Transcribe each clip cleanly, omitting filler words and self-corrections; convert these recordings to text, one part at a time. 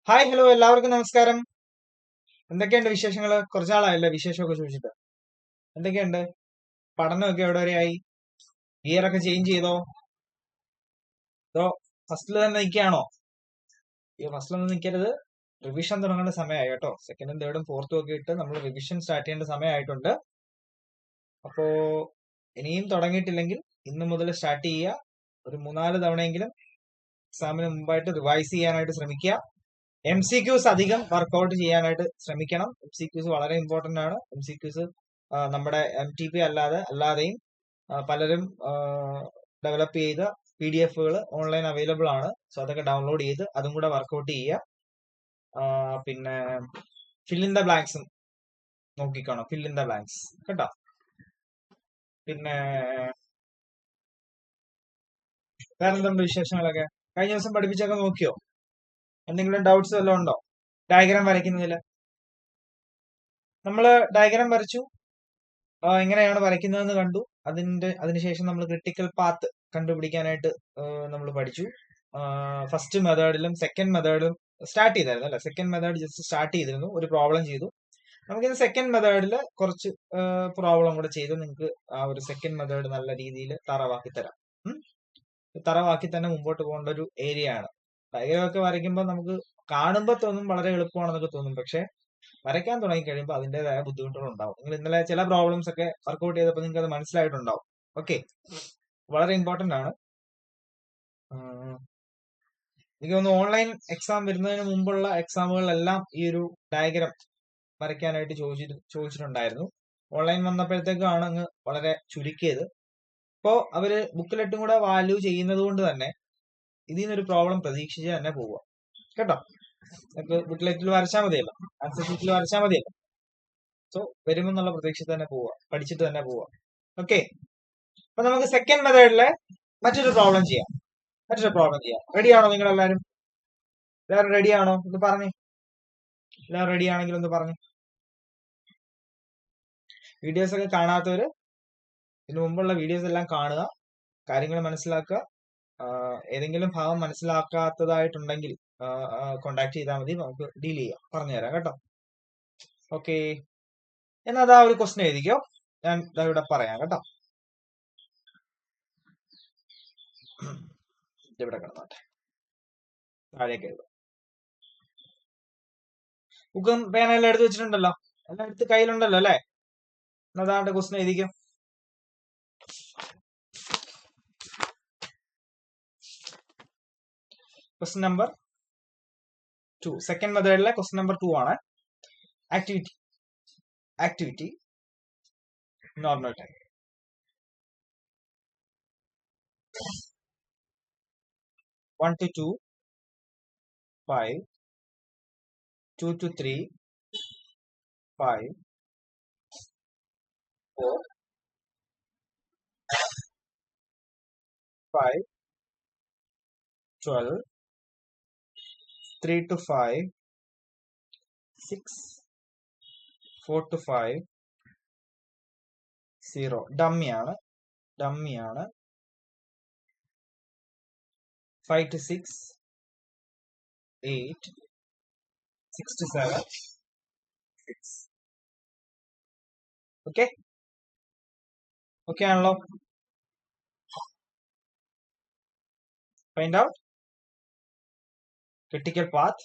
Hi hello എല്ലാവർക്കും നമസ്കാരം. എന്തൊക്കെയുണ്ട് വിശേഷങ്ങൾ? കുറച്ചാളായല്ലേ വിശേഷമൊക്കെ ചോദിച്ചിട്ട്. എന്തൊക്കെയുണ്ട്? പഠനമൊക്കെ എവിടെ വരെയായി? ഇയർ ഒക്കെ ചേഞ്ച് ചെയ്തോ? അതോ ഫസ്റ്റിൽ തന്നെ നിൽക്കുകയാണോ? ഈ ഫസ്റ്റിലൊന്നും നിൽക്കരുത്. റിവിഷൻ തുടങ്ങേണ്ട സമയമായി കേട്ടോ. സെക്കൻഡും തേർഡും ഫോർത്തും ഒക്കെ ഇട്ട് നമ്മൾ റിവിഷൻ സ്റ്റാർട്ട് ചെയ്യേണ്ട സമയമായിട്ടുണ്ട്. അപ്പോ ഇനിയും തുടങ്ങിയിട്ടില്ലെങ്കിൽ ഇന്ന് മുതൽ സ്റ്റാർട്ട് ചെയ്യുക. ഒരു 3-4 തവണയെങ്കിലും എക്സാമിന് മുമ്പായിട്ട് റിവൈസ് ചെയ്യാനായിട്ട് ശ്രമിക്കുക. MCQs അധികം വർക്കൗട്ട് ചെയ്യാനായിട്ട് ശ്രമിക്കണം. MCQs വളരെ ഇമ്പോർട്ടന്റ് ആണ്. MCQs നമ്മുടെ MTP അല്ലാതെയും പലരും ഡെവലപ്പ് ചെയ്ത PDF-കൾ ഓൺലൈൻ അവൈലബിൾ ആണ്. സോ അതൊക്കെ ഡൗൺലോഡ് ചെയ്ത് അതും കൂടെ വർക്കൗട്ട് ചെയ്യുക. പിന്നെ ഫിൽ ഇൻ ദ ബ്ലാങ്ക്സും നോക്കിക്കോണം. ഫിൽ ഇൻ ദ ബ്ലാങ്ക്സ് കേട്ടോ. പിന്നെ വേറെന്തുണ്ട് വിശേഷങ്ങളൊക്കെ? കഴിഞ്ഞ ദിവസം പഠിപ്പിച്ചൊക്കെ നോക്കിയോ? എന്തെങ്കിലും ഡൗട്ട്സ് വല്ലതും ഉണ്ടോ ഡയഗ്രാം വരയ്ക്കുന്നതിൽ? നമ്മള് ഡയഗ്രാം വരച്ചു, എങ്ങനെയാണ് വരയ്ക്കുന്നതെന്ന് കണ്ടു. അതിനുശേഷം നമ്മൾ ക്രിട്ടിക്കൽ പാത്ത് കണ്ടുപിടിക്കാനായിട്ട് നമ്മൾ പഠിച്ചു. ഫസ്റ്റ് മെത്തേഡിലും സെക്കൻഡ് മെത്തേഡിലും സ്റ്റാർട്ട് ചെയ്തായിരുന്നു അല്ലെ. സെക്കൻഡ് മെത്തേഡ് ജസ്റ്റ് സ്റ്റാർട്ട് ചെയ്തിരുന്നു, ഒരു പ്രോബ്ലം ചെയ്തു. നമുക്കിത് സെക്കൻഡ് മെത്തേഡിൽ കുറച്ച് പ്രോബ്ലം കൂടെ ചെയ്ത് നിങ്ങൾക്ക് ആ ഒരു സെക്കൻഡ് മെത്തേഡ് നല്ല രീതിയിൽ തറവാക്കി തരാം. തറവാക്കി തന്നെ മുമ്പോട്ട് പോകേണ്ട ഒരു ഏരിയ ആണ്. ഡയഗ്രാം ഒക്കെ വരയ്ക്കുമ്പോൾ നമുക്ക് കാണുമ്പോൾ തോന്നും വളരെ എളുപ്പമാണെന്നൊക്കെ തോന്നും. പക്ഷെ വരയ്ക്കാൻ തുടങ്ങി കഴിയുമ്പോൾ അതിൻ്റെതായ ബുദ്ധിമുട്ടുകൾ ഉണ്ടാവും. നിങ്ങൾ ഇന്നലെ ചില പ്രോബ്ലംസ് ഒക്കെ വർക്ക്ഔട്ട് ചെയ്തപ്പോൾ നിങ്ങൾക്ക് അത് മനസ്സിലായിട്ടുണ്ടാവും. ഓക്കെ, വളരെ ഇമ്പോർട്ടന്റ് ആണ്. എനിക്ക് തോന്നുന്നു ഓൺലൈൻ എക്സാം വരുന്നതിന് മുമ്പുള്ള എക്സാമുകളിലെല്ലാം ഈ ഒരു ഡയഗ്രാം വരയ്ക്കാനായിട്ട് ചോദിച്ചിട്ടുണ്ടായിരുന്നു. ഓൺലൈൻ വന്നപ്പോഴത്തേക്കാണ് അങ്ങ് വളരെ ചുരുക്കിയത്. ഇപ്പോൾ അവര് ബുക്കിലെട്ടും കൂടെ വാല്യൂ ചെയ്യുന്നത് കൊണ്ട് തന്നെ ഇതിൽ നിന്നൊരു പ്രോബ്ലം പ്രതീക്ഷിച്ച് തന്നെ പോവുക കേട്ടോ. നമുക്ക് ബുക്ക്ലെറ്റിൽ വരച്ചാൽ മതിയല്ലോ, ആൻസർ ഷീറ്റിൽ വരച്ചാൽ മതിയല്ലോ. സോ വരുമെന്നുള്ള പ്രതീക്ഷയിൽ തന്നെ പോവുക, പഠിച്ചിട്ട് തന്നെ പോവുക. ഓക്കെ, അപ്പൊ നമുക്ക് സെക്കൻഡ് മെത്തേഡിലെ മറ്റൊരു പ്രോബ്ലം ചെയ്യാം. റെഡിയാണോ നിങ്ങൾ എല്ലാവരും? എല്ലാവരും റെഡിയാണോ? ഒന്ന് പറഞ്ഞേ. എല്ലാവരും റെഡി ആണെങ്കിൽ ഒന്ന് പറഞ്ഞേ. വീഡിയോസ് ഒക്കെ കാണാത്തവര് ഇതിനു മുമ്പുള്ള വീഡിയോസ് എല്ലാം കാണുക, കാര്യങ്ങൾ മനസ്സിലാക്കുക. ഏതെങ്കിലും ഭാഗം മനസ്സിലാക്കാത്തതായിട്ടുണ്ടെങ്കിൽ കോണ്ടാക്ട് ചെയ്താൽ മതി, നമുക്ക് ഡീൽ ചെയ്യാം, പറഞ്ഞുതരാം കേട്ടോ. ഓക്കെ, എന്നാ അതാ ഒരു ക്വസ്റ്റ്യൻ എഴുതിക്കോ, ഞാൻ ഇവിടെ പറയാം കേട്ടോ. ഇവിടെ കിടന്നോട്ടെ, താഴേക്ക് എഴുതാം. ബുക്കും പേനെല്ലാം എടുത്ത് വെച്ചിട്ടുണ്ടല്ലോ, എല്ലാം എടുത്ത് കയ്യിലുണ്ടല്ലോ അല്ലെ? അതാണ്ട് ക്വസ്റ്റ്യൻ എഴുതിക്കോ. ക്വസ്റ്റ്യൻ നമ്പർ 2, സെക്കൻഡ് മെത്തേഡിലെ ക്വസ്റ്റ്യൻ നമ്പർ 2 ആണ്. Activity normal time. 1 to 2, 5, 2 to 3, 5, 4, 5, 12, 3 to 5, 6, 4 to 5, 0. ഡമ്മിയാണ്. 5 to 6, 8, 6 to 7, 6. ഓക്കെ, ഓക്കെ ആണല്ലോ? Find out critical path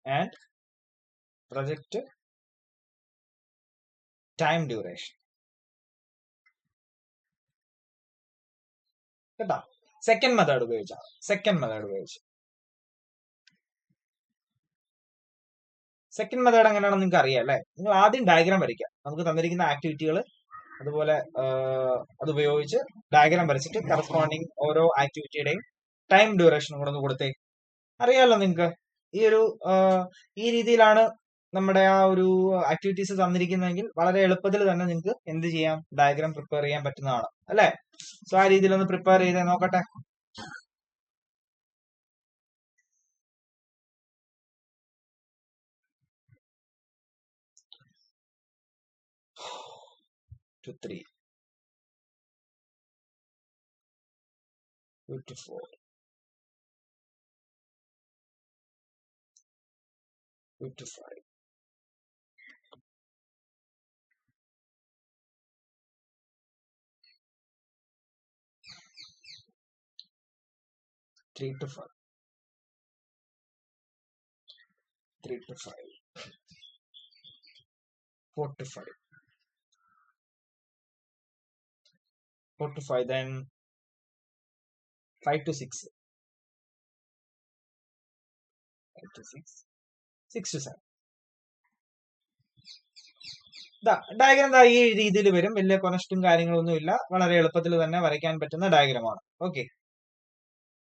and project time duration കേട്ടോ. സെക്കൻഡ് മെത്തേഡ് ഉപയോഗിച്ച് സെക്കൻഡ് മെത്തേഡ് എങ്ങനെയാണെന്ന് നിങ്ങൾക്ക് അറിയാം അല്ലെ. നിങ്ങൾ ആദ്യം ഡയഗ്രാം വരയ്ക്കുക. നമുക്ക് തന്നിരിക്കുന്ന ആക്ടിവിറ്റികൾ അതുപോലെ അതുപയോഗിച്ച് ഡയഗ്രാം വരച്ചിട്ട് കറസ്പോണ്ടിങ് ഓരോ ആക്ടിവിറ്റിയുടെയും ടൈം ഡ്യൂറേഷൻ കൂടെ ഒന്ന് കൊടുത്തേ. അറിയാലോ നിങ്ങൾക്ക് ഈ രീതിയിലാണ് നമ്മുടെ ആ ഒരു ആക്ടിവിറ്റീസ് തന്നിരിക്കുന്നതെങ്കിൽ വളരെ എളുപ്പത്തിൽ തന്നെ നിങ്ങൾക്ക് എന്ത് ചെയ്യാം, ഡയഗ്രാം പ്രിപ്പയർ ചെയ്യാൻ പറ്റുന്നതാണ് അല്ലെ. സോ ആ രീതിയിൽ ഒന്ന് പ്രിപ്പയർ ചെയ്തേ നോക്കട്ടെ. to 3, 2 to 4, 2 to 5. 3 to 5. 3 to 5. 4 to 5. 4 to 5. Then 5 to 6. 5 to 6. 6 to 7. Diagram ഈ രീതിയിൽ വരും. വലിയ കൊനസ്റ്റും കാര്യങ്ങളൊന്നും ഇല്ല. വളരെ എളുപ്പത്തിൽ തന്നെ വരയ്ക്കാൻ പറ്റുന്ന ഡയഗ്രമാണ്. ഓക്കെ,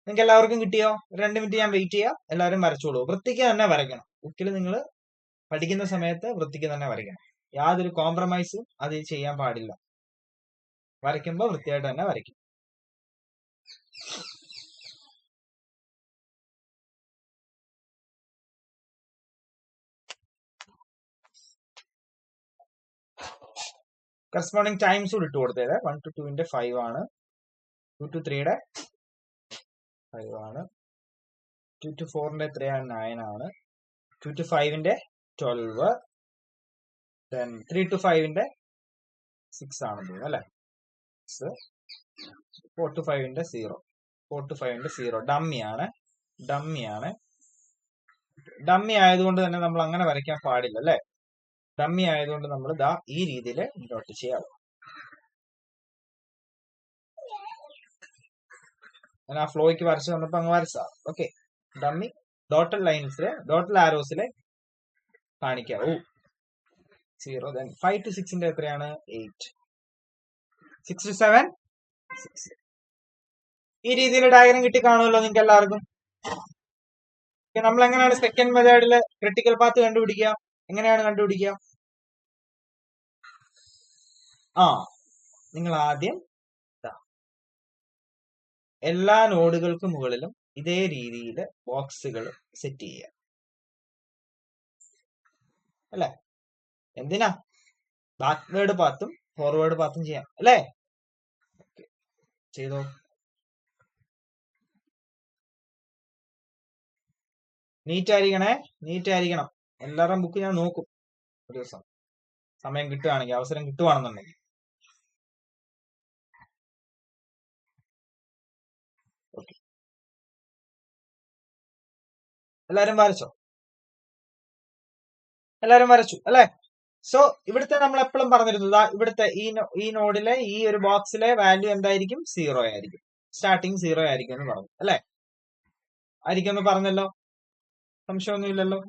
നിങ്ങൾക്ക് എല്ലാവർക്കും കിട്ടിയോ? 2 മിനിറ്റ് ഞാൻ വെയിറ്റ് ചെയ്യാം. എല്ലാവരും വരച്ചോളൂ. വൃത്തിക്ക് തന്നെ വരയ്ക്കണം. ബുക്കിൽ നിങ്ങൾ പഠിക്കുന്ന സമയത്ത് വൃത്തിക്ക് തന്നെ വരയ്ക്കണം. യാതൊരു കോംപ്രമൈസും അത് ചെയ്യാൻ പാടില്ല. വരയ്ക്കുമ്പോൾ വൃത്തിയായിട്ട് തന്നെ വരയ്ക്കും. കറസ്പോണ്ടിങ് ടൈംസ് കൂടി ഇട്ട് കൊടുത്തത് 1 to 2ന്റെ 5 ആണ്. 2 to 3യുടെ 5 ആണ്. 2 to 4ന്റെ എത്രയാണ്? 9 ആണ്. 2 to 5ന്റെ 12. Then 3 to 5ന്റെ 6 ആണെന്ന് തോന്നുന്നു അല്ലെ? 4 to 5ന്റെ 0. 4 to 5ന്റെ 0. ഡമ്മി ആയതുകൊണ്ട് തന്നെ നമ്മൾ അങ്ങനെ വരയ്ക്കാൻ പാടില്ല അല്ലെ? ഡമ്മി ആയതുകൊണ്ട് നമ്മൾ ഈ രീതിയിൽ നോട്ട് ചെയ്യാം. ഞാൻ ആ ഫ്ലോയ്ക്ക് വരച്ച് വന്നപ്പോ അങ്ങ് വരച്ചാ. ഓക്കെ, ഡമ്മി ഡോട്ടൽ ലൈൻസിലെ ഡോട്ടൽ ആരോസിലെ കാണിക്കാവൂ. 0. Then 5 to 6ന്റെ എത്രയാണ്? 8. 6 to 7 6. ഈ രീതിയിൽ ഡയഗ്രം കിട്ടി കാണുമല്ലോ നിങ്ങൾക്ക് എല്ലാവർക്കും. നമ്മൾ എങ്ങനെയാണ് സെക്കൻഡ് മെത്തേഡില് ക്രിട്ടിക്കൽ പാത്ത് കണ്ടുപിടിക്കുക? എങ്ങനെയാണ് കണ്ടുപിടിക്കുക? നിങ്ങൾ ആദ്യം എല്ലാ നോഡുകൾക്ക് മുകളിലും ഇതേ രീതിയിൽ ബോക്സുകൾ സെറ്റ് ചെയ്യുക അല്ലെ? എന്തിനാ? ബാക്ക്വേർഡ് പാത്തും ഫോർവേഡ് പാത്തും ചെയ്യാം അല്ലേ? ചെയ്തോ. നീറ്റ് ആയിരിക്കണം. എല്ലാവരുടെയും ബുക്ക് ഞാൻ നോക്കും ഒരു ദിവസം, സമയം കിട്ടുകയാണെങ്കിൽ, അവസരം കിട്ടുവാണെന്നുണ്ടെങ്കിൽ. ഓക്കെ, എല്ലാരും വരച്ചു അല്ലെ? സോ ഇവിടുത്തെ നമ്മൾ എപ്പോഴും പറഞ്ഞിരുന്നത് ഇവിടുത്തെ ഈ നോഡിലെ ഈ ഒരു ബോക്സിലെ വാല്യൂ എന്തായിരിക്കും? 0 ആയിരിക്കും. സ്റ്റാർട്ടിങ് 0 ആയിരിക്കും എന്ന് പറഞ്ഞു അല്ലെ? ആയിരിക്കും എന്ന് പറഞ്ഞല്ലോ, സംശയമൊന്നുമില്ലല്ലോ.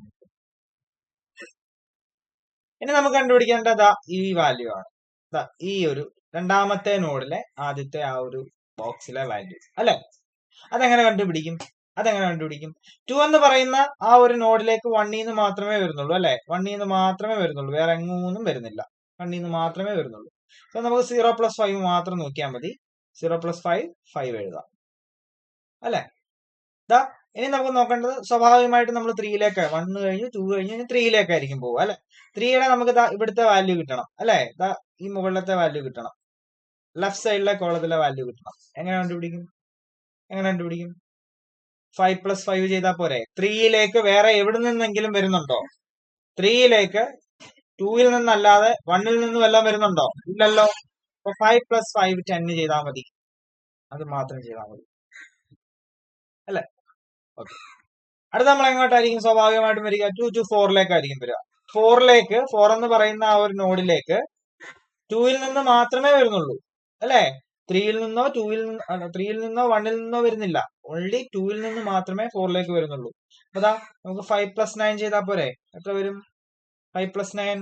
ഇനി നമുക്ക് കണ്ടുപിടിക്കേണ്ടത് ഈ വാല്യൂ ആണ്. ഈ ഒരു രണ്ടാമത്തെ നോഡിലെ ആദ്യത്തെ ആ ഒരു ബോക്സിലെ വാല്യൂ അല്ലെ? അതെങ്ങനെ കണ്ടുപിടിക്കും? 2 എന്ന് പറയുന്ന ആ ഒരു നോഡിലേക്ക് 1 നിന്ന് മാത്രമേ വരുന്നുള്ളൂ അല്ലെ? 1 നിന്ന് മാത്രമേ വരുന്നുള്ളൂ, വേറെ എങ്ങൊന്നും വരുന്നില്ല. 1 നിന്ന് മാത്രമേ വരുന്നുള്ളൂ. സോ നമുക്ക് 0 + 5 മാത്രം നോക്കിയാൽ മതി. 0 + 5 എഴുതാം അല്ലെ? ഇനി നമുക്ക് നോക്കേണ്ടത് സ്വാഭാവികമായിട്ട് നമ്മൾ 3ലേക്ക് 1 കഴിഞ്ഞ് 2 കഴിഞ്ഞ് 3ലേക്കായിരിക്കും പോകുക അല്ലെ? 3യുടെ നമുക്ക് ഇവിടുത്തെ വാല്യൂ കിട്ടണം അല്ലെ? ഈ മുകളിലത്തെ വാല്യൂ കിട്ടണം, ലെഫ്റ്റ് സൈഡിലെ കോളത്തിലെ വാല്യൂ കിട്ടണം. എങ്ങനെ കണ്ടുപിടിക്കും? 5 + 5 ചെയ്താൽ പോരെ? 3ലേക്ക് വേറെ എവിടെ നിന്നെങ്കിലും വരുന്നുണ്ടോ? 3ലേക്ക് 2ൽ നിന്നല്ലാതെ 1ൽ നിന്ന് വല്ലതും വരുന്നുണ്ടോ? ഇല്ലല്ലോ. അപ്പൊ 5 + 5 10 ചെയ്താൽ മതി. അത് മാത്രം ചെയ്താൽ മതി അല്ലെ? ഓക്കെ, അടുത്ത നമ്മൾ എങ്ങോട്ടായിരിക്കും സ്വാഭാവികമായിട്ടും വരിക? 2 to 4ലേക്കായിരിക്കും വരിക. 4 എന്ന് പറയുന്ന ആ ഒരു നോഡിലേക്ക് 2ൽ നിന്ന് മാത്രമേ വരുന്നുള്ളൂ അല്ലെ? 3ൽ നിന്നോ 1ൽ നിന്നോ വരുന്നില്ല. ഓൺലി 2ൽ നിന്ന് മാത്രമേ 4ലേക്ക് വരുന്നുള്ളൂ. അപ്പൊ നമുക്ക് 5 + 9 ചെയ്താൽ പോരെ? എത്ര വരും? 5 + 9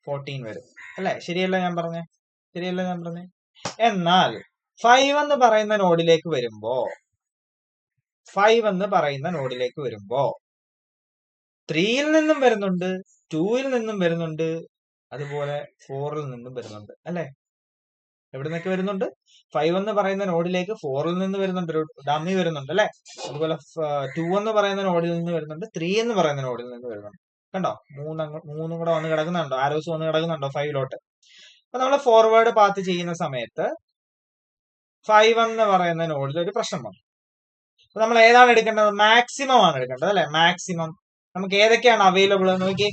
14 വരും അല്ലെ? ശരിയല്ല ഞാൻ പറഞ്ഞേ? എന്നാൽ 5 എന്ന് പറയുന്ന നോഡിലേക്ക് വരുമ്പോ 3ൽ നിന്നും വരുന്നുണ്ട്, 2ൽ നിന്നും വരുന്നുണ്ട്, അതുപോലെ 4ൽ നിന്നും വരുന്നുണ്ട് അല്ലെ? എവിടെ നിന്നൊക്കെ വരുന്നുണ്ട്? 5 എന്ന് പറയുന്ന നോഡിലേക്ക് 4ൽ നിന്ന് വരുന്നുണ്ട്, ഒരു ഡമ്മി വരുന്നുണ്ട് അല്ലെ? അതുപോലെ 2 എന്ന് പറയുന്ന നോഡിൽ നിന്ന് വരുന്നുണ്ട്, 3 എന്ന് പറയുന്ന നോഡിൽ നിന്ന് വരുന്നുണ്ട്. കണ്ടോ? മൂന്നും കൂടെ വന്ന് കിടക്കുന്നുണ്ടോ? ആരോസ് വന്ന് കിടക്കുന്നുണ്ടോ 5ലോട്ട്? അപ്പൊ നമ്മൾ ഫോർവേഡ് പാത്ത് ചെയ്യുന്ന സമയത്ത് 5 എന്ന് പറയുന്ന നോഡിൽ ഒരു പ്രശ്നം വന്നു. അപ്പൊ നമ്മൾ ഏതാണ് എടുക്കേണ്ടത്? മാക്സിമം ആണ് എടുക്കേണ്ടത് അല്ലെ? മാക്സിമം നമുക്ക് ഏതൊക്കെയാണ് അവൈലബിൾ നോക്കി.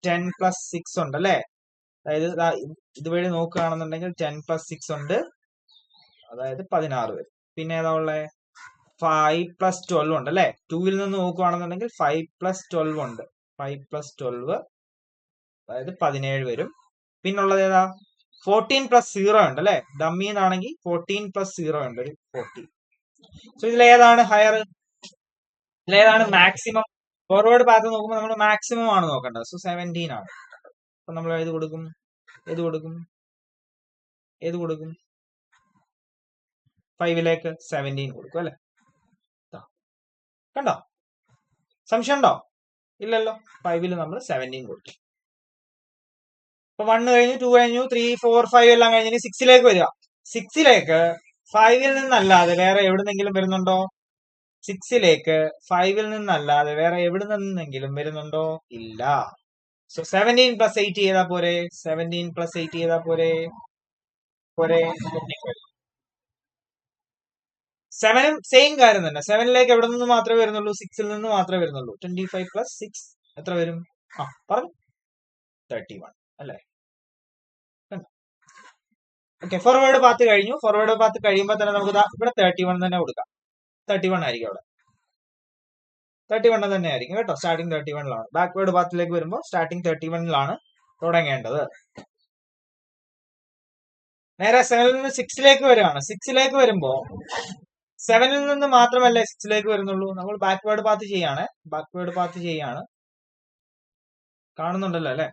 10+6 ഉണ്ട് അല്ലെ. അതായത് ഇതുവഴി നോക്കുകയാണെന്നുണ്ടെങ്കിൽ 10+6 ഉണ്ട്, അതായത് 16 വരും. പിന്നെ ഏതാ ഉള്ളത്? 5+12 ഉണ്ട് അല്ലെ. 2-ൽ നിന്ന് നോക്കുകയാണെന്നുണ്ടെങ്കിൽ 5+12 ഉണ്ട്. 5+12 അതായത് 17 വരും. പിന്നുള്ളത് ഏതാ? 14+0 ഉണ്ട് അല്ലെ. ഡമ്മീന്നാണെങ്കിൽ 14+0 ഉണ്ട്, ഒരു 14. സോ ഇതിലേതാണ് ഹയർ? ഇതിലേതാണ് മാക്സിമം? ഫോർവേഡ് പാത്ത് നോക്കുമ്പോൾ നമ്മൾ മാക്സിമം ആണ് നോക്കേണ്ടത്. സോ 17 ആണ്. അപ്പൊ നമ്മൾ ഏത് കൊടുക്കും? ഏത് കൊടുക്കും? ഏത് കൊടുക്കും? 5ലേക്ക് 17 കൊടുക്കും അല്ലെ. കണ്ടോ? സംശയം ഉണ്ടോ? ഇല്ലല്ലോ. 5ൽ നമ്മൾ 17 കൊടുക്കും. അപ്പൊ 1 കഴിഞ്ഞു, 2 കഴിഞ്ഞു, 3, 4, 5 എല്ലാം കഴിഞ്ഞ് 6ലേക്ക് വരിക. 6ലേക്ക് 5ൽ നിന്നല്ലാതെ വേറെ എവിടുന്നെങ്കിലും വരുന്നുണ്ടോ? 6ലേക്ക് 5ൽ നിന്നല്ലാതെ വേറെ എവിടെ നിന്നെങ്കിലും വരുന്നുണ്ടോ? ഇല്ല. സോ 17+8 ചെയ്താ പോരെ. 17+8 ചെയ്താ പോരെ. 7ഉം സെയിം കാര്യം തന്നെ. 7ലേക്ക് എവിടെ നിന്ന് മാത്രമേ വരുന്നുള്ളൂ? 6ൽ നിന്ന് മാത്രമേ വരുന്നുള്ളൂ. 25+6 എത്ര വരും? പറഞ്ഞു 31 അല്ലെ. ഓക്കെ, ഫോർവേഡ് പാത്ത് കഴിഞ്ഞു. ഫോർവേഡ് പാത്ത് കഴിയുമ്പോൾ തന്നെ നമുക്ക് ഇവിടെ 31 തന്നെ കൊടുക്കാം. 31 ആയിരിക്കും അവിടെ. 31 തന്നെ ആയിരിക്കും കേട്ടോ. സ്റ്റാർട്ടിങ് 31ലാണ്. ബാക്ക്വേർഡ് പാത്തിലേക്ക് വരുമ്പോൾ സ്റ്റാർട്ടിങ് 31ലാണ് തുടങ്ങേണ്ടത്. നേരെ 7ൽ നിന്ന് 6ലേക്ക് വരികയാണ്. 6ലേക്ക് വരുമ്പോ 7ൽ നിന്ന് മാത്രമല്ലേ 6ലേക്ക് വരുന്നുള്ളൂ. നമ്മൾ ബാക്ക്വേർഡ് പാത്ത് ചെയ്യാണ്. ബാക്ക്വേർഡ് പാത്ത് ചെയ്യാണ്. കാണുന്നുണ്ടല്ലോ അല്ലെ.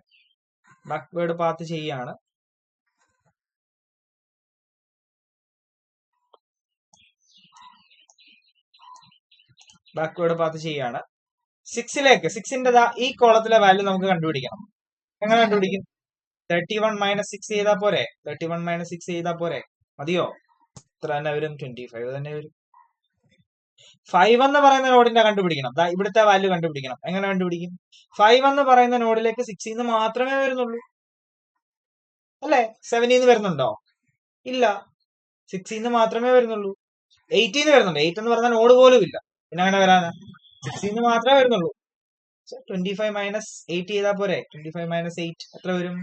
ബാക്ക്വേർഡ് പാത്ത് ചെയ്യാണ്. ബാക്ക്വേർഡ് പാത്ത് ചെയ്യാണ്. 6ലേക്ക് 6ന്റെ ഈ കോളത്തിലെ വാല്യൂ നമുക്ക് കണ്ടുപിടിക്കണം. എങ്ങനെ കണ്ടുപിടിക്കും? 31 - 6 ചെയ്താൽ പോരെ. 31 - 6 ചെയ്താൽ പോരെ. മതിയോ? ഇത്ര തന്നെ വരും. 25 തന്നെ വരും. 5 എന്ന് പറയുന്ന നോഡിന്റെ കണ്ടുപിടിക്കണം. ഇവിടുത്തെ വാല്യൂ കണ്ടുപിടിക്കണം. എങ്ങനെ കണ്ടുപിടിക്കും? 5 എന്ന് പറയുന്ന നോഡിലേക്ക് 6 നിന്ന് മാത്രമേ വരുന്നുള്ളൂ അല്ലെ. 7 നിന്ന് വരുന്നുണ്ടോ? ഇല്ല. 6 നിന്ന് മാത്രമേ വരുന്നുള്ളൂ. 8 നിന്ന് വരുന്നുണ്ട്. 8 എന്ന് പറഞ്ഞ നോഡ് പോലും ഇല്ല. പിന്നെ അങ്ങനെ വരാനാ? 6 നിന്ന് മാത്രമേ വരുന്നുള്ളൂ. 25 - 8 ചെയ്താൽ പോരെ. 25 - 8 എത്ര വരും?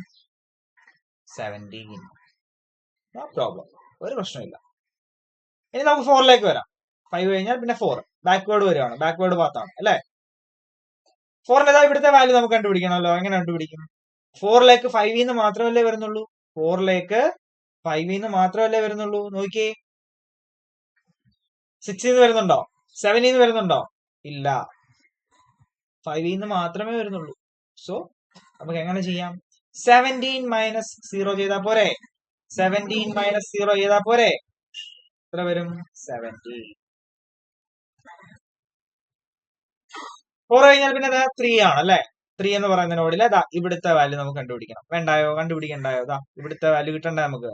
17. നോ പ്രോബ്ലം, ഒരു പ്രശ്നമില്ല. ഇനി നമുക്ക് 4ലേക്ക് വരാം. 5 കഴിഞ്ഞാൽ പിന്നെ 4 ബാക്ക്വേർഡ് വരികയാണ്. ബാക്ക്വേർഡ് പാത്താണ് അല്ലെ. 4ന്റെ ഇവിടുത്തെ വാല്യൂ നമുക്ക് കണ്ടുപിടിക്കണമല്ലോ. എങ്ങനെ കണ്ടുപിടിക്കും? 4ലേക്ക് 5 നിന്ന് മാത്രമല്ലേ വരുന്നുള്ളൂ. 4ലേക്ക് 5 നിന്ന് മാത്രമല്ലേ വരുന്നുള്ളൂ. നോക്കിയേ, 6 നിന്ന് വരുന്നുണ്ടോ? 7 നിന്ന് വരുന്നുണ്ടോ? ഇല്ല. 5 നിന്ന് മാത്രമേ വരുന്നുള്ളൂ. സോ നമുക്ക് എങ്ങനെ ചെയ്യാം? 17 - 0 ചെയ്താൽ പോരെ. 17 - 0 ചെയ്താൽ പോരെ. എത്ര വരും? 17. 4 കഴിഞ്ഞാൽ പിന്നെ 3 ആണ് അല്ലെ. 3 എന്ന് പറയുന്ന നോഡിലെ ഇവിടുത്തെ വാല്യൂ നമുക്ക് കണ്ടുപിടിക്കണം. വേണ്ടായോ? കണ്ടുപിടിക്കണ്ടായോ? ഇവിടുത്തെ വാല്യൂ കിട്ടണ്ടേ നമുക്ക്?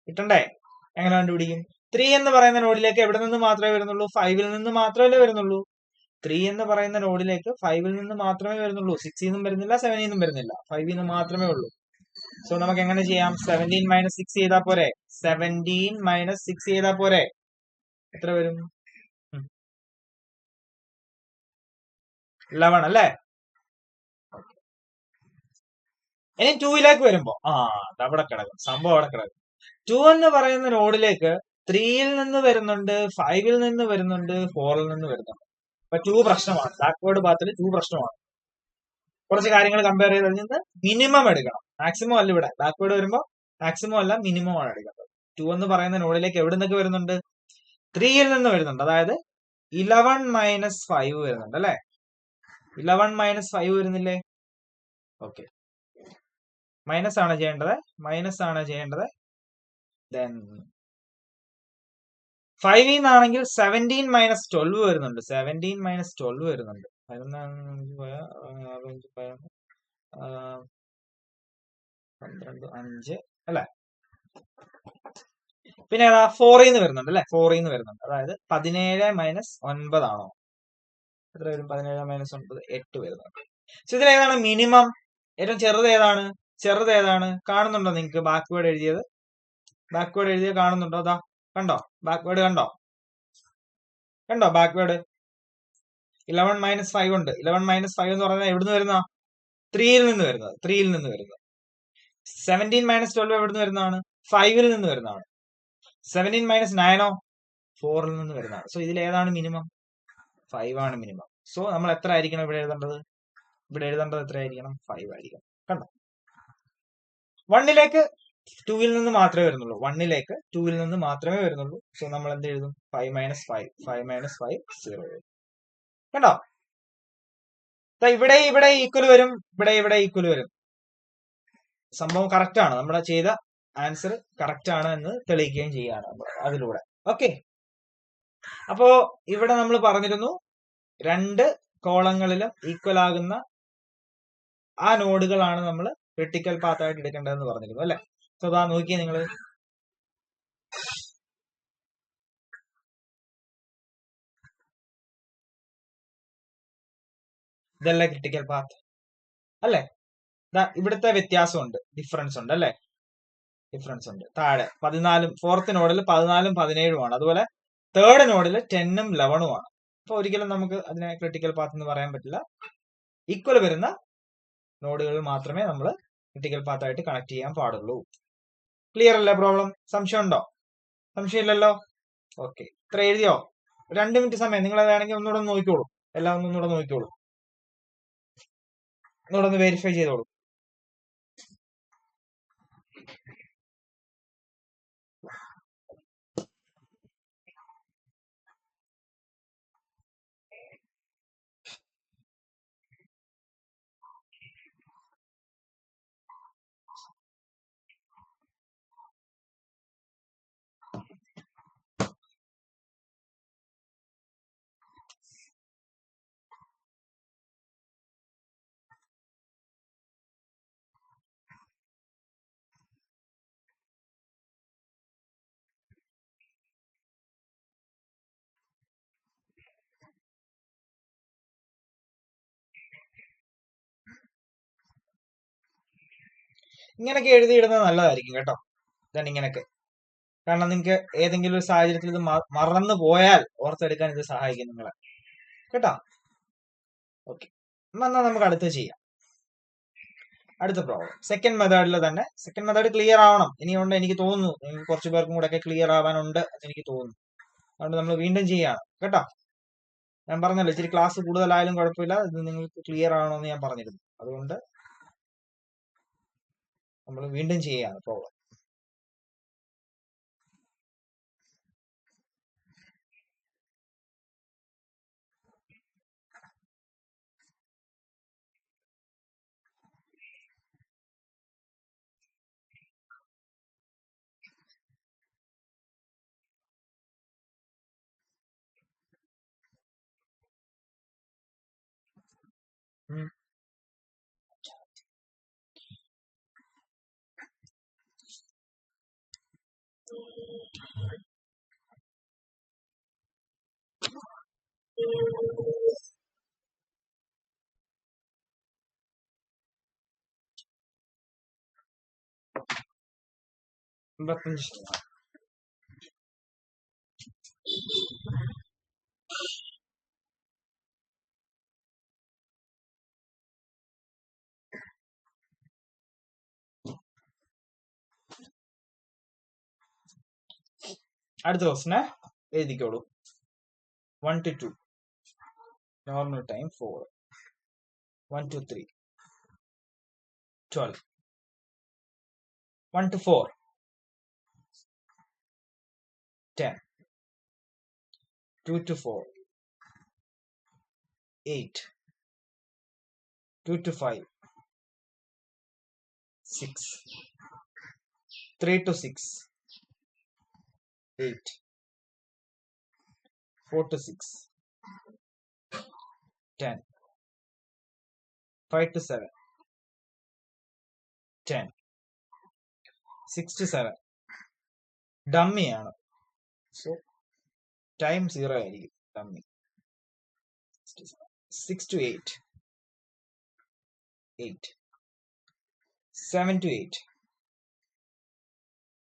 കിട്ടണ്ടേ? എങ്ങനെ കണ്ടുപിടിക്കും? 3 എന്ന് പറയുന്ന നോഡിലേക്ക് എവിടെ നിന്ന് മാത്രമേ വരുന്നുള്ളൂ? 5ൽ നിന്ന് മാത്രമല്ലേ വരുന്നുള്ളൂ. 3 എന്ന് പറയുന്ന നോഡിലേക്ക് 5ൽ നിന്ന് മാത്രമേ വരുന്നുള്ളൂ. 6 നിന്നും വരുന്നില്ല, 7 നിന്നും വരുന്നില്ല. 5 നിന്ന് മാത്രമേ ഉള്ളൂ. സോ നമുക്ക് എങ്ങനെ ചെയ്യാം? 17 - 6 ചെയ്താൽ പോരെ. 17 - 6 ചെയ്താൽ പോരെ. എത്ര വരും? 11 അല്ലേ. ഇനി 2ലേക്ക് വരുമ്പോ അവിടെ കിടക്കും സംഭവം. അവിടെ കിടക്കും. 2 എന്ന് പറയുന്ന നോഡിലേക്ക് 3ൽ നിന്ന് വരുന്നുണ്ട്, 5ൽ നിന്ന് വരുന്നുണ്ട്, 4ൽ നിന്ന് വരുന്നുണ്ട്. അപ്പൊ 2 പ്രശ്നമാണ്. ബാക്ക്വേർഡ് പാത്തിൽ 2 പ്രശ്നമാണ്. കുറച്ച് കാര്യങ്ങൾ കമ്പയർ ചെയ്ത് നിന്ന് മിനിമം എടുക്കണം. മാക്സിമം അല്ല ഇവിടെ. ബാക്ക്വേർഡ് വരുമ്പോ മാക്സിമം അല്ല, മിനിമം ആണ് എടുക്കേണ്ടത്. 2 എന്ന് പറയുന്ന നോഡിലേക്ക് എവിടെ നിന്നൊക്കെ വരുന്നുണ്ട്? 3ൽ നിന്ന് വരുന്നുണ്ട്. അതായത് 11 - 5 വരുന്നുണ്ട് അല്ലെ. 11 - 5 വരുന്നില്ലേ? ഓക്കെ, മൈനസ് ആണ് ചെയ്യേണ്ടത്. മൈനസ് ആണ് ചെയ്യേണ്ടത്. ദെൻ 5 നിന്നാണെങ്കിൽ 17 - 12 വരുന്നുണ്ട്. 17 - 12 വരുന്നുണ്ട്. 12 5 അല്ലെ. പിന്നെ ഏതാ? 4ൽ നിന്ന് വരുന്നുണ്ട് അല്ലെ. 4ൽ നിന്ന് വരുന്നുണ്ട്. അതായത് 17 - 9 ആണോ? എത്ര വരും? 17 - 9 8 വരുന്നുണ്ട്. സോ ഇതിൽ ഏതാണ് മിനിമം? ഏറ്റവും ചെറുത് ഏതാണ്? ചെറുത് ഏതാണ്? കാണുന്നുണ്ടോ നിങ്ങൾക്ക്? ബാക്ക്വേർഡ് എഴുതിയത്. ബാക്ക്വേർഡ് എഴുതിയത് കാണുന്നുണ്ടോ? കണ്ടോ? ബാക്ക്വേർഡ് കണ്ടോ? ബാക്ക്വേർഡ് 11 മൈനസ് 5 ഉണ്ട്. 11 മൈനസ് 5 എന്ന് പറഞ്ഞാൽ എവിടുന്ന് വരുന്ന? 3യിൽ നിന്ന് വരുന്നത്. 3യിൽ നിന്ന് വരുന്നത്. 17 മൈനസ് 12 എവിടുന്ന് വരുന്നതാണ്? 5ൽ നിന്ന് വരുന്നതാണ്. 17 മൈനസ് 9ഓ 4ൽ നിന്ന് വരുന്നതാണ്. സോ ഇതിൽ ഏതാണ് മിനിമം? 5 ആണ് മിനിമം. സോ നമ്മൾ എത്ര ആയിരിക്കണം ഇവിടെ എഴുതേണ്ടത്? ഇവിടെ എഴുതേണ്ടത് എത്ര ആയിരിക്കണം? 5 ആയിരിക്കണം. കണ്ടോ? 1ലേക്ക് 2ൽ നിന്ന് മാത്രമേ വരുന്നുള്ളൂ. 1ലേക്ക് 2ൽ നിന്ന് മാത്രമേ വരുന്നുള്ളൂ. സോ നമ്മൾ എന്ത് എഴുതും? 5 മൈനസ് 5. 5 മൈനസ് 5 0 എഴുതും. കണ്ടോ? ഇവിടെ ഈക്വൽ വരും, ഇവിടെ ഈക്വൽ വരും. സംഭവം കറക്റ്റ് ആണ്. നമ്മുടെ ചെയ്ത ആൻസർ കറക്റ്റ് ആണ് എന്ന് തെളിയിക്കുകയും ചെയ്യാണ് അതിലൂടെ. ഓക്കെ, അപ്പോ ഇവിടെ നമ്മൾ പറഞ്ഞിരുന്നു 2 കോളങ്ങളിലും ഈക്വൽ ആകുന്ന ആ നോഡുകളാണ് നമ്മൾ ക്രിട്ടിക്കൽ പാത്ത് ആയിട്ട് എടുക്കേണ്ടതെന്ന് പറഞ്ഞിരുന്നു അല്ലെ? സോ അതാ നോക്കിയേ നിങ്ങൾ, ഇതല്ലേ ക്രിട്ടിക്കൽ പാത്ത് അല്ലെ? ഇവിടുത്തെ വ്യത്യാസമുണ്ട്, ഡിഫറൻസ് ഉണ്ട് അല്ലെ? ഡിഫറൻസ് ഉണ്ട്. താഴെ 14, ഫോർത്ത് നോഡിൽ 14ഉം 17ഉം ആണ്. അതുപോലെ തേർഡ് നോഡിൽ 10ഉം 11ഉം ആണ്. അപ്പൊ ഒരിക്കലും നമുക്ക് അതിനെ ക്രിട്ടിക്കൽ പാത്ത് എന്ന് പറയാൻ പറ്റില്ല. ഈക്വൽ വരുന്ന നോഡുകൾ മാത്രമേ നമ്മൾ ക്രിട്ടിക്കൽ പാത്ത് ആയിട്ട് കണക്ട് ചെയ്യാൻ പാടുള്ളൂ. ക്ലിയർ അല്ലേ പ്രോബ്ലം? സംശയം ഉണ്ടോ? സംശയം ഇല്ലല്ലോ. ഓക്കെ, ഇത്ര എഴുതിയോ? 2 മിനിറ്റ് സമയം. നിങ്ങൾ വേണമെങ്കിൽ ഒന്നുകൂടെ നോക്കിക്കോളൂ. എല്ലാം ഒന്നുകൂടെ നോക്കിക്കോളൂ, ഒന്നുകൂടെ ഒന്ന് വെരിഫൈ ചെയ്തോളൂ. ഇങ്ങനെയൊക്കെ എഴുതിയിടുന്നത് നല്ലതായിരിക്കും കേട്ടോ. ഇതാണ് ഇങ്ങനെയൊക്കെ. കാരണം നിങ്ങൾക്ക് ഏതെങ്കിലും ഒരു സാഹചര്യത്തിൽ ഇത് മറന്നു പോയാൽ ഓർത്തെടുക്കാൻ ഇത് സഹായിക്കും നിങ്ങളെ കേട്ടോ. ഓക്കെ, എന്നാൽ നമുക്ക് അടുത്ത് ചെയ്യാം. അടുത്ത പ്രോബ്ലം സെക്കൻഡ് മെത്തേഡിൽ തന്നെ. സെക്കൻഡ് മെത്തേഡ് ക്ലിയർ ആവണം ഇനിയുണ്ട് എനിക്ക് തോന്നുന്നു. നിങ്ങൾക്ക് കുറച്ച് പേർക്കും കൂടെ ഒക്കെ ക്ലിയർ ആവാനുണ്ട് എന്ന് എനിക്ക് തോന്നുന്നു. അതുകൊണ്ട് നമ്മൾ വീണ്ടും ചെയ്യാണ് കേട്ടോ. ഞാൻ പറഞ്ഞല്ലോ ഇച്ചിരി ക്ലാസ് കൂടുതലായാലും കുഴപ്പമില്ല, ഇത് നിങ്ങൾക്ക് ക്ലിയർ ആവണമെന്ന് ഞാൻ പറഞ്ഞിരുന്നു. അതുകൊണ്ട് നമ്മൾ വീണ്ടും ചെയ്യാണ് പ്രോബ്ലം. അടുത്ത ക്വസ്റ്റിനെ എഴുതിക്കോളൂ. 1 to 2 normal time 4, 1 to 3 12, 1 to 4 10, 2 to 4 8, 2 to 5 6, 3 to 6 8, 4 to 6 10, 5 to 7 10, 6 to 7 dummy ആണ്. സോ ടൈം 0 ആയിരിക്കും dummy. 6 to 8 8, 7 to 8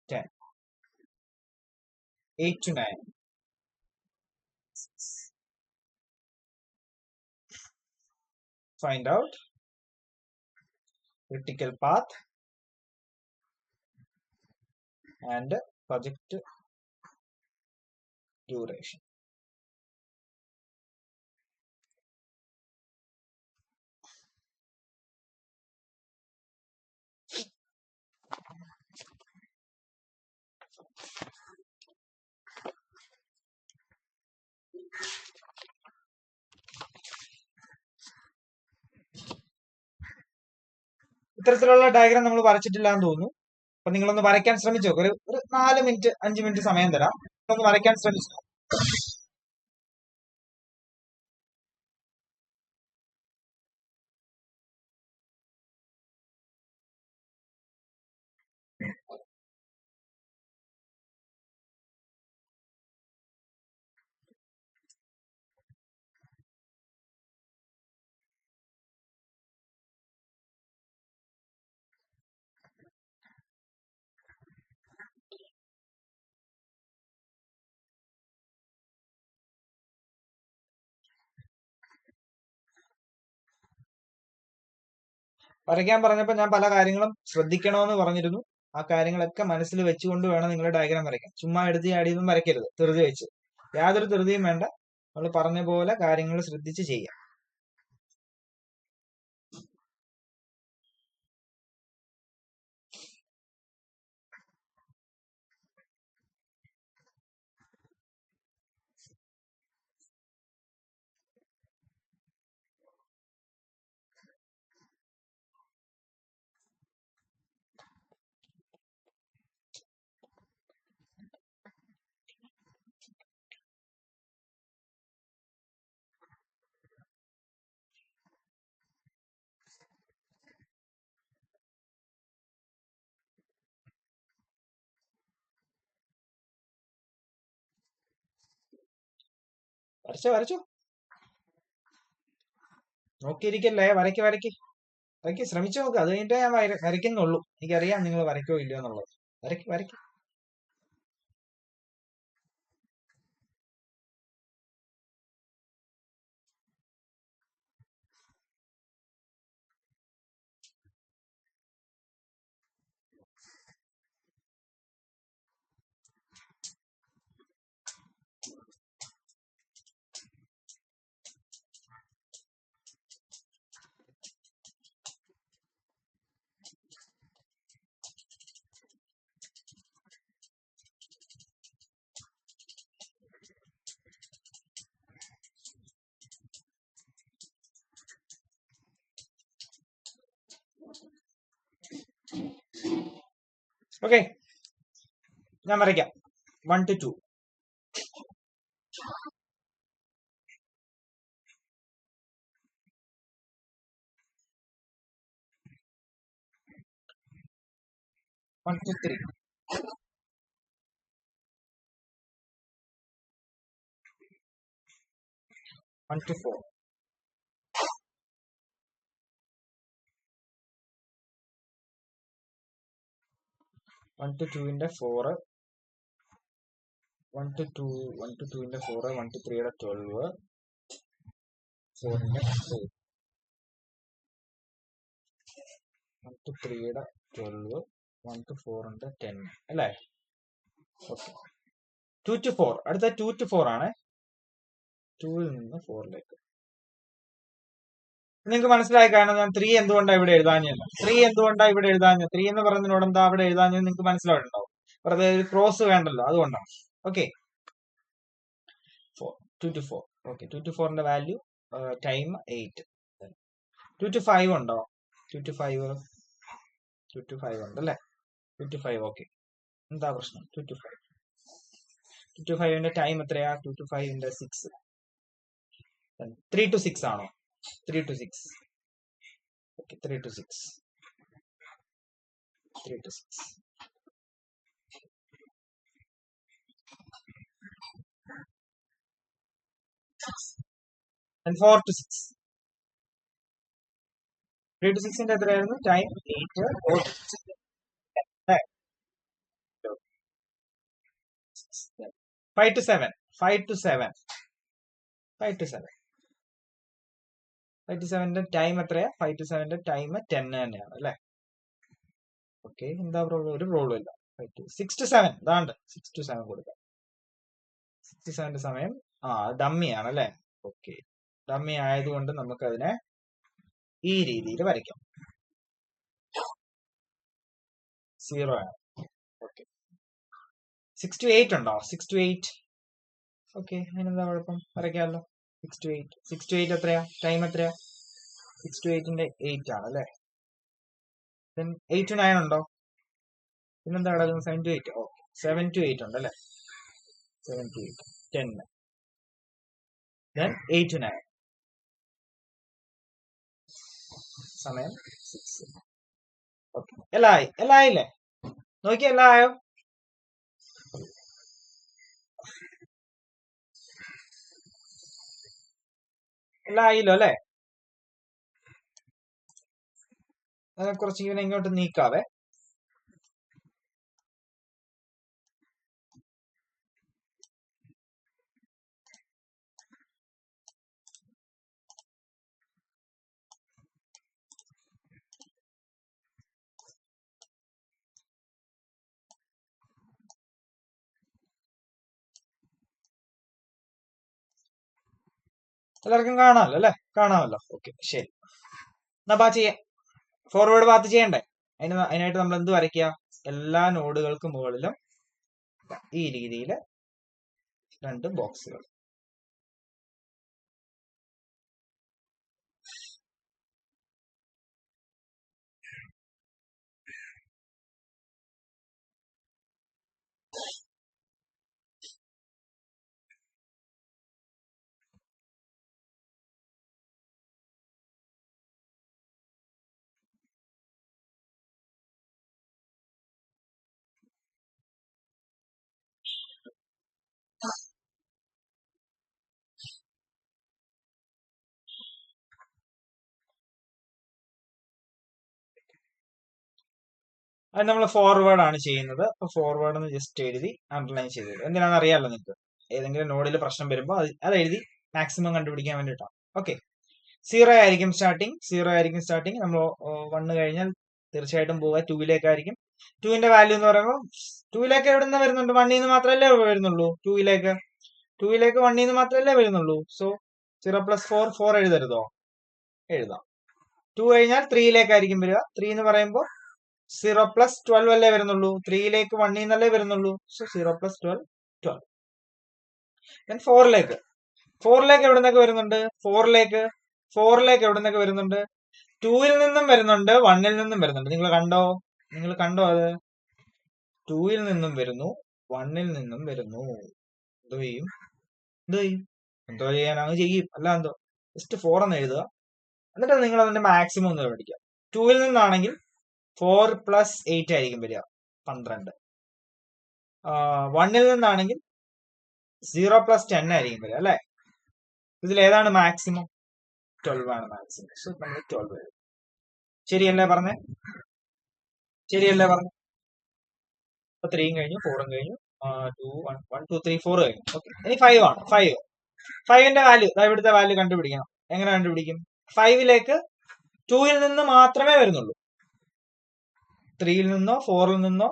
10, 8 to 9 find out critical path and project duration. ഇത്തരത്തിലുള്ള ഡയഗ്രാം നമ്മൾ വരച്ചിട്ടില്ല എന്ന് തോന്നുന്നു. അപ്പൊ നിങ്ങളൊന്ന് വരയ്ക്കാൻ ശ്രമിച്ചു നോക്ക്. ഒരു 4 മിനിറ്റ് 5 മിനിറ്റ് സമയം തരാം, ഒന്ന് വരയ്ക്കാൻ ശ്രമിച്ചു. വരയ്ക്കാൻ പറഞ്ഞപ്പോൾ ഞാൻ പല കാര്യങ്ങളും ശ്രദ്ധിക്കണമെന്ന് പറഞ്ഞിരുന്നു. ആ കാര്യങ്ങളൊക്കെ മനസ്സിൽ വെച്ചുകൊണ്ട് വേണം നിങ്ങൾ ഡയഗ്രാം വരയ്ക്കാൻ. ചുമ്മാ എടുത്ത് ചാടിയൊന്നും വരയ്ക്കരുത് ധൃതി വെച്ച്. യാതൊരു ധൃതിയും വേണ്ട. നമ്മൾ പറഞ്ഞ പോലെ കാര്യങ്ങൾ ശ്രദ്ധിച്ച് ചെയ്യാം. വരച്ചോ നോക്കിയിരിക്കല്ലേ, വരയ്ക്ക് ശ്രമിച്ചു നോക്ക്. അത് കഴിഞ്ഞിട്ടേ ഞാൻ വരയ്ക്കുന്നുള്ളൂ. എനിക്കറിയാം നിങ്ങൾ വരയ്ക്കോ ഇല്ലയോ എന്നുള്ളത്. വരയ്ക്ക്. ഓക്കെ, ഞാൻ വരയ്ക്കാം. 1 to 2. One to 3. 1 to 4. 1 to 2 ന്റെ 4. 1 to 2 ന്റെ 4. 1 to 3 യുടെ 12. 4 ന്റെ 4. 1 to 3 യുടെ 12. 1 to 4 ന്റെ 10 അല്ലേ? Okay, 2 to 4. അടുത്ത 2 to 4 ആണ്. 2ൽ നിന്ന് 4ലേക്ക്. നിങ്ങൾക്ക് മനസ്സിലായി കാരണം ഞാൻ 3 എന്തുകൊണ്ടാണ് ഇവിടെ എഴുതാഞ്ഞത്. 3 എന്ന് പറഞ്ഞതിനോട് എന്താ അവിടെ എഴുതാഞ്ഞത് നിങ്ങൾക്ക് മനസ്സിലായിട്ടുണ്ടാവും. വെറുതെ ഒരു ക്രോസ് വേണ്ടല്ലോ, അതുകൊണ്ടാണ്. Okay, 2 to 4. ഓക്കെ, 2 to 4 ന്റെ വാല്യൂ ടൈം 8. 2 to 5 ഉണ്ടോ? 2 to 5 ഉണ്ട് അല്ലേ? 2 to 5. ഓക്കെ, എന്താ പ്രശ്നം? 2 to 5. 2 to 5 ന്റെ ടൈം എത്രയാ? 2 to 5 ന്റെ 6. 3 to 6 ആണോ? 3 to 6. Okay, 3 to 6. 3 to 6. And 4 to 6. 3 to 6 ന്റെ എത്രയായിരുന്നു? Time 8. 5 to 7. 5 to 7. 5 to 7. 5 to 7ന്റെ time എത്രയാ? 5 to 7ന്റെ ടൈം 10 തന്നെയാണ് അല്ലെ? ഓക്കെ, എന്താ പ്രോബ്ലം? ഒരു പ്രോബ്ലം ഇല്ല. 6 to 7 ഇതാണ്ട് 6 to 7 കൊടുക്കാം. 6 to 7ന്റെ സമയം ഡമ്മി ആണ് അല്ലെ? ഓക്കെ, ഡമ്മി ആയതുകൊണ്ട് നമുക്ക് അതിനെ ഈ രീതിയിൽ വരയ്ക്കാം. 0 ആണ്. ഓക്കെ, 6 to 8 ഉണ്ടോ? 6 to 8. ഓക്കെ, അതിനെന്താ കുഴപ്പം? വരയ്ക്കാമല്ലോ. 6 to 8. 6 to 8 എത്രയാ? ടൈം എത്രയാ? 6 to 8ന്റെ 8 ആണ് അല്ലെ? 8 to 9 ഉണ്ടോ? പിന്നെന്താ കിടക്കുന്നത്? 7 to 8. ഓക്കെ, 7 to 8 ഉണ്ട് അല്ലെ? 7 to 8, 10. Then 8 to 9. സമയം 6. ഓക്കെ, എല്ലാം ആയി. എല്ലാം ആയില്ലേ? നോക്കി, എല്ലാം ആയോ? എല്ലാം ആയില്ലോ അല്ലെ? കുറച്ച് ഇവനെ ഇങ്ങോട്ട് നീക്കാവേ. എല്ലാവർക്കും കാണാമല്ലോ അല്ലെ? കാണാമല്ലോ. ഓക്കെ, ശരി. എന്നാ ബാ ചെയ്യാം. ഫോർവേഡ് പാത്ത് ചെയ്യണ്ടേ? അതിനായിട്ട് നമ്മൾ എന്ത് വരയ്ക്കുക? എല്ലാ നോഡുകൾക്ക് മുകളിലും ഈ രീതിയിൽ 2 ബോക്സുകൾ. അത് നമ്മൾ ഫോർവേഡ് ആണ് ചെയ്യുന്നത്. അപ്പൊ ഫോർവേഡ് എന്ന് ജസ്റ്റ് എഴുതി അണ്ടർലൈൻ ചെയ്തത്. എന്തിനാണെന്ന് അറിയാമല്ലോ നിങ്ങൾക്ക്. ഏതെങ്കിലും നോഡിൽ പ്രശ്നം വരുമ്പോൾ അത് എഴുതി മാക്സിമം കണ്ടുപിടിക്കാൻ വേണ്ടിയിട്ടാണ്. ഓക്കെ, 0 ആയിരിക്കും സ്റ്റാർട്ടിങ്. 0 ആയിരിക്കും സ്റ്റാർട്ടിങ്. നമ്മൾ 1 കഴിഞ്ഞാൽ തീർച്ചയായിട്ടും പോവുക 2ലേക്കായിരിക്കും. 2ന്റെ വാല്യൂ എന്ന് പറയുമ്പോൾ 2ലേക്ക് എവിടെ നിന്ന് വരുന്നുണ്ട്? 1ൽ നിന്ന് മാത്രമല്ലേ വരുന്നുള്ളൂ. 2ലേക്ക് 1ൽ നിന്ന് മാത്രമല്ലേ വരുന്നുള്ളൂ. സോ 0 + 4, 4 എഴുതരുതോ? എഴുതാം. 2 കഴിഞ്ഞാൽ 3ലേക്കായിരിക്കും വരിക. 3 എന്ന് പറയുമ്പോൾ 0 + 12 അല്ലേ വരുന്നുള്ളൂ. 3ലേക്ക് 1ൽ നിന്നല്ലേ വരുന്നുള്ളൂ. സോ 0 + 12, 12. Then 4ലേക്ക് എവിടെ നിന്നൊക്കെ വരുന്നുണ്ട്? 4ലേക്ക് എവിടെ നിന്നൊക്കെ വരുന്നുണ്ട്? 2ൽ നിന്നും വരുന്നുണ്ട്, 1ൽ നിന്നും വരുന്നുണ്ട്. നിങ്ങൾ കണ്ടോ അത്? 2ൽ നിന്നും വരുന്നു, 1ൽ നിന്നും വരുന്നു. എന്തോ ചെയ്യും? എന്തോ ചെയ്യാൻ അങ്ങ് ചെയ്യും. അല്ല എന്തോ ജസ്റ്റ് 4 എന്ന് എഴുതുക. എന്നിട്ട് നിങ്ങൾ അതിന്റെ മാക്സിമം ഒന്ന് പഠിക്കുക. 2ൽ നിന്നാണെങ്കിൽ 4 + 8 ആയിരിക്കും വരിക, 12. 1ൽ നിന്നാണെങ്കിൽ 0 + 10 ആയിരിക്കും വരിക അല്ലെ? ഇതിൽ ഏതാണ് മാക്സിമം? 12 ആണ് മാക്സിമം. സോ നമ്മൾ 12 എഴുതും. ശരിയല്ലേ പറഞ്ഞേ? അപ്പൊ 3 കഴിഞ്ഞു, 4 കഴിഞ്ഞു, 1 2 3 4 കഴിഞ്ഞു. ഓക്കെ, ഇനി 5 ആണ്. 5ന്റെ വാല്യൂ ഇവിടുത്തെ വാല്യൂ കണ്ടുപിടിക്കണം. എങ്ങനെ കണ്ടുപിടിക്കും? 5ലേക്ക് 2ൽ നിന്ന് മാത്രമേ വരുന്നുള്ളൂ. 3ൽ നിന്നോ 4ൽ നിന്നോ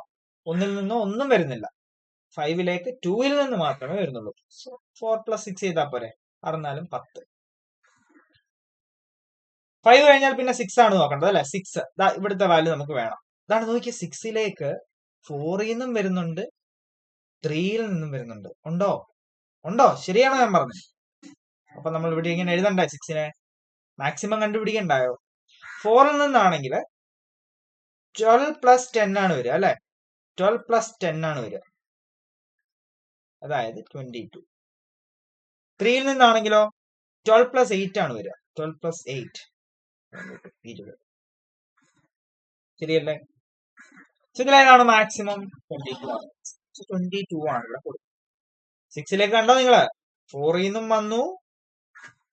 1ൽ നിന്നോ ഒന്നും വരുന്നില്ല. 5ലേക്ക് 2ൽ നിന്ന് മാത്രമേ വരുന്നുള്ളൂ. സോ 4 + 6 ചെയ്താൽ പോരെ? 6 4 10. 5 കഴിഞ്ഞാൽ പിന്നെ 6 ആണ് നോക്കേണ്ടത് അല്ലെ? 6 ഇവിടുത്തെ വാല്യൂ നമുക്ക് വേണം. ഇതാണ് നോക്കിയ 6ലേക്ക് 4ൽ നിന്നും വരുന്നുണ്ട്, 3ൽ നിന്നും വരുന്നുണ്ട്. ഉണ്ടോ? ശരിയാണോ ഞാൻ പറഞ്ഞത്? അപ്പൊ നമ്മൾ ഇവിടെ ഇങ്ങനെ എഴുതണ്ടേ? 6നെ മാക്സിമം കണ്ടുപിടിക്കണ്ടായോ? 4ൽ നിന്നാണെങ്കിൽ 12 + 10 ആണ് വരിക അല്ലെ? 12 + 10 ആണ് വരിക, അതായത് 22. 3ൽ നിന്നാണെങ്കിലോ 12 + 8 ആണ് വരിക. 12 + 8, 20. ശരിയല്ലേ? ഇതിലേതാണ് മാക്സിമം? 22 ആണ് ഇവിടെ കൊടുക്കുന്നത്. 6ലേക്ക് കണ്ടോ നിങ്ങള്? 4ൽ നിന്നും വന്നു,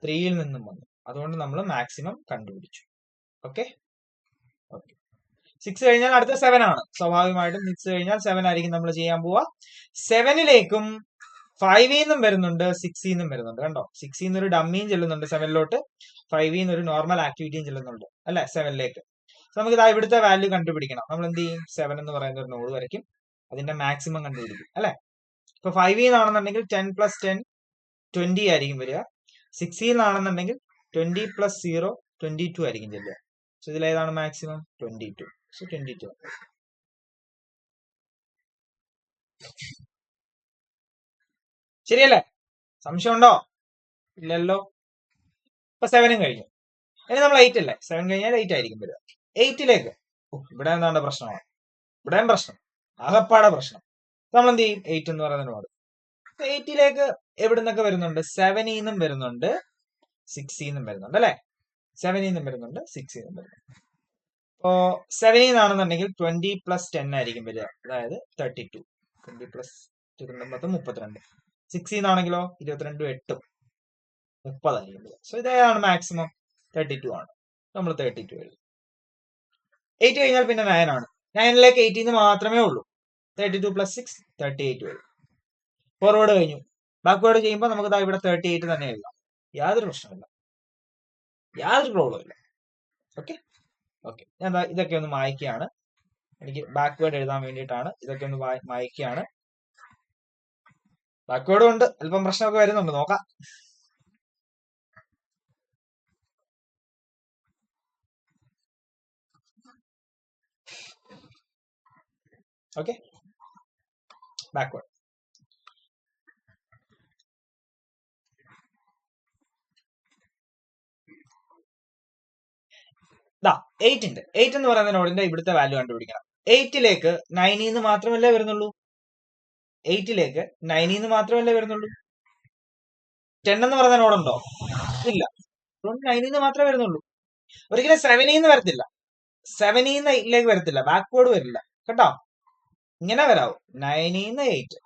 3ൽ നിന്നും വന്നു. അതുകൊണ്ട് നമ്മൾ മാക്സിമം കണ്ടുപിടിച്ചു. ഓക്കെ, 6 കഴിഞ്ഞാൽ അടുത്ത 7 ആണ്. സ്വാഭാവികമായിട്ടും 6 കഴിഞ്ഞാൽ 7 ആയിരിക്കും നമ്മൾ ചെയ്യാൻ പോവുക. 7ലേക്കും 5 വരുന്നുണ്ട്, 6 വരുന്നുണ്ട്. കണ്ടോ, 6 ഒരു ഡമ്മിയും ചെല്ലുന്നുണ്ട് 7ലോട്ട്, 5 ഒരു നോർമൽ ആക്ടിവിറ്റിയും ചെല്ലുന്നുണ്ട് അല്ലെ 7ലേക്ക്. നമുക്ക് ഇതാ ഇവിടുത്തെ വാല്യൂ കണ്ടുപിടിക്കണം. നമ്മൾ എന്ത് ചെയ്യും? 7 എന്ന് പറയുന്ന ഒരു നോഡ് വരയ്ക്കും, അതിന്റെ മാക്സിമം കണ്ടുപിടിക്കും അല്ലെ. ഇപ്പൊ 5 ആണെന്നുണ്ടെങ്കിൽ 10 + 10 20 ആയിരിക്കും വരിക. 6 ആണെന്നുണ്ടെങ്കിൽ 20 + 0 22 ആയിരിക്കും ചെല്ലുക. സോ ഇതിലേതാണ് മാക്സിമം? 22. സോ 22. ശരിയല്ലേ? സംശയം ഉണ്ടോ? ഇല്ലല്ലോ. ഇപ്പൊ 7 കഴിഞ്ഞു. ഇനി നമ്മൾ 8 അല്ലേ? 7 കഴിഞ്ഞാൽ 8 ആയിരിക്കും വരിക. 8ലേക്ക് ഇവിടെ എന്താണ് പ്രശ്നമാണ്? ഇവിടെയും പ്രശ്നം, ആകപ്പാടെ പ്രശ്നം. നമ്മൾ എന്ത് ചെയ്യും? 8 എന്ന് പറയുന്ന നോഡ്. 8ലേക്ക് എവിടെ നിന്നൊക്കെ വരുന്നുണ്ട്? 7 വരുന്നുണ്ട്, 6 വരുന്നുണ്ട് അല്ലെ. 7 വരുന്നുണ്ട്, 6 വരുന്നുണ്ട്. ഇപ്പോ 7 ആണെന്നുണ്ടെങ്കിൽ 20 + 10 ആയിരിക്കും വരിക, അതായത് 32. 20 + 32. 6 ആണെങ്കിലോ 22 8 30 ആയിരിക്കും വരിക. സോ ഇതാണ് മാക്സിമം, 32 ആണ്. നമ്മൾ 32 എഴുതും. 8 കഴിഞ്ഞാൽ പിന്നെ 9 ആണ്. 9ലേക്ക് 18 മാത്രമേ ഉള്ളൂ. 32 + 6 38 വരും. ഫോർവേഡ് കഴിഞ്ഞു. ബാക്ക്വേർഡ് ചെയ്യുമ്പോൾ നമുക്ക് ഇവിടെ 38 തന്നെ എഴുതാം. യാതൊരു പ്രശ്നമില്ല, യാതൊരു പ്രോബ്ലം ഇല്ല. ഓക്കെ ഓക്കെ, ഞാൻ ഇതൊക്കെ ഒന്ന് മായ്ക്കുകയാണ്. എനിക്ക് ബാക്ക്വേർഡ് എഴുതാൻ വേണ്ടിയിട്ടാണ്. ഇതൊക്കെ ഒന്ന് മായ്ക്കുകയാണ്. ബാക്ക്വേർഡും ഉണ്ട്, അല്പം പ്രശ്നമൊക്കെ വരുന്നുണ്ട്, നോക്കാം. Okay, backward. ദാ 8 ഉണ്ട്. 8 എന്ന് പറയുന്ന നോഡിന്റെ ഇവിടുത്തെ വാല്യൂ കണ്ടുപിടിക്കണം. 8ലേക്ക് 9 മാത്രമല്ലേ വരുന്നുള്ളൂ. 8ലേക്ക് 9 മാത്രമല്ലേ വരുന്നുള്ളൂ. 10 എന്ന് പറയുന്ന നോഡുണ്ടോ? ഇല്ല. 9 മാത്രമേ വരുന്നുള്ളൂ. ഒരിക്കലും 7 വരത്തില്ല. 7 വരത്തില്ല, ബാക്ക്വേർഡ് വരില്ല കേട്ടോ. ഇങ്ങനെ വരാവൂ, 9 8,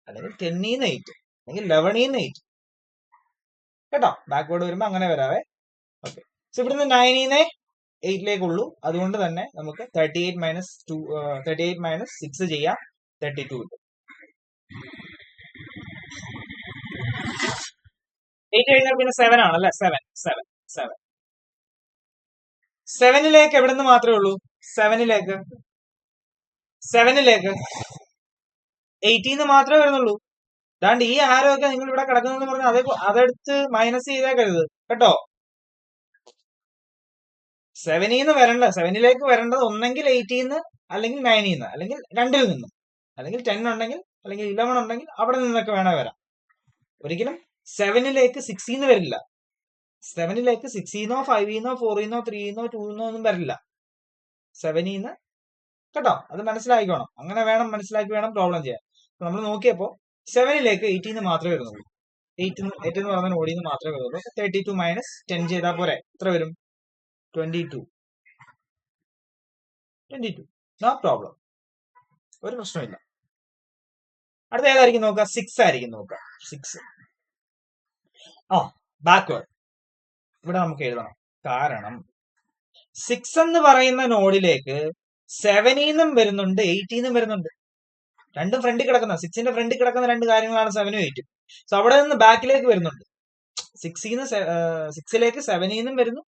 അല്ലെങ്കിൽ 10 8, അല്ലെങ്കിൽ 11 8 കേട്ടോ. ബാക്ക്വേർഡ് വരുമ്പോ അങ്ങനെ വരാവേ. ഓക്കെ, സോ ഇവിടുന്ന് 9 8ലേക്കുള്ളൂ. അതുകൊണ്ട് തന്നെ നമുക്ക് 38 - 6 ചെയ്യാം, 32 കിട്ടും. 8 കഴിഞ്ഞാൽ പിന്നെ 7 ആണല്ലേ. 7ലേക്ക് എവിടെ നിന്ന് മാത്രമേ ഉള്ളൂ? 7ലേക്ക് 18 മാത്രമേ വരുന്നുള്ളൂ. അതാണ്ട് ഈ ആരോ ഒക്കെ നിങ്ങൾ ഇവിടെ കിടക്കുന്നതെന്ന് പറഞ്ഞാൽ അതെടുത്ത് മൈനസ് ചെയ്തേക്കരുത് കേട്ടോ. 7 വരേണ്ട, 7ലേക്ക് വരേണ്ടത് ഒന്നെങ്കിൽ 18 അല്ലെങ്കിൽ 9, അല്ലെങ്കിൽ രണ്ടിൽ നിന്നും, അല്ലെങ്കിൽ 10 ഉണ്ടെങ്കിൽ, അല്ലെങ്കിൽ 11 ഉണ്ടെങ്കിൽ അവിടെ നിന്നൊക്കെ വേണേ വരാം. ഒരിക്കലും 7ലേക്ക് 6 വരില്ല. 7ലേക്ക് 6 5 4 3 2 ഒന്നും വരില്ല. 7 കേട്ടോ, അത് മനസ്സിലാക്കിക്കോണം. അങ്ങനെ വേണം, മനസ്സിലാക്കി വേണം പ്രോബ്ലം ചെയ്യാൻ. നമ്മൾ നോക്കിയപ്പോ 7ലേക്ക് 18 മാത്രമേ വരുന്നുള്ളൂ. 8 എന്ന് പറഞ്ഞ നോഡിൽ നിന്ന് മാത്രമേ വരുന്നുള്ളൂ. 32 - 10 ചെയ്താൽ പോരെ, എത്ര വരും? 22. നോ പ്രോബ്ലം, ഒരു പ്രശ്നമില്ല. അടുത്ത ഏതായിരിക്കും നോക്കുക? 6 ആയിരിക്കും നോക്കുക. 6 ബാക്ക്വേർഡ് ഇവിടെ നമുക്ക് എഴുതണം. കാരണം 6 എന്ന് പറയുന്ന നോഡിലേക്ക് 7 വരുന്നുണ്ട്, 18 വരുന്നുണ്ട്. രണ്ടും ഫ്രണ്ടിൽ കിടക്കുന്ന, 6ന്റെ ഫ്രണ്ടിൽ കിടക്കുന്ന രണ്ട് കാര്യങ്ങളാണ് 7ഉം 8ഉം. സോ അവിടെ നിന്ന് ബാക്കിലേക്ക് വരുന്നുണ്ട്. 6ലേക്ക് 7 വരുന്നു,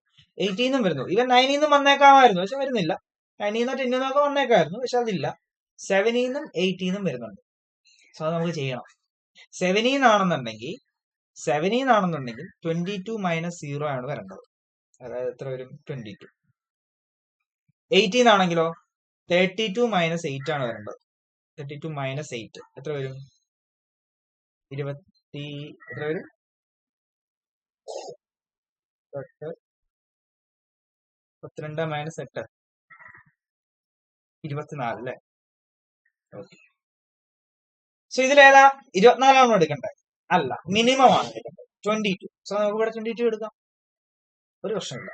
18 വരുന്നു. ഇവൻ 9 വന്നേക്കാമായിരുന്നു, പക്ഷെ വരുന്നില്ല. 9 10 ഒക്കെ വന്നേക്കായിരുന്നു, പക്ഷെ അതില്ല. 7 18 വരുന്നുണ്ട്. സോ അത് നമുക്ക് ചെയ്യണം. 7 ആണെന്നുണ്ടെങ്കിൽ 22 - 0 ആണ് വരേണ്ടത്. അതായത് എത്ര വരും? 22. 18 ആണെങ്കിലോ 32 - 8 ആണ് വരേണ്ടത്. 32 - 8 എത്ര വരും? 20. എത്ര വരും? 32 - 8 24 അല്ലേ. Okay, so ഇതിലേതാ? 24 എടുക്കണ്ടേ? അല്ല, മിനിമം ആണ് എടുക്കേണ്ടത് 22. സോ നമുക്ക് ഇവിടെ 22 എടുക്കാം, ഒരു പ്രശ്നമില്ല.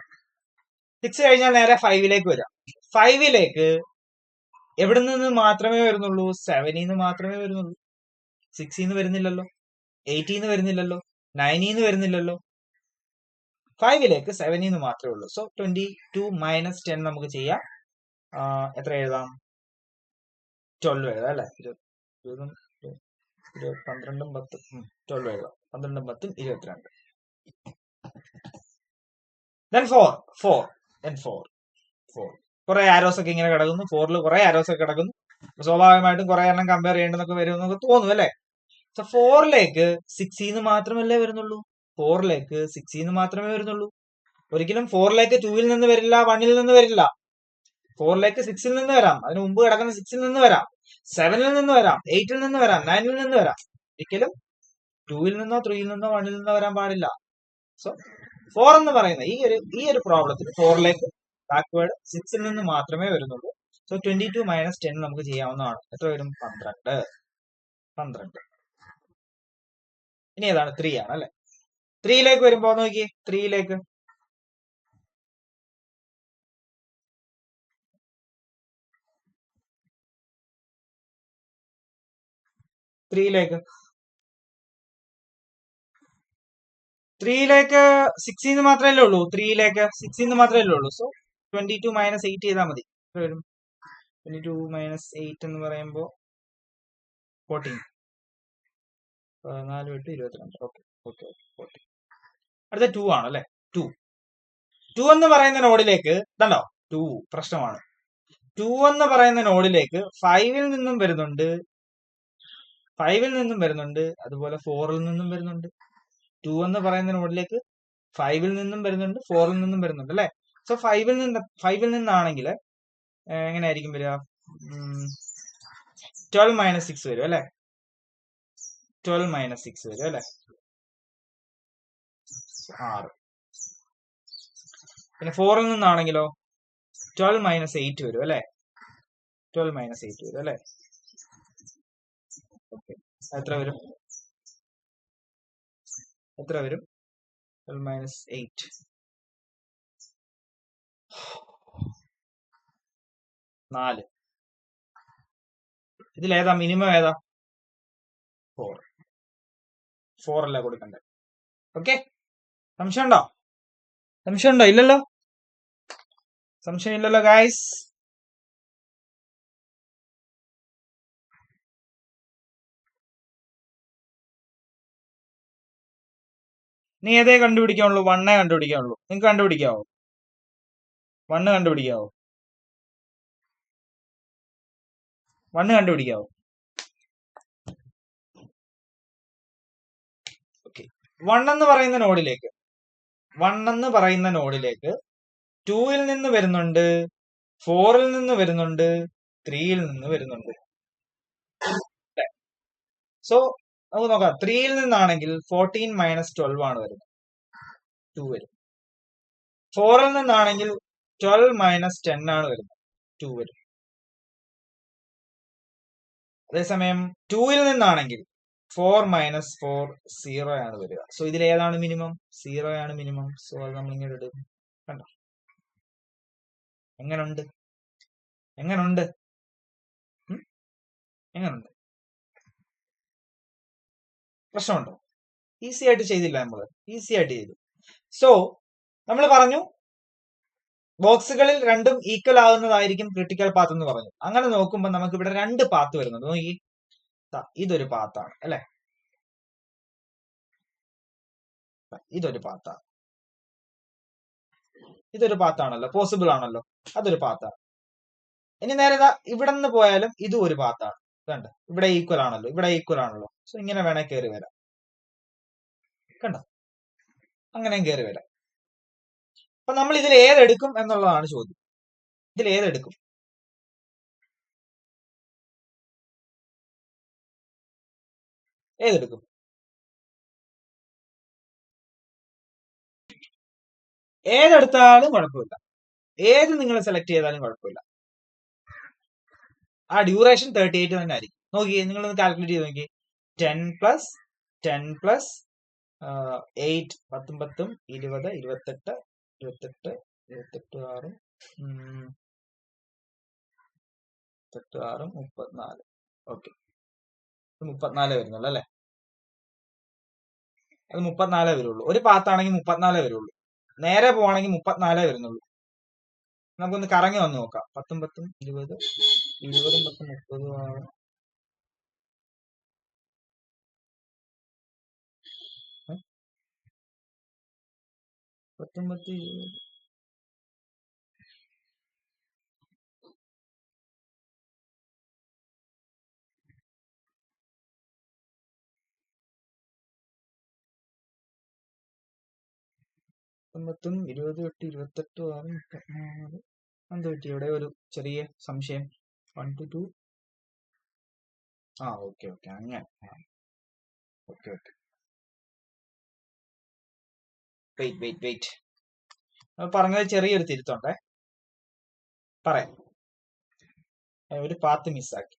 6 കഴിഞ്ഞാൽ നേരെ 5ലേക്ക് വരാം. 5ലേക്ക് എവിടെ നിന്ന് മാത്രമേ വരുന്നുള്ളൂ? 7 മാത്രമേ വരുന്നുള്ളൂ. 6 വരുന്നില്ലല്ലോ, 18 വരുന്നില്ലല്ലോ, 9 വരുന്നില്ലല്ലോ. 5ലേക്ക് 7 മാത്രമേ ഉള്ളൂ. സോ 22 - 10 നമുക്ക് ചെയ്യാം. എത്ര എഴുതാം? 12 എഴുതാം അല്ലെ. 12 10 12 എഴുതാം. 12 10 22. Then 4 then 4 കുറെ ആരോസ് ഒക്കെ ഇങ്ങനെ കിടക്കുന്നു. 4ൽ കുറെ ആരോസ് ഒക്കെ കിടക്കുന്നു. സ്വാഭാവികമായിട്ടും കുറെ എണ്ണം കമ്പയർ ചെയ്യേണ്ടതൊക്കെ വരും എന്നൊക്കെ തോന്നും അല്ലെ. സോ 4ലേക്ക് 6 മാത്രമല്ലേ വരുന്നുള്ളൂ. 4ലേക്ക് 6 മാത്രമേ വരുന്നുള്ളൂ. ഒരിക്കലും 4ലേക്ക് 2ൽ നിന്ന് വരില്ല, 1ൽ നിന്ന് വരില്ല. 4ലേക്ക് 6ൽ നിന്ന് വരാം, അതിന് മുമ്പ് കിടക്കുന്ന 6ൽ നിന്ന് വരാം, 7ൽ നിന്ന് വരാം, 8ൽ നിന്ന് വരാം, 9ൽ നിന്ന് വരാം. ഒരിക്കലും 2ൽ നിന്നോ 3ൽ നിന്നോ 1ൽ നിന്നോ വരാൻ പാടില്ല. സോ 4 എന്ന് പറയുന്ന ഈ ഒരു പ്രോബ്ലത്തിൽ 4ലേക്ക് ബാക്ക്വേർഡ് 6ൽ നിന്ന് മാത്രമേ വരുന്നുള്ളൂ. സോ 22 - 10 നമുക്ക് ചെയ്യാവുന്നതാണ്. എത്ര വരും? 12. ഇനി ഏതാണ്? 3 ആണ് അല്ലെ. 3ലേക്ക് വരുമ്പോ നോക്കി, 3ലേക്ക് 6 മാത്രമല്ലേ ഉള്ളൂ. 3ലേക്ക് 6 മാത്രമല്ലേ ഉള്ളൂ. സോ 22 - 8 ചെയ്താൽ മതി. വരും 22 - 8 എന്ന് പറയുമ്പോ 14. 14 × 22. ഓക്കെ 14. അടുത്ത 2 ആണ് അല്ലെ. 2 എന്ന് പറയുന്ന നോഡിലേക്ക് കണ്ടോ, 2 പ്രശ്നമാണ്. 2 എന്ന് പറയുന്ന നോഡിലേക്ക് 5ൽ നിന്നും വരുന്നുണ്ട്, അതുപോലെ 4ൽ നിന്നും വരുന്നുണ്ട്. 2 എന്ന് പറയുന്ന നോഡിലേക്ക് 5ൽ നിന്നും വരുന്നുണ്ട്, 4ൽ നിന്നും വരുന്നുണ്ട് അല്ലെ. സോ 5ൽ നിന്നാണെങ്കിൽ എങ്ങനെയായിരിക്കും വരിക? 12 - 6 വരും അല്ലെ. 12 - 6 വരും അല്ലെ. 6. പിന്നെ 4ൽ നിന്നാണെങ്കിലോ 12 - 8 വരും അല്ലെ. 12 - 8 വരും അല്ലെ. ഓക്കെ, എത്ര വരും? 12 - 8 4. ഇതിലേതാ മിനിമം? ഏതാ? 4 അല്ലേ കൊടുക്കണ്ടേ. ഓക്കെ, സംശയമുണ്ടോ? ഇല്ലല്ലോ. സംശയം ഇല്ലല്ലോ ഗായ്സ്. നീ ഏതേ കണ്ടുപിടിക്കാനുള്ളൂ? 1 കണ്ടുപിടിക്കാനുള്ളൂ. നിങ്ങൾക്ക് കണ്ടുപിടിക്കാവോ? 1 കണ്ടുപിടിക്കാവോ? 1 കണ്ടുപിടിക്കാവോ? ഓക്കെ, 1 എന്ന് പറയുന്ന നോഡിലേക്ക് 2ൽ നിന്ന് വരുന്നുണ്ട്, 4ൽ നിന്ന് വരുന്നുണ്ട്, 3ൽ നിന്ന് വരുന്നുണ്ട്. സോ നമുക്ക് നോക്കാം. 3ൽ നിന്നാണെങ്കിൽ 14 - 12 ആണ് വരുന്നത്, 2 വരും. 4ൽ നിന്നാണെങ്കിൽ 12 - 10 ആണ് വരുന്നത്, 2 വരും. അതേസമയം 2ൽ നിന്നാണെങ്കിൽ 4 - 4 0 ആണ് വരിക. സോ ഇതിൽ ഏതാണ് മിനിമം? 0 ആണ് മിനിമം. സോ അത് നമ്മൾ ഇങ്ങനെ എടുക്കും. കണ്ടോ എങ്ങനുണ്ട്? പ്രശ്നമുണ്ടോ? ഈസി ആയിട്ട് ചെയ്തില്ല, ഈസി ആയിട്ട് ചെയ്തു. സോ നമ്മൾ പറഞ്ഞു ബോക്സുകളിൽ രണ്ടും ഈക്വൽ ആകുന്നതായിരിക്കും ക്രിട്ടിക്കൽ പാത്ത് എന്ന് പറഞ്ഞു. അങ്ങനെ നോക്കുമ്പോൾ നമുക്ക് ഇവിടെ 2 പാത്ത് വരുന്നുണ്ട്. നോക്കി, ഇതൊരു പാത്താണ് അല്ലെ. ഇതൊരു പാത്താണല്ലോ, പോസിബിൾ ആണല്ലോ, അതൊരു പാത്താണ്. ഇനി നേരെ ഇവിടെ നിന്ന് പോയാലും ഇതും ഒരു പാത്താണ്. കണ്ടോ, ഇവിടെ ഈക്വൽ ആണല്ലോ. സോ ഇങ്ങനെ വേണേ കയറി വരാം. കണ്ടോ, അങ്ങനെയും കയറി വരാം. അപ്പൊ നമ്മൾ ഇതിൽ ഏതെടുക്കും എന്നുള്ളതാണ് ചോദ്യം. ഏതെടുക്കും? ഏതെടുത്താലും കുഴപ്പമില്ല, ഏത് നിങ്ങൾ സെലക്ട് ചെയ്താലും കുഴപ്പമില്ല. ആ ഡ്യൂറേഷൻ 38 തന്നെ ആയിരിക്കും. നോക്കിയേ, നിങ്ങളൊന്ന് കാൽക്കുലേറ്റ് ചെയ്ത് നോക്കിയേ. 10 + 10 + 8 10 10 20 28 28 28 6 34. ഓക്കെ, 34 വരുന്നുള്ളൂ അല്ലെ. അത് 34 വരുള്ളൂ. ഒരു പാത്താണെങ്കിൽ 34 വരുള്ളൂ. നേരെ പോവാണെങ്കിൽ 34 വരുന്നുള്ളൂ. നമുക്കൊന്ന് കറങ്ങി വന്ന് നോക്കാം. 10 10 20 20 10 30 19 19 20 8 28 6 34 എന്ത് പറ്റി ഇവിടെ ഒരു ചെറിയ സംശയം 1 to 2 ഓക്കെ ഓക്കെ അങ്ങനെ ഓക്കെ ഓക്കെ വെയിറ്റ് പറഞ്ഞത് ചെറിയൊരു തിരുത്തുണ്ടേ, പറയാം. ഒരു പാത്ത് മിസ്സാക്കി.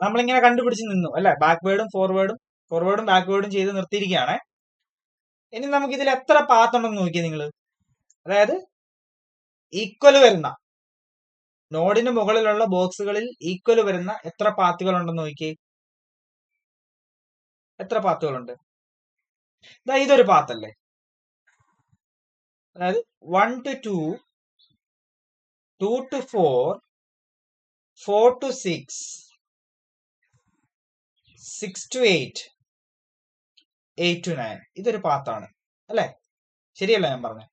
നമ്മളിങ്ങനെ കണ്ടുപിടിച്ച് നിന്നു അല്ലെ, ബാക്ക്വേർഡും ഫോർവേഡും ബാക്ക്വേർഡും ചെയ്ത് നിർത്തിയിരിക്കുകയാണ്. ഇനി നമുക്ക് ഇതിൽ എത്ര പാത്ത് ഉണ്ടെന്ന് നോക്കിയേ നിങ്ങൾ. അതായത് ഈക്വൽ വരുന്ന നോഡിന് മുകളിലുള്ള ബോക്സുകളിൽ ഈക്വൽ വരുന്ന എത്ര പാത്തുകൾ ഉണ്ടെന്ന് നോക്കിയേ. എത്ര പാത്തുകളുണ്ട്? ഇതൊരു പാത്തല്ലേ. അതായത് 1 to 2, 2 to 4, 4 to 6, 6 to 8, 8 to 9. ഇതൊരു പാത്താണ് അല്ലെ? ശരിയല്ല ഞാൻ പറഞ്ഞേ?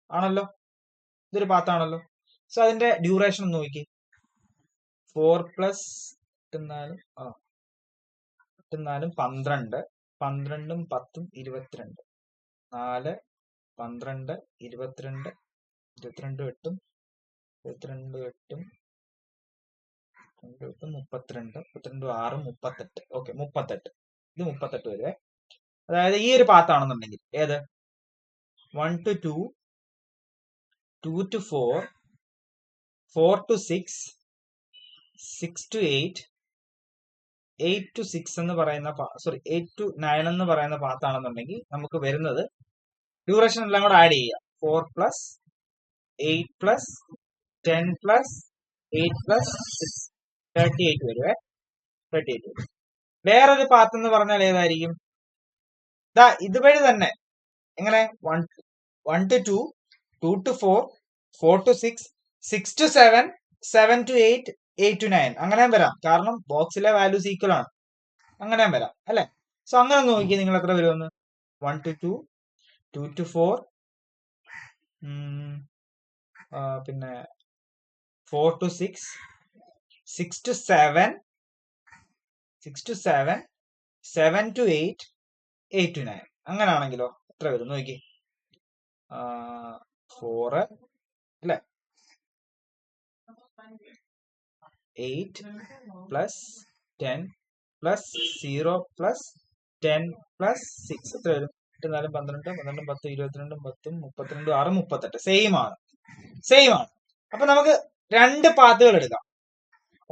ആണല്ലോ, ഇതൊരു പാത്താണല്ലോ. സോ അതിന്റെ ഡ്യൂറേഷൻ ഒന്ന് നോക്കി. 4 പ്ലസ് 12, 12, 12 10 22, 4 12 22, 22 8 22 8 32, 32 6 38. ഓക്കെ, 38. ഇത് 38 വരുവേ. അതായത് ഈ ഒരു പാത്താണെന്നുണ്ടെങ്കിൽ ഏത് 1 to 2, 2 to 4, 4 to 6, 6 to 8, 8 to 6 എന്ന് പറയുന്ന 8 to 9 എന്ന് പറയുന്ന പാത്താണെന്നുണ്ടെങ്കിൽ നമുക്ക് വരുന്നത് ഡ്യൂറേഷൻ എല്ലാം കൂടെ ആഡ് ചെയ്യുക. 4 പ്ലസ് 8 പ്ലസ് 10 പ്ലസ് 8 പ്ലസ് 6, 38 വരുവേ. 38 വരും. വേറൊരു പാത്ത് എന്ന് പറഞ്ഞാൽ ഏതായിരിക്കും? ഇതുവഴി തന്നെ എങ്ങനെ 1 to 2, 2 to 4, 4 to 6, 6 to 7, 7 to 8, 8 to 9. അങ്ങനെയും വരാം, കാരണം ബോക്സിലെ വാല്യൂസ് ഈക്വൽ ആണ്. അങ്ങനെയും വരാം അല്ലെ? സോ അങ്ങനെ നോക്കി നിങ്ങൾ എത്ര വരുമെന്ന്. 1 to 2, 2 to 4, പിന്നെ 4 to 6, 6 to 7, 7 to 8, 8 to 9. അങ്ങനെയാണെങ്കിലോ എത്ര വരും നോക്കി. 4 അല്ലെ, 8 പ്ലസ് 10 പ്ലസ് 0 പ്ലസ് 10 പ്ലസ് 6 എത്ര വരും? 8 4 12 12 10 22 10 32 6 38. സെയിം ആണ്. അപ്പൊ നമുക്ക് രണ്ട് പാത്തുകൾ എടുക്കാം.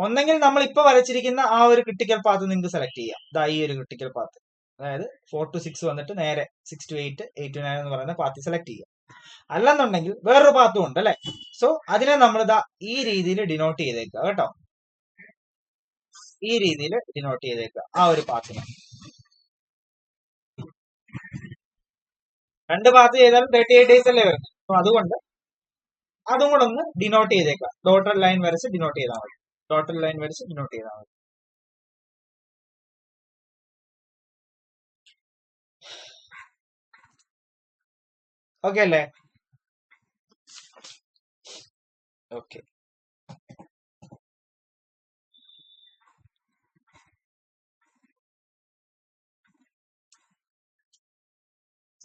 ഒന്നെങ്കിൽ നമ്മൾ ഇപ്പൊ വരച്ചിരിക്കുന്ന ആ ഒരു ക്രിട്ടിക്കൽ പാത്ത് നിങ്ങൾക്ക് സെലക്ട് ചെയ്യാം. ഈ ഒരു ക്രിട്ടിക്കൽ പാത്ത്, അതായത് 4 to 6 വന്നിട്ട് നേരെ 6 to 8, 8 to 9 എന്ന് പറയുന്ന പാത്ത് സെലക്ട് ചെയ്യാം. അല്ലെന്നുണ്ടെങ്കിൽ വേറൊരു പാത്തും ഉണ്ട് അല്ലെ. സോ അതിനെ നമ്മൾ ഈ രീതിയിൽ ഡിനോട്ട് ചെയ്തേക്കുക കേട്ടോ. ഈ രീതിയിൽ ഡിനോട്ട് ചെയ്തേക്കുക ആ ഒരു പാത്തിനെ. രണ്ട് പാത്ത് ചെയ്താലും 38 ഡേയ്സ് അല്ലേ വരുന്നത്. അപ്പൊ അതുകൊണ്ട് അതും കൂടെ ഒന്ന് ഡിനോട്ട് ചെയ്തേക്കാം. ഡോട്ടഡ് ലൈൻ വരച്ച് ഡിനോട്ട് ചെയ്താൽ മതി. ഓക്കെ അല്ലേ? ഓക്കെ.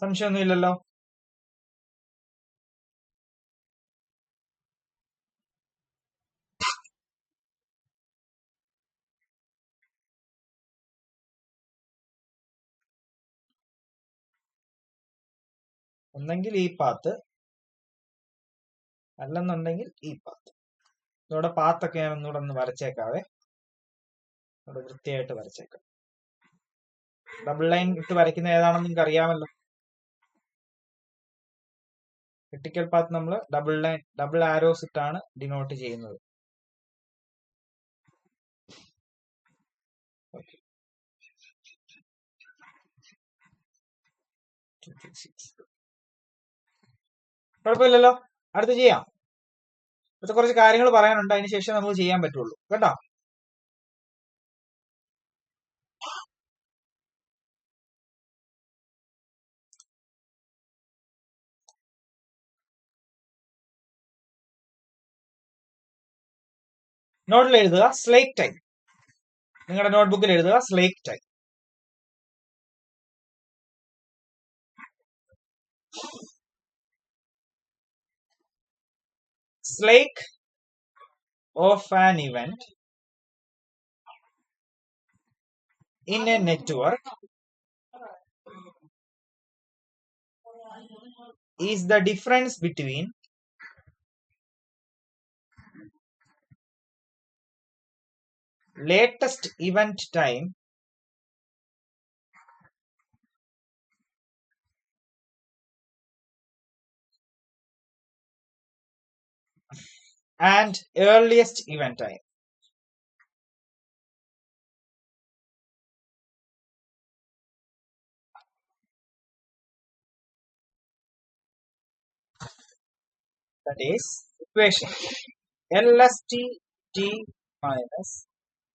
സംശയമൊന്നുമില്ലല്ലോ. ഒന്നെങ്കിൽ ഈ പാത്ത്, അല്ലെന്നുണ്ടെങ്കിൽ ഈ പാത്ത്. ഇവിടെ പാത്തൊക്കെ ഞാൻ ഒന്നുകൂടെ ഒന്ന് വരച്ചേക്കാവേ. ഇവിടെ വൃത്തിയായിട്ട് വരച്ചേക്കാം. ഡബിൾ ലൈൻ ഇട്ട് വരയ്ക്കുന്ന ഏതാണെന്ന് നിങ്ങൾക്ക് അറിയാമല്ലോ. ക്രിട്ടിക്കൽ പാത്ത് നമ്മൾ ഡബിൾ ആരോസ് ഇട്ടാണ് ഡിനോട്ട് ചെയ്യുന്നത്. കുഴപ്പമില്ലല്ലോ. അടുത്ത് ചെയ്യാം. അടുത്ത കുറച്ച് കാര്യങ്ങൾ പറയാനുണ്ട്, അതിന് ശേഷം നമുക്ക് ചെയ്യാൻ പറ്റുള്ളൂ കേട്ടോ. നോട്ടിൽ എഴുതുക സ്ലേറ്റ് ടൈം. നിങ്ങളുടെ നോട്ട്ബുക്കിൽ എഴുതുക slate time. Slake of an event in a network is the difference between latest event time and earliest event time. That is equation LST T minus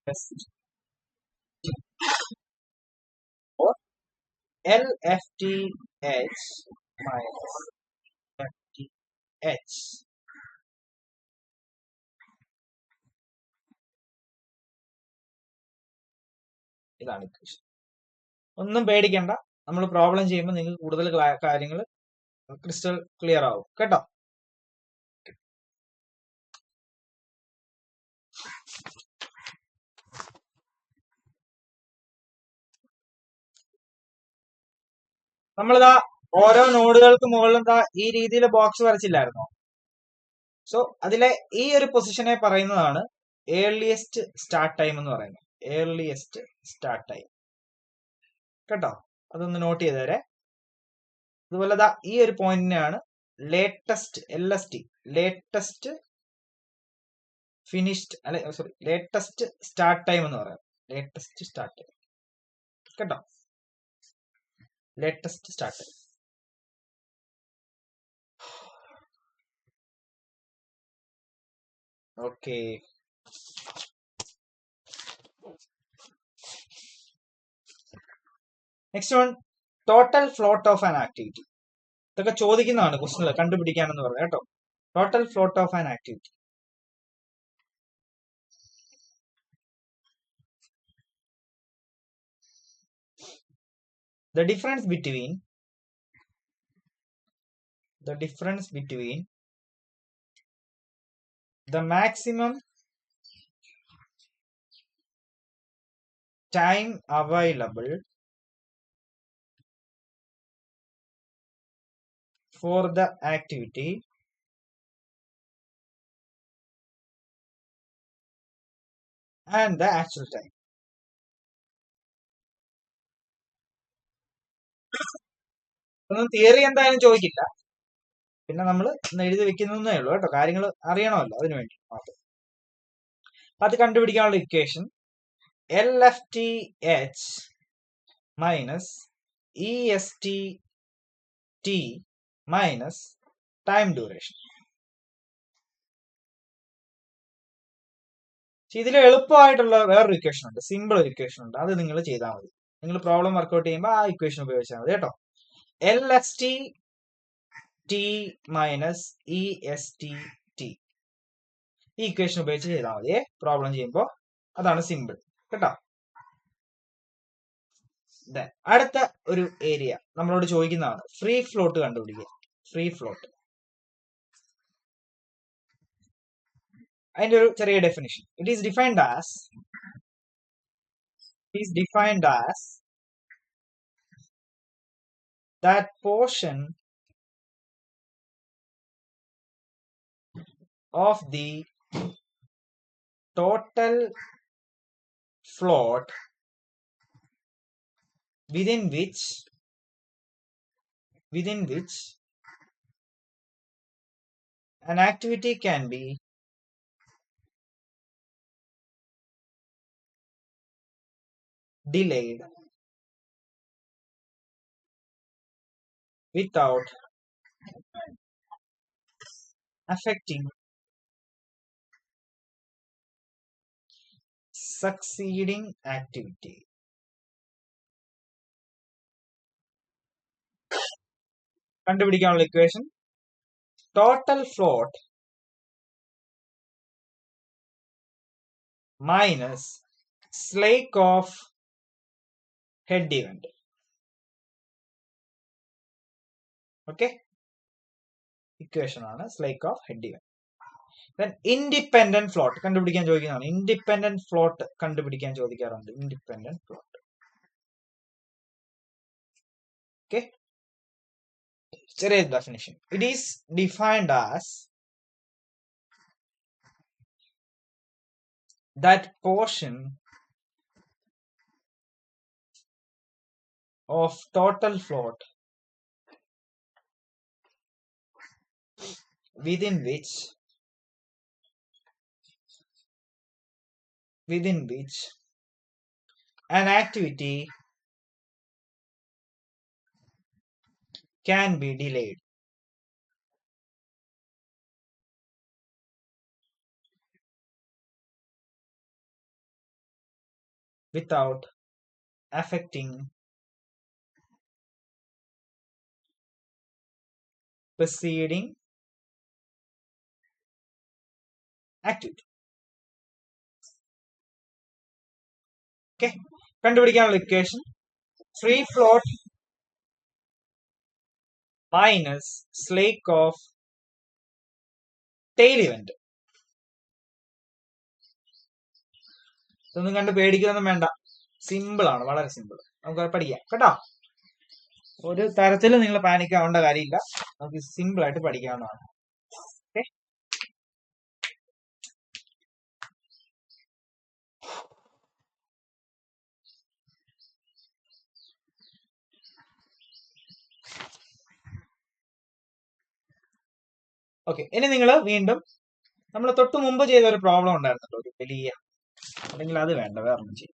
ST or LFT H minus FT H. ഇതാണ് equation. ഒന്നും പേടിക്കണ്ട, നമ്മൾ problem ചെയ്യുമ്പോൾ നിങ്ങൾക്ക് കൂടുതൽ കാര്യങ്ങൾ crystal clear ആവും കേട്ടോ. നമ്മളിതാ ഓരോ നോഡുകൾക്ക് മുകളിലും ഈ രീതിയിൽ ബോക്സ് വരച്ചില്ലായിരുന്നോ? സോ അതിലെ ഈ ഒരു പൊസിഷനെ പറയുന്നതാണ് ഏർലിയസ്റ്റ് സ്റ്റാർട്ട് ടൈം എന്ന് പറയുന്നത്. ഏർലിയസ്റ്റ് സ്റ്റാർട്ട് ടൈം കേട്ടോ, അതൊന്ന് നോട്ട് ചെയ്തേരെ. അതുപോലെ ഈ ഒരു പോയിന്റിനെയാണ് ലേറ്റസ്റ്റ് LST, ലേറ്റസ്റ്റ് ഫിനിഷ്ഡ് അല്ലെ സോറി ലേറ്റസ്റ്റ് സ്റ്റാർട്ട് ടൈം എന്ന് പറയുന്നത്. ലേറ്റസ്റ്റ് സ്റ്റാർട്ട് ടൈം കേട്ടോ, latest start time. Okay, next one total float of an activity. ഇതൊക്കെ ചോദിക്കുന്നതാണ് ക്വസ്റ്റനിൽ കണ്ടുപിടിക്കാനെന്ന് പറഞ്ഞു കേട്ടോ. Total float of an activity. The difference between the maximum time available for the activity and the actual time. ഒന്നും theory എന്തായാലും ചോദിക്കില്ല, പിന്നെ നമ്മൾ എഴുതി വെക്കുന്നേ ഉള്ളൂ കേട്ടോ. കാര്യങ്ങൾ അറിയണമല്ലോ, അതിനു വേണ്ടി മാത്രം. അത് കണ്ടുപിടിക്കാനുള്ള equation LFTH minus ESTT minus time duration. ഇതിൽ എളുപ്പമായിട്ടുള്ള വേറൊരു ഇക്വേഷൻ ഉണ്ട്, സിമ്പിൾ ഒരു ഇക്വേഷൻ ഉണ്ട്. അത് നിങ്ങൾ ചെയ്താൽ മതി. നിങ്ങൾ പ്രോബ്ലം വർക്ക്ഔട്ട് ചെയ്യുമ്പോൾ ആ ഇക്വേഷൻ ഉപയോഗിച്ചാൽ മതി കേട്ടോ. LSTT മൈനസ് ESTT ഈ ഇക്വേഷൻ ഉപയോഗിച്ച് ചെയ്താൽ മതി പ്രോബ്ലം ചെയ്യുമ്പോൾ. അതാണ് സിമ്പിൾ കേട്ടോ. അടുത്ത ഒരു ഏരിയ നമ്മളോട് ചോദിക്കുന്നതാണ് ഫ്രീ ഫ്ലോട്ട് കണ്ടുപിടിക്കുക. ഫ്രീ ഫ്ലോട്ട്, അതിന്റെ ഒരു ചെറിയ definition. It is defined as that portion of the total float within which an activity can be delayed without affecting succeeding activity. കണ്ടുപിടിക്കാനുള്ള equation total float minus slack of head event. Okay, equation ആണ് slack of head event. Then independent float കണ്ടുപിടിക്കാൻ ചോദിക്കുന്നതാണ്. Independent float കണ്ടുപിടിക്കാൻ ചോദിക്കാറുണ്ട്. Independent float. Okay, ചെറിയ definition. It is defined as that portion of total float within which an activity can be delayed without affecting preceding activity. Okay, കണ്ടുപിടിക്കാനുള്ള equation free float minus slack of tail event. ഇതൊന്നും കണ്ട് പേടിക്കുന്നൊന്നും വേണ്ട, simple ആണ്, വളരെ simple. നമുക്ക് പഠിക്കാം കേട്ടോ. ഒരു തരത്തിൽ നിങ്ങൾ പാനിക് ആവേണ്ട കാര്യമില്ല, നമുക്ക് സിമ്പിൾ ആയിട്ട് പഠിക്കാവുന്നതാണ്. Okay, okay. ഇനി നിങ്ങൾ വീണ്ടും നമ്മൾ തൊട്ട് മുമ്പ് ചെയ്ത ഒരു പ്രോബ്ലം ഉണ്ടായിരുന്നല്ലോ, ഒരു വലിയ, അല്ലെങ്കിൽ അത് വേണ്ട, വേറെ ഒന്നും ചെയ്യും.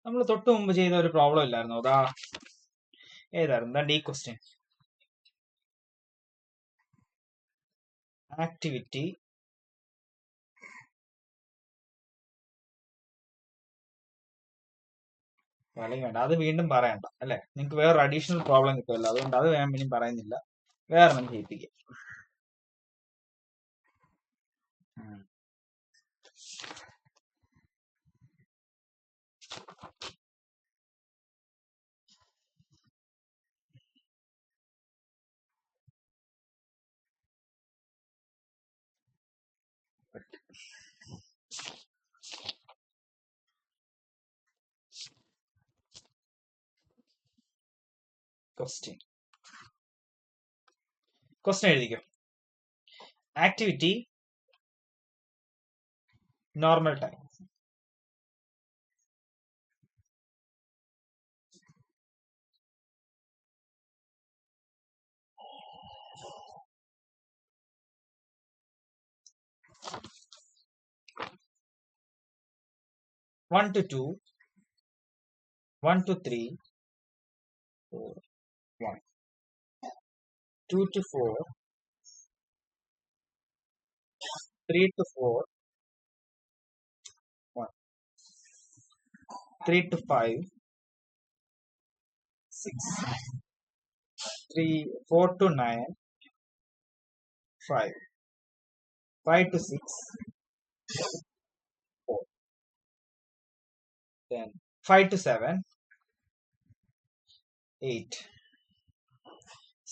നമ്മൾ തൊട്ട് മുമ്പ് ചെയ്ത ഒരു പ്രോബ്ലം ഇല്ലായിരുന്നു, അതാ ഏതായിരുന്നു? D question. ആക്ടിവിറ്റി അല്ലെങ്കിൽ വേണ്ട, അത് വീണ്ടും പറയണ്ട അല്ലെ, നിങ്ങൾക്ക് വേറെ അഡീഷണൽ പ്രോബ്ലം കിട്ടുമല്ലോ, അതുകൊണ്ട് അത് ഞാൻ ഇനി പറയുന്നില്ല, വേറെ നമുക്ക് ചെയ്യിപ്പിക്കാം. ക്വസ്റ്റ്യൻ എഴുതിക്കോ. Activity normal time. One to 2, 1 to 3, 4, 1, 2 to 4, 3 to 4, 1, 3 to 5, 6, 3, 4 to 9, 5, 5 to 6, 4, then 5 to 7, 8,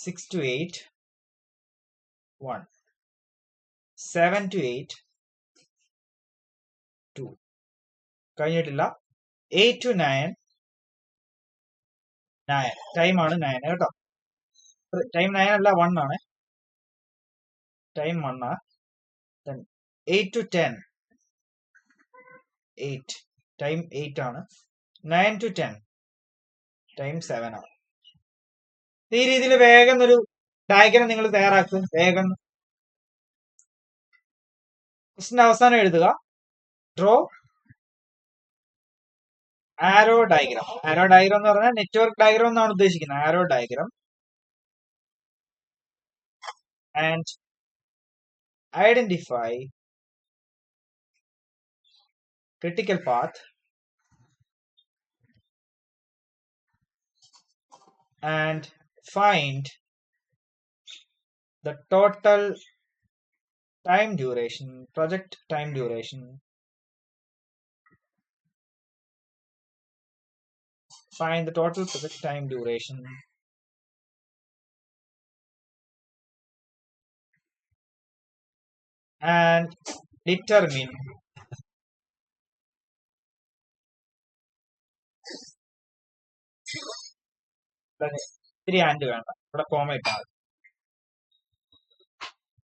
6 to 8, 1, 7 to 8, 2, കഴിഞ്ഞിട്ടില്ല. 8 to 9, 9, ടൈമാണ് 9 കേട്ടോ. ടൈം 9 അല്ല 1 ആണ്, ടൈം 1 ആണ്. then 8 to 10, 8, ടൈം 8 ആണ്. 9 to 10, ടൈം 7 ആണ്. ഈ രീതിയിൽ വേഗം ഒരു ഡയഗ്രം നിങ്ങൾ തയ്യാറാക്കുക. വേഗം ക്വസ്റ്റിന്റെ അവസാനം എഴുതുക, draw arrow diagram. Arrow diagram എന്ന് പറഞ്ഞാൽ നെറ്റ്വർക്ക് ഡയഗ്രാം എന്നാണ് ഉദ്ദേശിക്കുന്നത്. Arrow diagram and identify critical path and find the total time duration, project time duration. Find the total project time duration and determine ഇത്തിരി ആൻഡ് വേണ്ട, ഇവിടെ comma ഇട്ടാൽ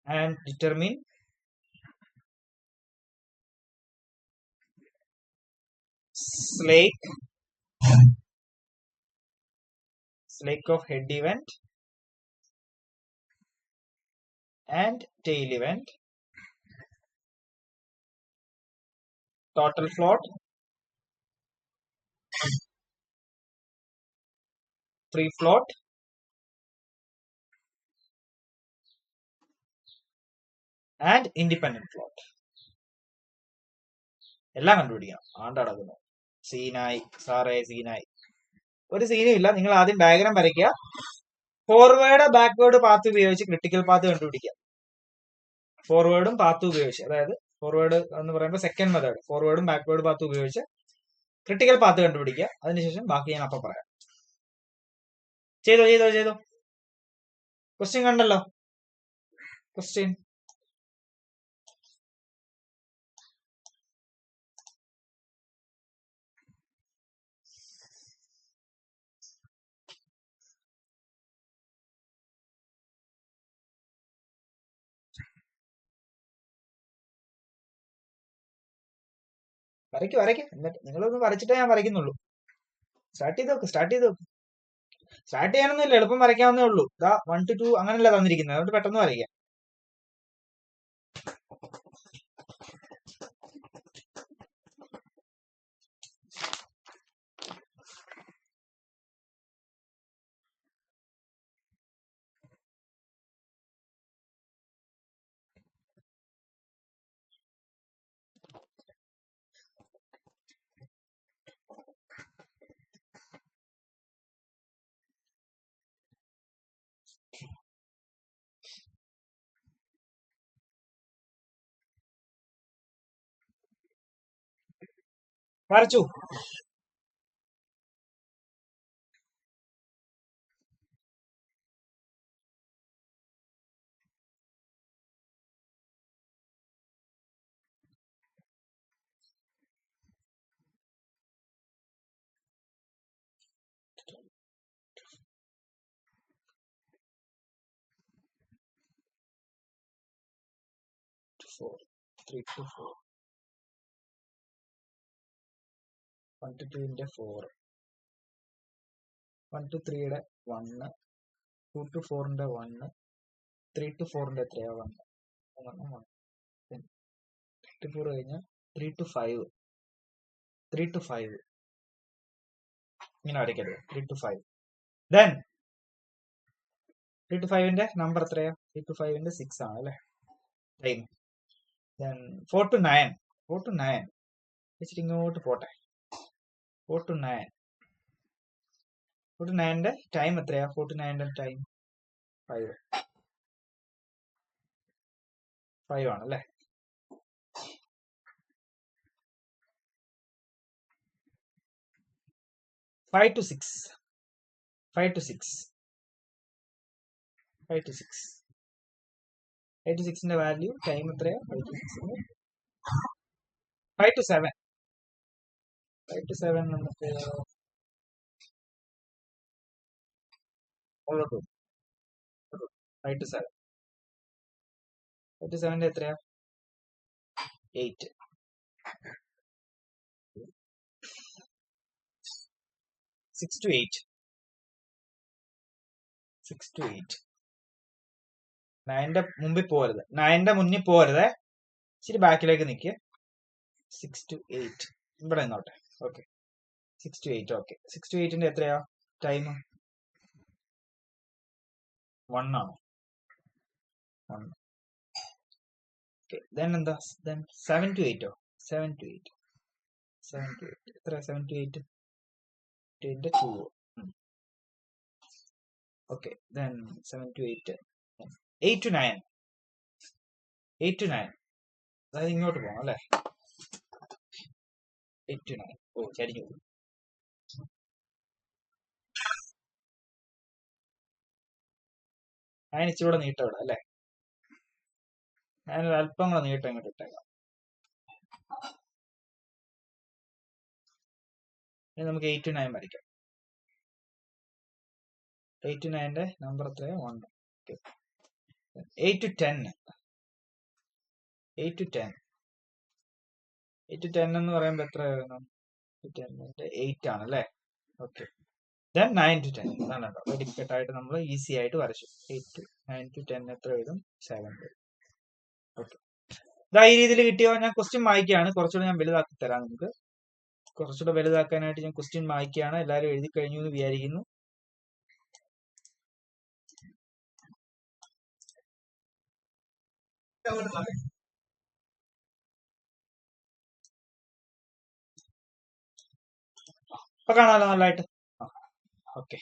and determine slake of head event and tail event, total float, free float, and independent float. എല്ലാം കണ്ടുപിടിക്കണം. ആണ്ടടക്കുന്നു. സീനായി സാറേ, സീനായി. ഒരു സീനും ഇല്ല. നിങ്ങൾ ആദ്യം ഡയഗ്രാം വരയ്ക്കുക. ഫോർവേഡ് ബാക്ക്വേർഡ് പാത്ത് ഉപയോഗിച്ച് ക്രിട്ടിക്കൽ പാത്ത് കണ്ടുപിടിക്കുക. ഫോർവേഡും പാത്ത് ഉപയോഗിച്ച്, അതായത് ഫോർവേഡ് എന്ന് പറയുമ്പോൾ സെക്കൻഡ് മെത്തേഡ്, ഫോർവേഡും ബാക്ക്വേർഡ് പാത്ത് ഉപയോഗിച്ച് ക്രിട്ടിക്കൽ പാത്ത് കണ്ടുപിടിക്കുക. അതിനുശേഷം ബാക്കി ഞാൻ അപ്പം പറയാം. ചെയ്തോ. ക്വസ്റ്റ്യൻ കണ്ടല്ലോ. ക്വസ്റ്റ്യൻ വരയ്ക്കും. എന്നിട്ട് നിങ്ങളൊന്ന് വരച്ചിട്ടേ ഞാൻ വരയ്ക്കുന്നുള്ളൂ. സ്റ്റാർട്ട് ചെയ്ത് നോക്ക്. സ്റ്റാർട്ട് ചെയ്യാനൊന്നുമില്ല, എളുപ്പം വരയ്ക്കാവുന്നേ ഉള്ളൂ. 1 to 2 അങ്ങനെയല്ല തന്നിരിക്കുന്നത്, അതുകൊണ്ട് പെട്ടെന്ന് വരയ്ക്കാം. വരച്ചു. Four, 3 to 4, 1 to 2 4, 1 to 3 1, 2 to 4 1, 3 to 4 എത്രയാ 1, 3 to 4 കഴിഞ്ഞാൽ 3 to 5, 3 to 5 ഇങ്ങനെ വരയ്ക്കരുത്. 3 to 5, then 3 to 5 നമ്പർ എത്രയാ? 3 to 5 6 ആണ് അല്ലേ ടൈം. then 4 to 9, 4 to 9 ഇച്ചിരി ഇങ്ങോട്ട് പോട്ടെ. 4 to 9, 4 to 9ന്റെ ടൈം എത്രയാ? 4 to 9ന്റെ ടൈം 5 ആണല്ലേ. 5 to 6, 5 to 6, 5 to 6, 5 to 6ന്റെ value time എത്രയാ? 5 to 6ന്റെ 5 to 7, 5 to 7 നമുക്ക് 5 to 7, 5 to 7ന്റെ എത്രയാ? 8, 6 to 8, 6 to 8. 9ന്റെ മുമ്പിൽ പോരുത്, 9ന്റെ മുന്നിൽ പോരുത്, ഇച്ചിരി ബാക്കിലേക്ക് നിൽക്കുക. 6 to 8 ഇവിടെ നിന്നോട്ടെ. Okay, 6 to 8. ഓക്കെ, 6 to 8ന്റെ എത്രയാ ടൈം? 1 ആണോ? 1. ഓക്കെ, ദെൻ എന്താ? ദെൻ 7 to 8ഓ? 7 to 8, 7 to 8 എത്ര? 7 to 8 ന്റെ 2. Okay, then 7 to 8, 8 to 9, 8 to 9 അതായത് ഇങ്ങോട്ട് പോകണം അല്ലേ? 8 to 9. ഓ, ചരിഞ്ഞു പോകും. ഞാൻ ഇച്ചിരി കൂടെ നീട്ടം ഇടാം അല്ലേ? ഞാനൊരു അല്പം കൂടെ നീട്ടം ഇങ്ങോട്ട് ഇട്ടേക്കാം. ഇനി നമുക്ക് 8 to 9 വരയ്ക്കാം. 8 to 9ന്റെ നമ്പർ എത്രയാ? 1. ഓക്കെ, 8 to 10, 8 to 10, 8 to 10 എന്ന് പറയുമ്പോൾ എത്ര വരണം? 8 ആണല്ലേ? ഓക്കെ, ദെൻ 9 to 10 അതാണ് കേട്ടോ. ഡിഫിക്കൽട്ട് ആയിട്ട് നമ്മൾ ഈസി ആയിട്ട് വരച്ചു. 8 to 9 to 10 എത്ര വരും? 7 വരും. ഓക്കെ, ഇതാ ഈ രീതിയിൽ കിട്ടിയോ? ഞാൻ ക്വസ്റ്റ്യൻ വായിക്കുകയാണ്. കുറച്ചുകൂടെ ഞാൻ വലുതാക്കി തരാം നിങ്ങൾക്ക്. കുറച്ചുകൂടെ വലുതാക്കാനായിട്ട് ഞാൻ ക്വസ്റ്റ്യൻ വായിക്കുകയാണ്. എല്ലാവരും എഴുതി കഴിഞ്ഞു എന്ന് വിചാരിക്കുന്നു. അപ്പൊ കാണാമല്ലോ നല്ലതായിട്ട്. ഓക്കെ,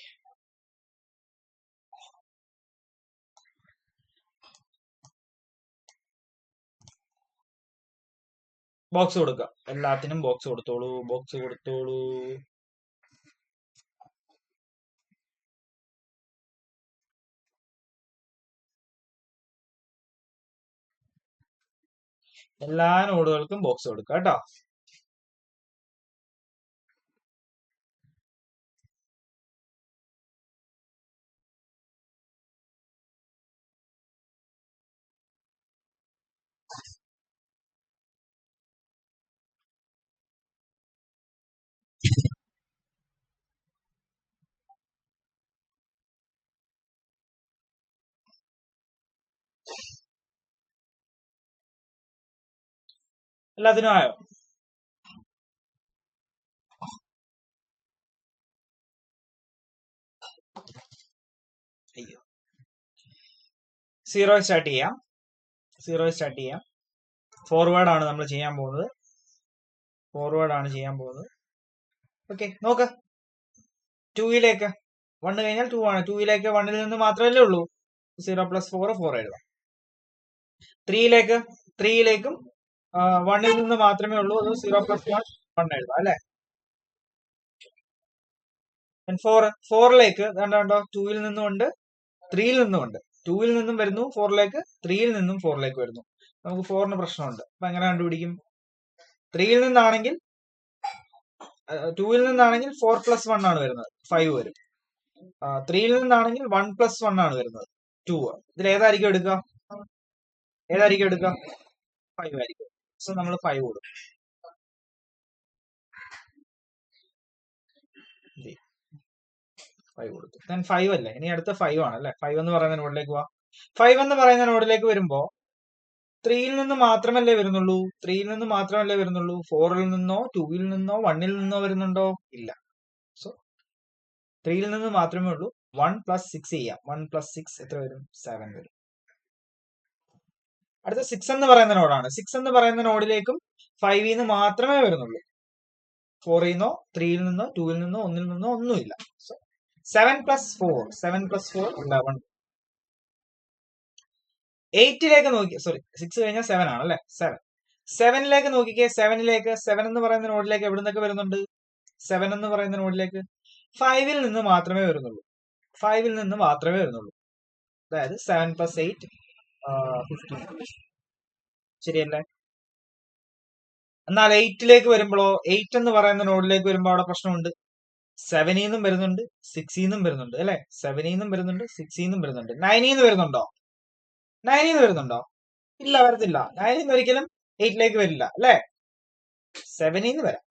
ബോക്സ് കൊടുക്കുക. എല്ലാത്തിനും ബോക്സ് കൊടുത്തോളൂ, ബോക്സ് കൊടുത്തോളൂ. എല്ലാ നോഡുകൾക്കും ബോക്സ് കൊടുക്കുക കേട്ടോ. എല്ലാത്തിനും ആയോ? അയ്യോ, 0 സ്റ്റാർട്ട് ചെയ്യാം. 0 സ്റ്റാർട്ട് ചെയ്യാം. ഫോർവേഡ് ആണ് നമ്മൾ ചെയ്യാൻ പോകുന്നത്. ഫോർവേഡ് ആണ് ചെയ്യാൻ പോകുന്നത്. ഓക്കെ, നോക്ക്. 2ലേക്ക് 1 കഴിഞ്ഞാൽ 2 ആണ്. 2ലേക്ക് 1ൽ നിന്ന് മാത്രമല്ലേ ഉള്ളൂ. 0 + 4 4 എഴുതാം. 3ലേക്കും 1ൽ നിന്ന് മാത്രമേ ഉള്ളൂ. അത് 0 + 1 1 എഴുതാം അല്ലെ? 4ലേക്ക് കണ്ടോ, 2ൽ നിന്നും ഉണ്ട്, 3ൽ നിന്നും ഉണ്ട്. 2ൽ നിന്നും വരുന്നു 4ലേക്ക്, 3ൽ നിന്നും 4ലേക്ക് വരുന്നു. നമുക്ക് 4ന് പ്രശ്നമുണ്ട്. അപ്പൊ എങ്ങനെ കണ്ടുപിടിക്കും? 3ൽ നിന്നാണെങ്കിൽ 2ൽ നിന്നാണെങ്കിൽ 4 + 1 ആണ് വരുന്നത്, 5 വരും. 3ൽ നിന്നാണെങ്കിൽ 1 + 1 ആണ് വരുന്നത്, 2. ഇതിൽ ഏതായിരിക്കും എടുക്കുക? 5 ആയിരിക്കും. സോ നമ്മൾ 5 കൊടുക്കും. 5 കൊടുത്തു. 5 അല്ലേ? ഇനി അടുത്ത 5 ആണ് അല്ലെ? 5 എന്ന് പറയുന്ന നോഡിലേക്ക് പോവാ. 5 എന്ന് പറയുന്ന നോഡിലേക്ക് വരുമ്പോ 3ൽ നിന്ന് മാത്രമല്ലേ വരുന്നുള്ളൂ. 3ൽ നിന്ന് മാത്രമല്ലേ വരുന്നുള്ളൂ. 4ൽ നിന്നോ 2ൽ നിന്നോ 1ൽ നിന്നോ വരുന്നുണ്ടോ? ഇല്ല. സോ 3ൽ നിന്ന് മാത്രമേ ഉള്ളൂ. 1 + 6 ചെയ്യാം. 1 + 6 എത്ര വരും? 7 വരും. അടുത്ത 6 എന്ന് പറയുന്ന നോഡാണ്. 6 എന്ന് പറയുന്ന നോഡിലേക്കും 5 നിന്ന് മാത്രമേ വരുന്നുള്ളൂ. 4 നിന്നോ 3 നിന്നോ 2 നിന്നോ 1 നിന്നോ ഒന്നുമില്ല. 7 പ്ലസ് 4 11. 8ലേക്ക് നോക്കി, സോറി 6 കഴിഞ്ഞാൽ 7 ആണ് അല്ലെ. 7ലേക്ക് നോക്കിക്കേ. 7 എന്ന് പറയുന്ന നോഡിലേക്ക് എവിടെ നിന്നൊക്കെ വരുന്നുണ്ട്? 7 എന്ന് പറയുന്ന നോഡിലേക്ക് 5 നിന്ന് മാത്രമേ വരുന്നുള്ളൂ. 5 നിന്ന് മാത്രമേ വരുന്നുള്ളൂ. അതായത് 7 പ്ലസ് 8 15. ശരിയല്ലേ? എന്നാൽ 8ലേക്ക് വരുമ്പോഴോ, 8 എന്ന് പറയുന്ന നോഡിലേക്ക് വരുമ്പോൾ അവിടെ പ്രശ്നമുണ്ട്. 7 നിന്നും വരുന്നുണ്ട്, 6 നിന്നും വരുന്നുണ്ട് അല്ലെ. 7 നിന്നും വരുന്നുണ്ട്, 6 നിന്നും വരുന്നുണ്ട്. 9 നിന്ന് വരുന്നുണ്ടോ? 9 നിന്ന് വരുന്നുണ്ടോ? ഇല്ല, വരത്തില്ല. 9 നിന്ന് ഒരിക്കലും 8ലേക്ക് വരില്ല അല്ലെ. 7 നിന്ന് വരാം,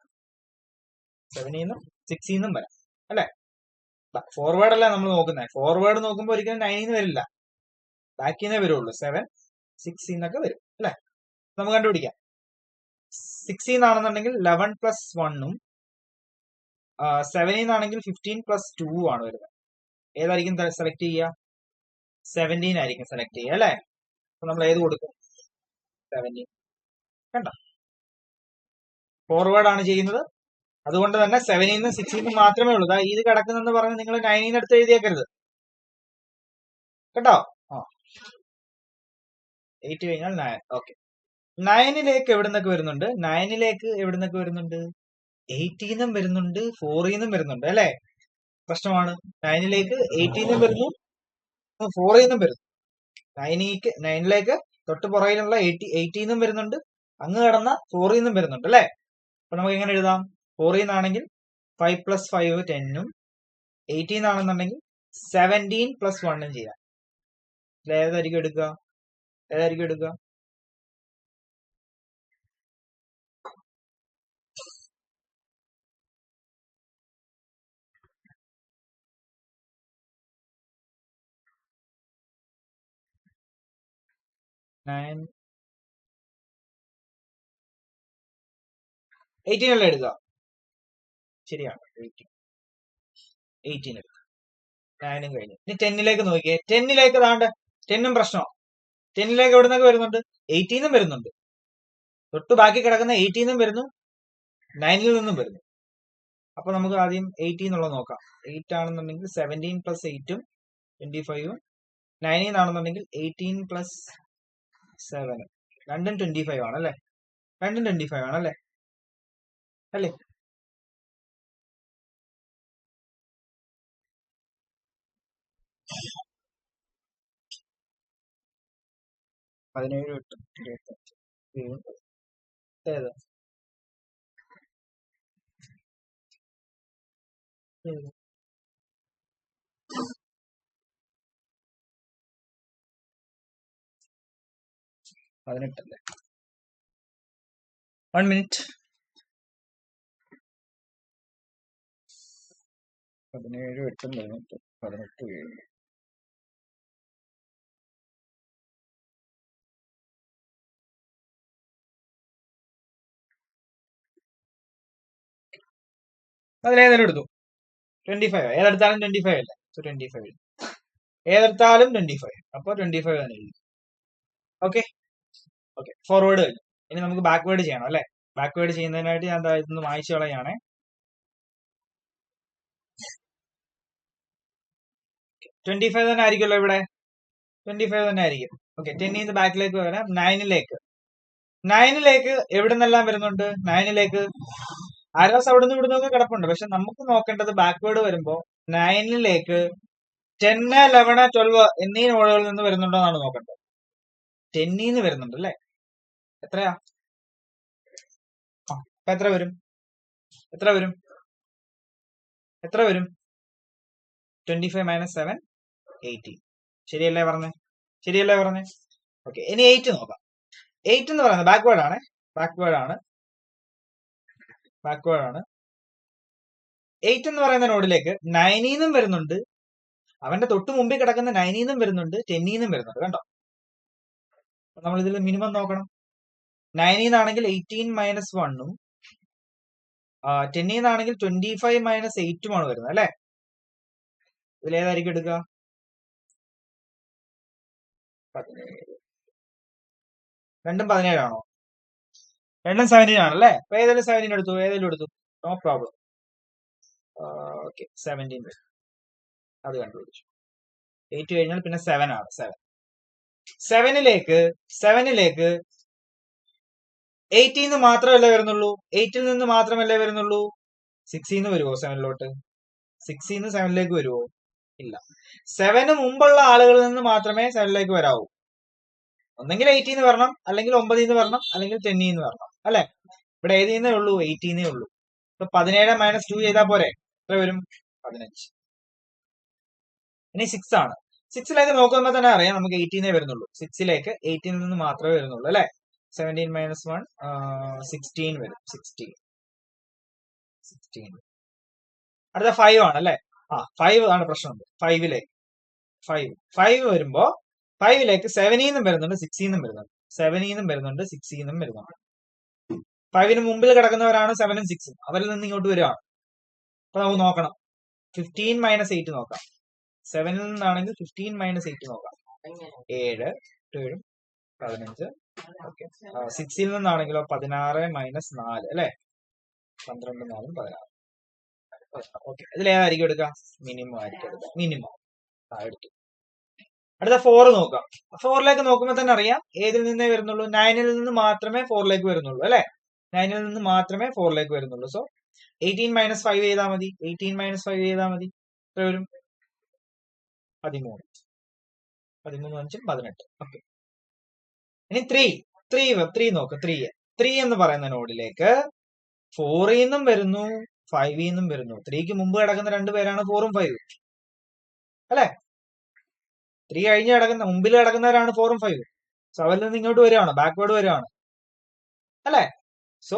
7 നിന്നും 6 നിന്നും വരാം അല്ലെ. ഫോർവേഡ് അല്ല നമ്മൾ നോക്കുന്നത്. ഫോർവേഡ് നോക്കുമ്പോൾ ഒരിക്കലും 9 നിന്ന് വരില്ല, ബാക്കിൽ നിന്നേ വരുള്ളൂ. 7, 6 എന്നൊക്കെ വരും അല്ലെ. നമുക്ക് കണ്ടുപിടിക്കാം. 6 നിന്നാണെന്നുണ്ടെങ്കിൽ 11 പ്ലസ് 1ഉം 7 നിന്നാണെങ്കിൽ 15 പ്ലസ് 2 ആണ് വരുന്നത്. ഏതായിരിക്കും സെലക്ട് ചെയ്യുക? 17 ആയിരിക്കും സെലക്ട് ചെയ്യുക അല്ലെ. അപ്പൊ നമ്മൾ ഏത് കൊടുക്കും? 17. കണ്ട, ഫോർവേഡ് ആണ് ചെയ്യുന്നത്. അതുകൊണ്ട് തന്നെ 7 നിന്നും 6 നിന്നും മാത്രമേ ഉള്ളൂ. ഇത് കിടക്കുന്നെന്ന് പറഞ്ഞ് നിങ്ങൾ 9 നിന്ന് എടുത്ത് എഴുതിയേക്കരുത് കേട്ടോ. 8 കഴിഞ്ഞാൽ 9. ഓക്കെ. 9ലേക്ക് എവിടെ നിന്നൊക്കെ വരുന്നുണ്ട്? 9ലേക്ക് എവിടെ നിന്നൊക്കെ വരുന്നുണ്ട്? 8 നിന്നും വരുന്നുണ്ട്, 4 നിന്നും വരുന്നുണ്ട് അല്ലെ. പ്രശ്നമാണ്. 9ലേക്ക് 8 നിന്നും വരുന്നു, 4 നിന്നും വരുന്നു. 9ലേക്ക് തൊട്ട് പുറകിലുള്ള 8 നിന്നും വരുന്നുണ്ട്, അങ്ങ് കിടന്ന 4 നിന്നും വരുന്നുണ്ട് അല്ലെ. അപ്പൊ നമുക്ക് എങ്ങനെ എഴുതാം? 4 നിന്നാണെങ്കിൽ 5 പ്ലസ് 5 10ഉം 8 നിന്നാണെന്നുണ്ടെങ്കിൽ 17 പ്ലസ് 1ഉം ചെയ്യാം. ഏതായിരിക്കും എടുക്കുക? 18 അല്ലേ എടുക്കുക? ശരിയാണ്, 18 എടുക്കുക. 9ഉം കഴിഞ്ഞു. ഇനി 10ലേക്ക് നോക്കിയേ. 10ലേക്ക് താണ്ട് 10ഉം പ്രശ്നമാണ്. 10ലേക്ക് എവിടെ നിന്നൊക്കെ വരുന്നുണ്ട്? 8 നിന്നും വരുന്നുണ്ട്, തൊട്ട് ബാക്കി കിടക്കുന്ന 8 നിന്നും വരുന്നു, 9ൽ നിന്നും വരുന്നു. അപ്പൊ നമുക്ക് ആദ്യം 8 എന്നുള്ളത് നോക്കാം. 8 ആണെന്നുണ്ടെങ്കിൽ 17 പ്ലസ് 8ഉം 25ഉം. 9 ആണെന്നുണ്ടെങ്കിൽ 18 പ്ലസ് 7ഉം. രണ്ടും 25 ആണല്ലേ. 25 ആണല്ലേ അല്ലേ. 17 8 25. ഏത്? 18 അല്ലേ. 1 മിനിറ്റ്. 17 8 18 18 7. അതിലേതായാലും എടുത്തു. 25. ഏതെടുത്താലും 25 അല്ലേ. 25 ഏതെടുത്താലും 25. അപ്പൊ 25 തന്നെ എഴുതി. ഓക്കെ. ഫോർവേഡ് കഴിഞ്ഞു. ഇനി നമുക്ക് ബാക്ക്വേർഡ് ചെയ്യണം അല്ലെ. ബാക്ക്വേർഡ് ചെയ്യുന്നതിനായിട്ട് ഞാൻ ഇതൊന്ന് വായിച്ചു കളയാണേ. 25 തന്നെ ആയിരിക്കുമല്ലോ ഇവിടെ. 25 തന്നെ ആയിരിക്കും. ഓക്കെ. 10 ബാക്കിലേക്ക് വരാം. 9ലേക്ക് എവിടെ നിന്നെല്ലാം വരുന്നുണ്ട്? 9ലേക്ക് ആരോസ് അവിടെ നിന്ന് ഇവിടുന്നൊക്കെ കിടപ്പുണ്ട്. പക്ഷെ നമുക്ക് നോക്കേണ്ടത് ബാക്ക്വേർഡ് വരുമ്പോ 9ലേക്ക് 10, 11, 12 എന്നീ നോഡുകളിൽ നിന്ന് വരുന്നുണ്ടോ എന്നാണ് നോക്കേണ്ടത്. 10 വരുന്നുണ്ട് അല്ലെ. എത്രയാ? അപ്പൊ എത്ര വരും? 25 മൈനസ് 7 18. ശരിയല്ലേ പറഞ്ഞേ? ഓക്കെ. ഇനി 8 നോക്കാം. 8 എന്ന് പറയുന്നത് ബാക്ക്വേർഡ് ആണ്. 8 എന്ന് പറയുന്ന നോഡിലേക്ക് 9 നിന്നും വരുന്നുണ്ട്, അവന്റെ തൊട്ട് മുമ്പിൽ കിടക്കുന്ന 9 നിന്നും വരുന്നുണ്ട്, 10 നിന്നും വരുന്നുണ്ട്. കണ്ടോ? നമ്മൾ ഇതിൽ മിനിമം നോക്കണം. 9 നിന്നാണെങ്കിൽ 18 മൈനസ് 1ഉം 10 നിന്നാണെങ്കിൽ 25 മൈനസ് 8ഉമാണ് വരുന്നത് അല്ലെ. ഇതിലേതായിരിക്കും എടുക്കുക? 17. രണ്ടും 17 ആണോ? രണ്ടും 17 ആണല്ലേ? അപ്പൊ ഏതെങ്കിലും 17 എടുത്തു, ഏതെങ്കിലും എടുത്തു, നോ പ്രോബ്ലം. ഓക്കെ, 17 വരും. അത് കണ്ടുപിടിച്ചു. 8 കഴിഞ്ഞാൽ പിന്നെ 7 ആണ്. 7ലേക്ക് 8 മാത്രമല്ലേ വരുന്നുള്ളൂ, 8ൽ നിന്ന് മാത്രമല്ലേ വരുന്നുള്ളൂ. 6 വരുമോ 7ലോട്ട്? 6 7ലേക്ക് വരുമോ? ഇല്ല. 7 മുമ്പുള്ള ആളുകളിൽ നിന്ന് മാത്രമേ 7ലേക്ക് വരാവൂ. ഒന്നെങ്കിൽ 8 വരണം, അല്ലെങ്കിൽ 9 വരണം, അല്ലെങ്കിൽ 10 വരണം, അല്ലെ? ഇവിടെ ഏതീന്നേ ഉള്ളൂ? 8 ഉള്ളൂ. ഇപ്പൊ 17 - 2 ചെയ്താൽ പോരെ? എത്ര വരും? 15. ഇനി 6 ആണ്. 6ലേക്ക് നോക്കുമ്പോൾ തന്നെ അറിയാം നമുക്ക് 18 വരുന്നുള്ളൂ. 6ലേക്ക് 18 നിന്ന് മാത്രമേ വരുന്നുള്ളൂ, അല്ലെ? 17 - 1 16 വരും. 16. അടുത്ത 5 ആണ്, അല്ലെ? 5 ആണ് പ്രശ്നം. 5 വരുമ്പോ 5ലേക്ക് 7 വരുന്നുണ്ട്, 6 വരുന്നുണ്ട്. 7 വരുന്നുണ്ട്, 6 വരുന്നുണ്ട്. 5 മുമ്പിൽ കിടക്കുന്നവരാണ് 7 6. അവരിൽ നിന്ന് ഇങ്ങോട്ട് വരികയാണ്. അപ്പൊ നമുക്ക് നോക്കണം. 15 - 8 നോക്കാം. 7ൽ നിന്നാണെങ്കിൽ 15 - 8 നോക്കാം. 7 7 15. ഓക്കെ. 6ൽ നിന്നാണെങ്കിലോ 16 - 4, അല്ലെ? 12 4 16. ഓക്കെ, ഇതിലേതായിരിക്കും എടുക്കുക? മിനിമം ആയിരിക്കും എടുക്കുക. മിനിമം എടുത്തു. അടുത്ത 4 നോക്കാം. 4ലേക്ക് നോക്കുമ്പോൾ തന്നെ അറിയാം ഏതിൽ നിന്നേ വരുന്നുള്ളൂ. 9ൽ നിന്ന് മാത്രമേ 4ലേക്ക് വരുന്നുള്ളൂ, അല്ലെ? 9ൽ നിന്ന് മാത്രമേ 4ലേക്ക് വരുന്നുള്ളൂ. സോ 18 - 5 ചെയ്താൽ മതി. 18 - 5 ചെയ്താൽ മതി. എത്ര വരും? 13. 13 5 18. ഓക്കെ. ഇനി 3 നോക്ക്. 3 എന്ന് പറയുന്ന നോഡിലേക്ക് 4ൽ നിന്നും വരുന്നു, 5ൽ നിന്നും വരുന്നു. 3ക്ക് മുമ്പ് കിടക്കുന്ന രണ്ടുപേരാണ് 4ഉം 5ഉം, അല്ലെ? 3 കഴിഞ്ഞ് കിടക്കുന്ന മുമ്പിൽ കിടക്കുന്നവരാണ് 4ഉം 5ഉം. സോ അവരിൽ നിന്ന് ഇങ്ങോട്ട് വരികയാണ്, ബാക്ക്വേർഡ് വരികയാണ്, അല്ലെ? സോ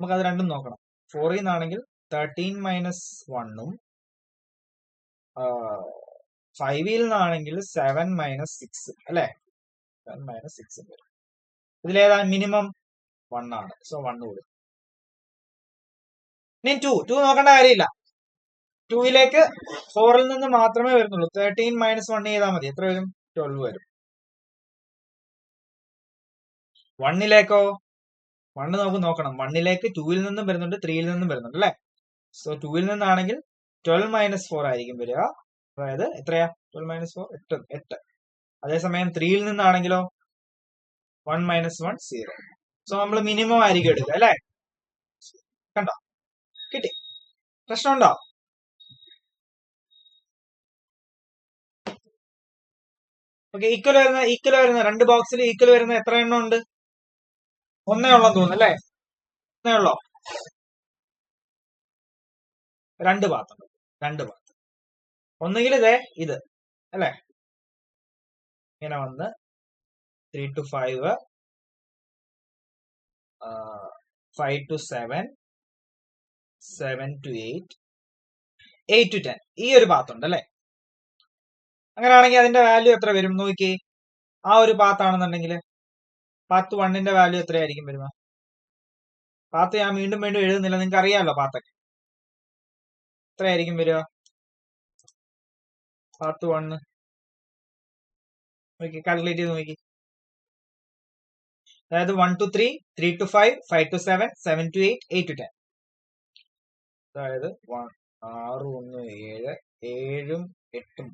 നമുക്ക് അത് രണ്ടും നോക്കണം. 4ൽ നിന്നാണെങ്കിൽ 13 - 1ഉം 5ൽ നിന്നാണെങ്കിൽ 7 - 6, അല്ലെ? 7 - 6 വരും. ഇതിലേതാ മിനിമം? 1 ആണ്. സോ 1 കൊടുക്കും. ഇനി 2 നോക്കേണ്ട കാര്യമില്ല. 2ലേക്ക് 4ൽ നിന്ന് മാത്രമേ വരുന്നുള്ളൂ. 13 - 1 ചെയ്താൽ മതി. എത്ര വരും? 12 വരും. 1ലേക്കോ? 1 നമുക്ക് നോക്കണം. 1ലേക്ക് 2ൽ നിന്നും വരുന്നുണ്ട്, 3ൽ നിന്നും വരുന്നുണ്ട്, അല്ലെ? സോ 2ൽ നിന്നാണെങ്കിൽ 12 - 4 ആയിരിക്കും വരിക. അതായത് എത്രയാ? 12 - 4 8. അതേസമയം 3ൽ നിന്നാണെങ്കിലോ 1 - 1 0. സോ നമ്മൾ മിനിമം ആയിരിക്കും എടുക്കുക, അല്ലെ? കണ്ടോ? കിട്ടി. പ്രശ്നമുണ്ടോ? ഓക്കെ. ഈക്വൽ വരുന്ന രണ്ട് ബോക്സിൽ ഈക്വൽ വരുന്ന എത്ര എണ്ണം ഉണ്ട്? ഒന്നേ ഉള്ളെന്ന് തോന്നുന്നു, അല്ലെ? ഒന്നേ ഉള്ളോ? 2 പാത്തുണ്ട്. 2 പാത്ത്. ഒന്നുകിൽ ഇത്, അല്ലെ? ഇങ്ങനെ വന്ന് 3 to 5, 5 to 7, 7 to 8, 8 to 10. ഈ ഒരു പാത്തുണ്ട്, അല്ലെ? അങ്ങനെയാണെങ്കിൽ അതിന്റെ വാല്യൂ എത്ര വരും നോക്കി. ആ ഒരു പാത്താണെന്നുണ്ടെങ്കിൽ പാത്ത് 1ന്റെ വാല്യൂ എത്രയായിരിക്കും വരുന്നത്? പാത്ത് ഞാൻ വീണ്ടും എഴുതുന്നില്ല, നിങ്ങൾക്ക് അറിയാമല്ലോ പാത്തൊക്കെ. എത്രയായിരിക്കും വരിക? പാത്ത് 1 നോക്കി, കാൽക്കുലേറ്റ് ചെയ്ത് നോക്കി. അതായത് 1 to 3, 3 to 5, 5 to 7, 7 to 8, 8 to 10. അതായത് 6 1 7, 7ഉം 8ഉം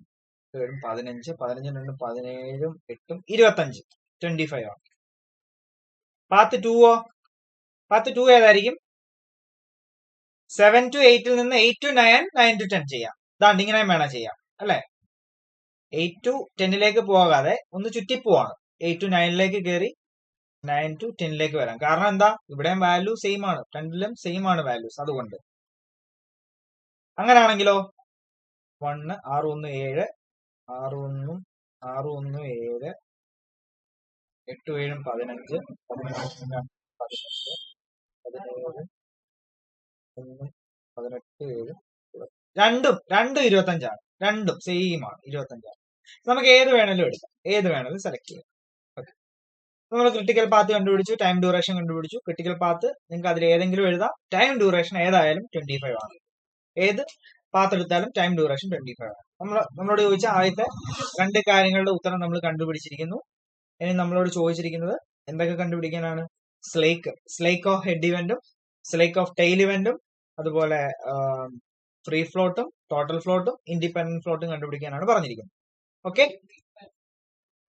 15, 15 2 17ഉം 8ഉം 25, 25 ആണ്. പാത്ത് 2ഓ? പാത്ത് 2 ഏതായിരിക്കും? 7 to 8ൽ നിന്ന് 8 to 9, 9 to 10 ചെയ്യാം. ഇതാണ്ട് ഇങ്ങനെ വേണം ചെയ്യാം, അല്ലെ? 8 to 10ലേക്ക് പോകാതെ ഒന്ന് ചുറ്റിപ്പോവാണ്. 8 to 9ലേക്ക് കയറി 9 to 10ലേക്ക് വരാം. കാരണം എന്താ? ഇവിടെയും വാല്യൂ സെയിം ആണ്, രണ്ടിലും സെയിം ആണ് വാല്യൂസ്. അതുകൊണ്ട് അങ്ങനെയാണെങ്കിലോ 1 6 1 7, 6 1 6 1 7, 8 7 15, 15 17, 18 7, രണ്ടും 25ആണ്. രണ്ടും സെയിം ആണ്, 25ആണ്. നമുക്ക് ഏത് വേണേലും എടുക്കാം, ഏത് വേണേലും സെലക്ട് ചെയ്യാം. ഓക്കെ. നമ്മൾ ക്രിട്ടിക്കൽ പാത്ത് കണ്ടുപിടിച്ചു, ടൈം ഡ്യൂറേഷൻ കണ്ടുപിടിച്ചു. ക്രിട്ടിക്കൽ പാത്ത് നിങ്ങൾക്ക് അതിൽ ഏതെങ്കിലും എഴുതാം. ടൈം ഡ്യൂറേഷൻ ഏതായാലും 25 ആണ്. ഏത് പാത്ത് എടുത്താലും ടൈം ഡ്യൂറേഷൻ 25 ആണ്. നമ്മളോട് ചോദിച്ച ആദ്യത്തെ 2 കാര്യങ്ങളുടെ ഉത്തരം നമ്മൾ കണ്ടുപിടിച്ചിരിക്കുന്നു. ഇനി നമ്മളോട് ചോദിച്ചിരിക്കുന്നത് എന്തൊക്കെ കണ്ടുപിടിക്കാനാണ്? സ്ലേക്ക് ഓഫ് ഹെഡ് ഇവന്റും സ്ലേക്ക് ഓഫ് ടെയിൽ ഇവന്റും അതുപോലെ ഫ്രീ ഫ്ലോട്ടും ടോട്ടൽ ഫ്ലോട്ടും ഇൻഡിപെൻഡന്റ് ഫ്ലോട്ടും കണ്ടുപിടിക്കാനാണ് പറഞ്ഞിരിക്കുന്നത്. ഓക്കെ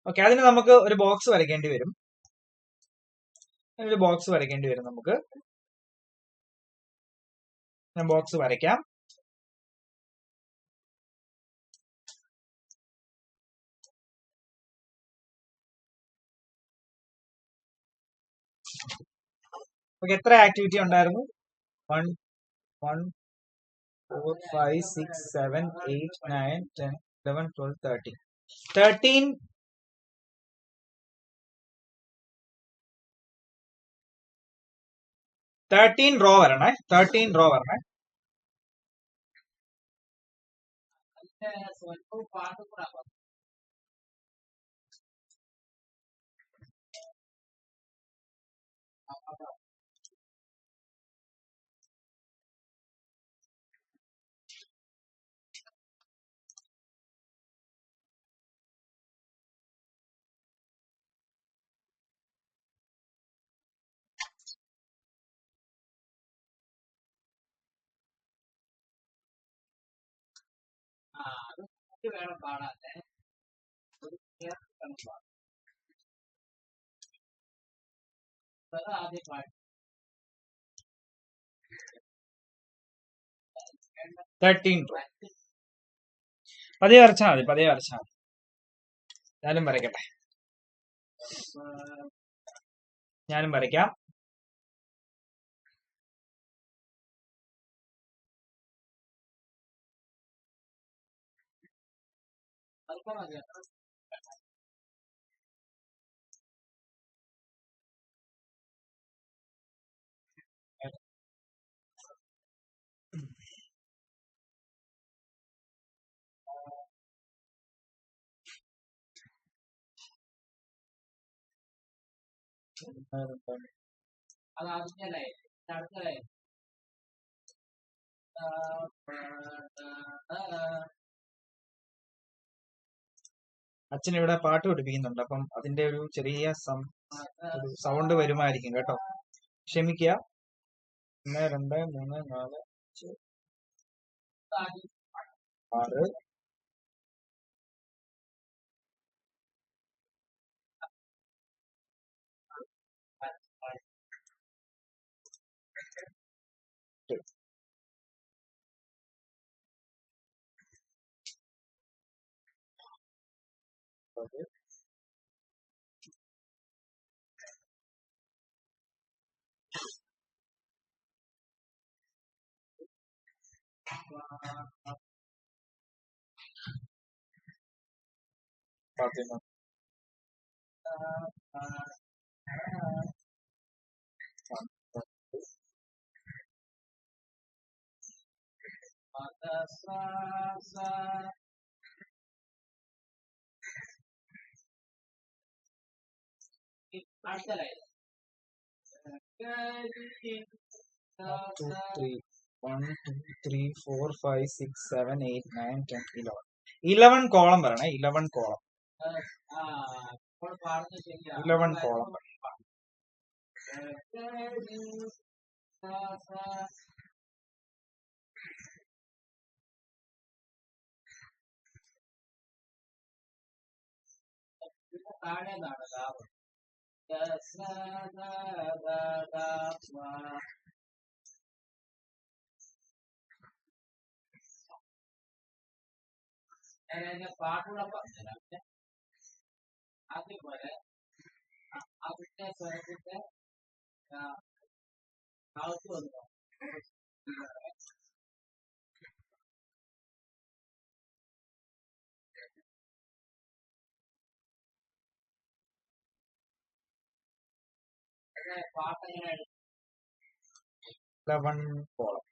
ഓക്കെ അതിന് നമുക്ക് ഒരു ബോക്സ് വരയ്ക്കേണ്ടി വരും. നമുക്ക്. ഞാൻ ബോക്സ് വരയ്ക്കാം. ഓക്കെ എത്ര ആക്ടിവിറ്റി ഉണ്ടായിരുന്നു? 1 1 4 5 6 7 8 9 10 11 12 13 റോ വരണേ. 13 റോ വരണേ. പതിയെ വരച്ചാൽ മതി. ഞാനും വരയ്ക്കട്ടെ. ഞാനും വരയ്ക്കാം. അച്ഛൻ ഇവിടെ പാട്ട് പഠിപ്പിക്കുന്നുണ്ട്. അപ്പം അതിന്റെ ഒരു ചെറിയ സൗണ്ട് വരുമായിരിക്കും കേട്ടോ. ക്ഷമിക്കുക. 1 2 3 4 5 6 2 3 1 2 3 4 5 6 7 8 9 10 11 കോളം വരണേ. 11 കോളം. 11 കോളം. കോളം.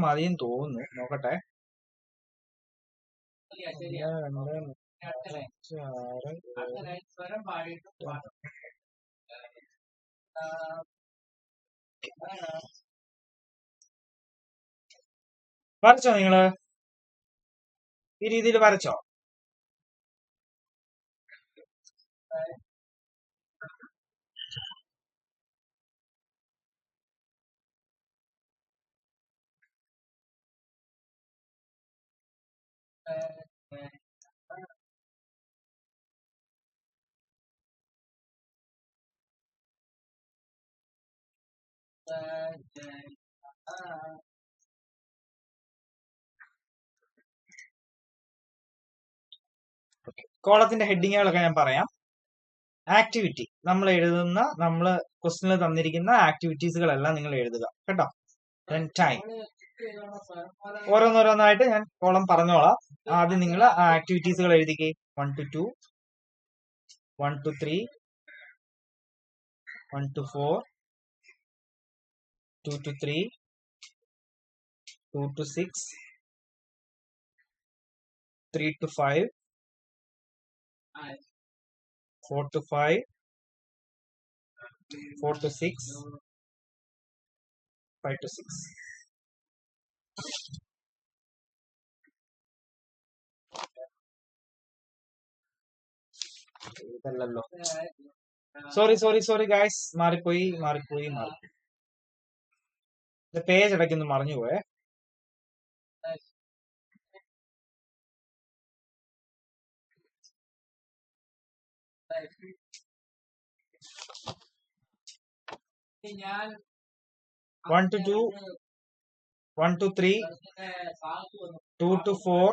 മതിയും തോന്നുന്നു, നോക്കട്ടെ. 1, 2, 3, 4, 5, 6, 7. വരച്ചോ നിങ്ങള്? ഈ രീതിയിൽ വരച്ചോ? കോളത്തിന്റെ ഹെഡിങ്ങുകളൊക്കെ ഞാൻ പറയാം. ആക്ടിവിറ്റി നമ്മൾ എഴുതുന്ന, നമ്മൾ ക്വസ്റ്റിനിൽ തന്നിരിക്കുന്ന ആക്ടിവിറ്റീസുകളെല്ലാം നിങ്ങൾ എഴുതുക കേട്ടോ. ദെൻ ടൈം, ഓരോന്നോരോന്നായിട്ട് ഞാൻ കോളം പറഞ്ഞോളാം. ആദ്യം നിങ്ങൾ ആ ആക്ടിവിറ്റീസുകൾ എഴുതിക്കേ. 1 to 2, 1 to 3, 1 to 4, 2 to 3, 2 to 6, 3 to 5, 4 to 5, 4 to 6, 5 to 6. ഇതല്ലല്ലോ, sorry guys, മാറിപ്പോയി. പേജ് ഇടയ്ക്കൊന്ന് മറിഞ്ഞു പോയേ. ഞാൻ 1 to 2, 1 to 3, 2 to 4,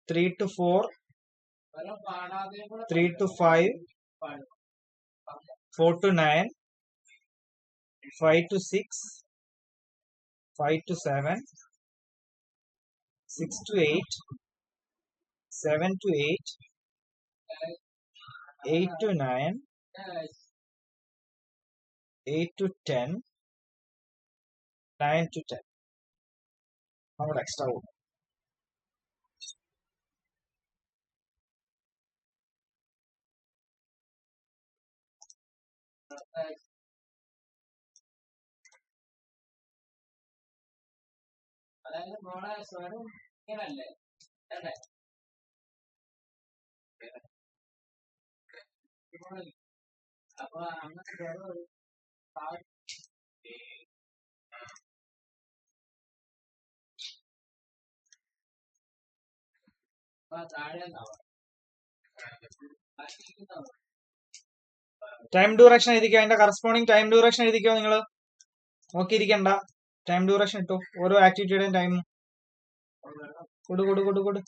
3 to 4, 3 to 5, 4 to 9, 5 to 6, 5 to 7, 6 to 8, 7 to 8, 8 to 9, 8 to 10, 9 to 10. അങ്ങോട്ട് എക്സ്ട്രാ പോകും. അതായത് മോളെ സ്വരം ഇങ്ങനല്ലേ അല്ലേ? അപ്പൊ അങ്ങനെ ടൈം ഡ്യൂറേഷൻ എഴുതിക്കോ. അതിന്റെ കറസ്പോണ്ടിങ് ടൈം ഡ്യൂറേഷൻ എഴുതിക്കോ. നിങ്ങൾ നോക്കിയിരിക്കണ്ട, ടൈം ഡ്യൂറേഷൻ ഇട്ടു. ഓരോ ആക്ടിവിറ്റിയുടെയും ടൈം കൊടു.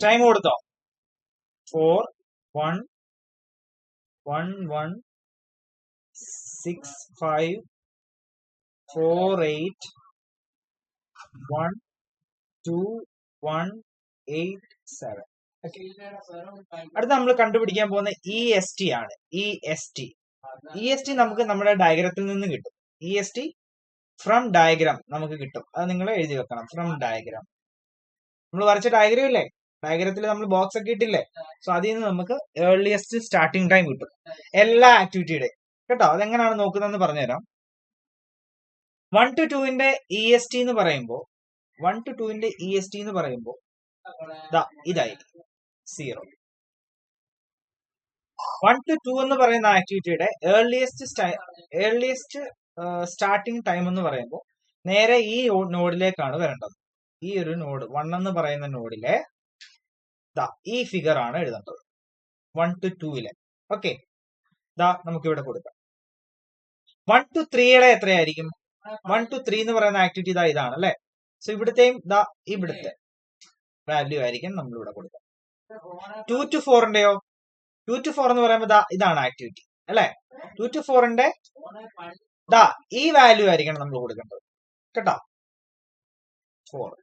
ടൈം കൊടുത്തോ? 4, 1, 1, 1, 6, 5, 4, 8, 1, 2, 1, 8, 7. അടുത്ത നമ്മൾ കണ്ടുപിടിക്കാൻ പോകുന്ന EST ആണ്. EST നമുക്ക് നമ്മുടെ ഡയഗ്രത്തിൽ നിന്ന് കിട്ടും. EST ഫ്രം ഡയഗ്രാം നമുക്ക് കിട്ടും. അത് നിങ്ങൾ എഴുതി വെക്കണം. ഫ്രം ഡയഗ്രാം, നമ്മൾ വരച്ച ഡയഗ്രാം ഇല്ലേ, ഡയഗ്രത്തിൽ നമ്മൾ ബോക്സ് ഒക്കെ ഇട്ടില്ലേ, സോ അതിൽ നിന്ന് നമുക്ക് ഏർലിയസ്റ്റ് സ്റ്റാർട്ടിംഗ് ടൈം കിട്ടും എല്ലാ ആക്ടിവിറ്റിയുടെയും കേട്ടോ. അതെങ്ങനെയാണ് നോക്കുന്നതെന്ന് പറഞ്ഞുതരാം. 1 to 2ന്റെ EST എന്ന് പറയുമ്പോൾ 1 to 2ന്റെ EST എന്ന് പറയുമ്പോൾ ഇതായിരിക്കും 0. 1 to 2 എന്ന് പറയുന്ന ആക്ടിവിറ്റിയുടെ ഏർലിയസ്റ്റ് സ്റ്റാർട്ടിംഗ് ടൈം എന്ന് പറയുമ്പോൾ നേരെ ഈ നോഡിലേക്കാണ് വരേണ്ടത്. ഈ ഒരു നോഡ് 1 എന്ന് പറയുന്ന നോഡിലെ ഈ ഫിഗർ ആണ് എഴുതേണ്ടത് 1 to 2 ഓക്കെ. നമുക്ക് ഇവിടെ കൊടുക്കാം. 1 to 3 എത്രയായിരിക്കും? 1 to 3 എന്ന് പറയുന്ന ആക്ടിവിറ്റി ഇതാണ് അല്ലെ. സോ ഇവിടുത്തെയും ഇവിടുത്തെ വാല്യൂ ആയിരിക്കും നമ്മൾ ഇവിടെ കൊടുക്കുക. 2 to 4ന്റെയോ? 2 to 4 എന്ന് പറയുമ്പോൾ ഇതാണ് ആക്ടിവിറ്റി അല്ലെ. 2 to 4ന്റെ ഈ വാല്യൂ ആയിരിക്കണം നമ്മൾ കൊടുക്കേണ്ടത് കേട്ടോ. 4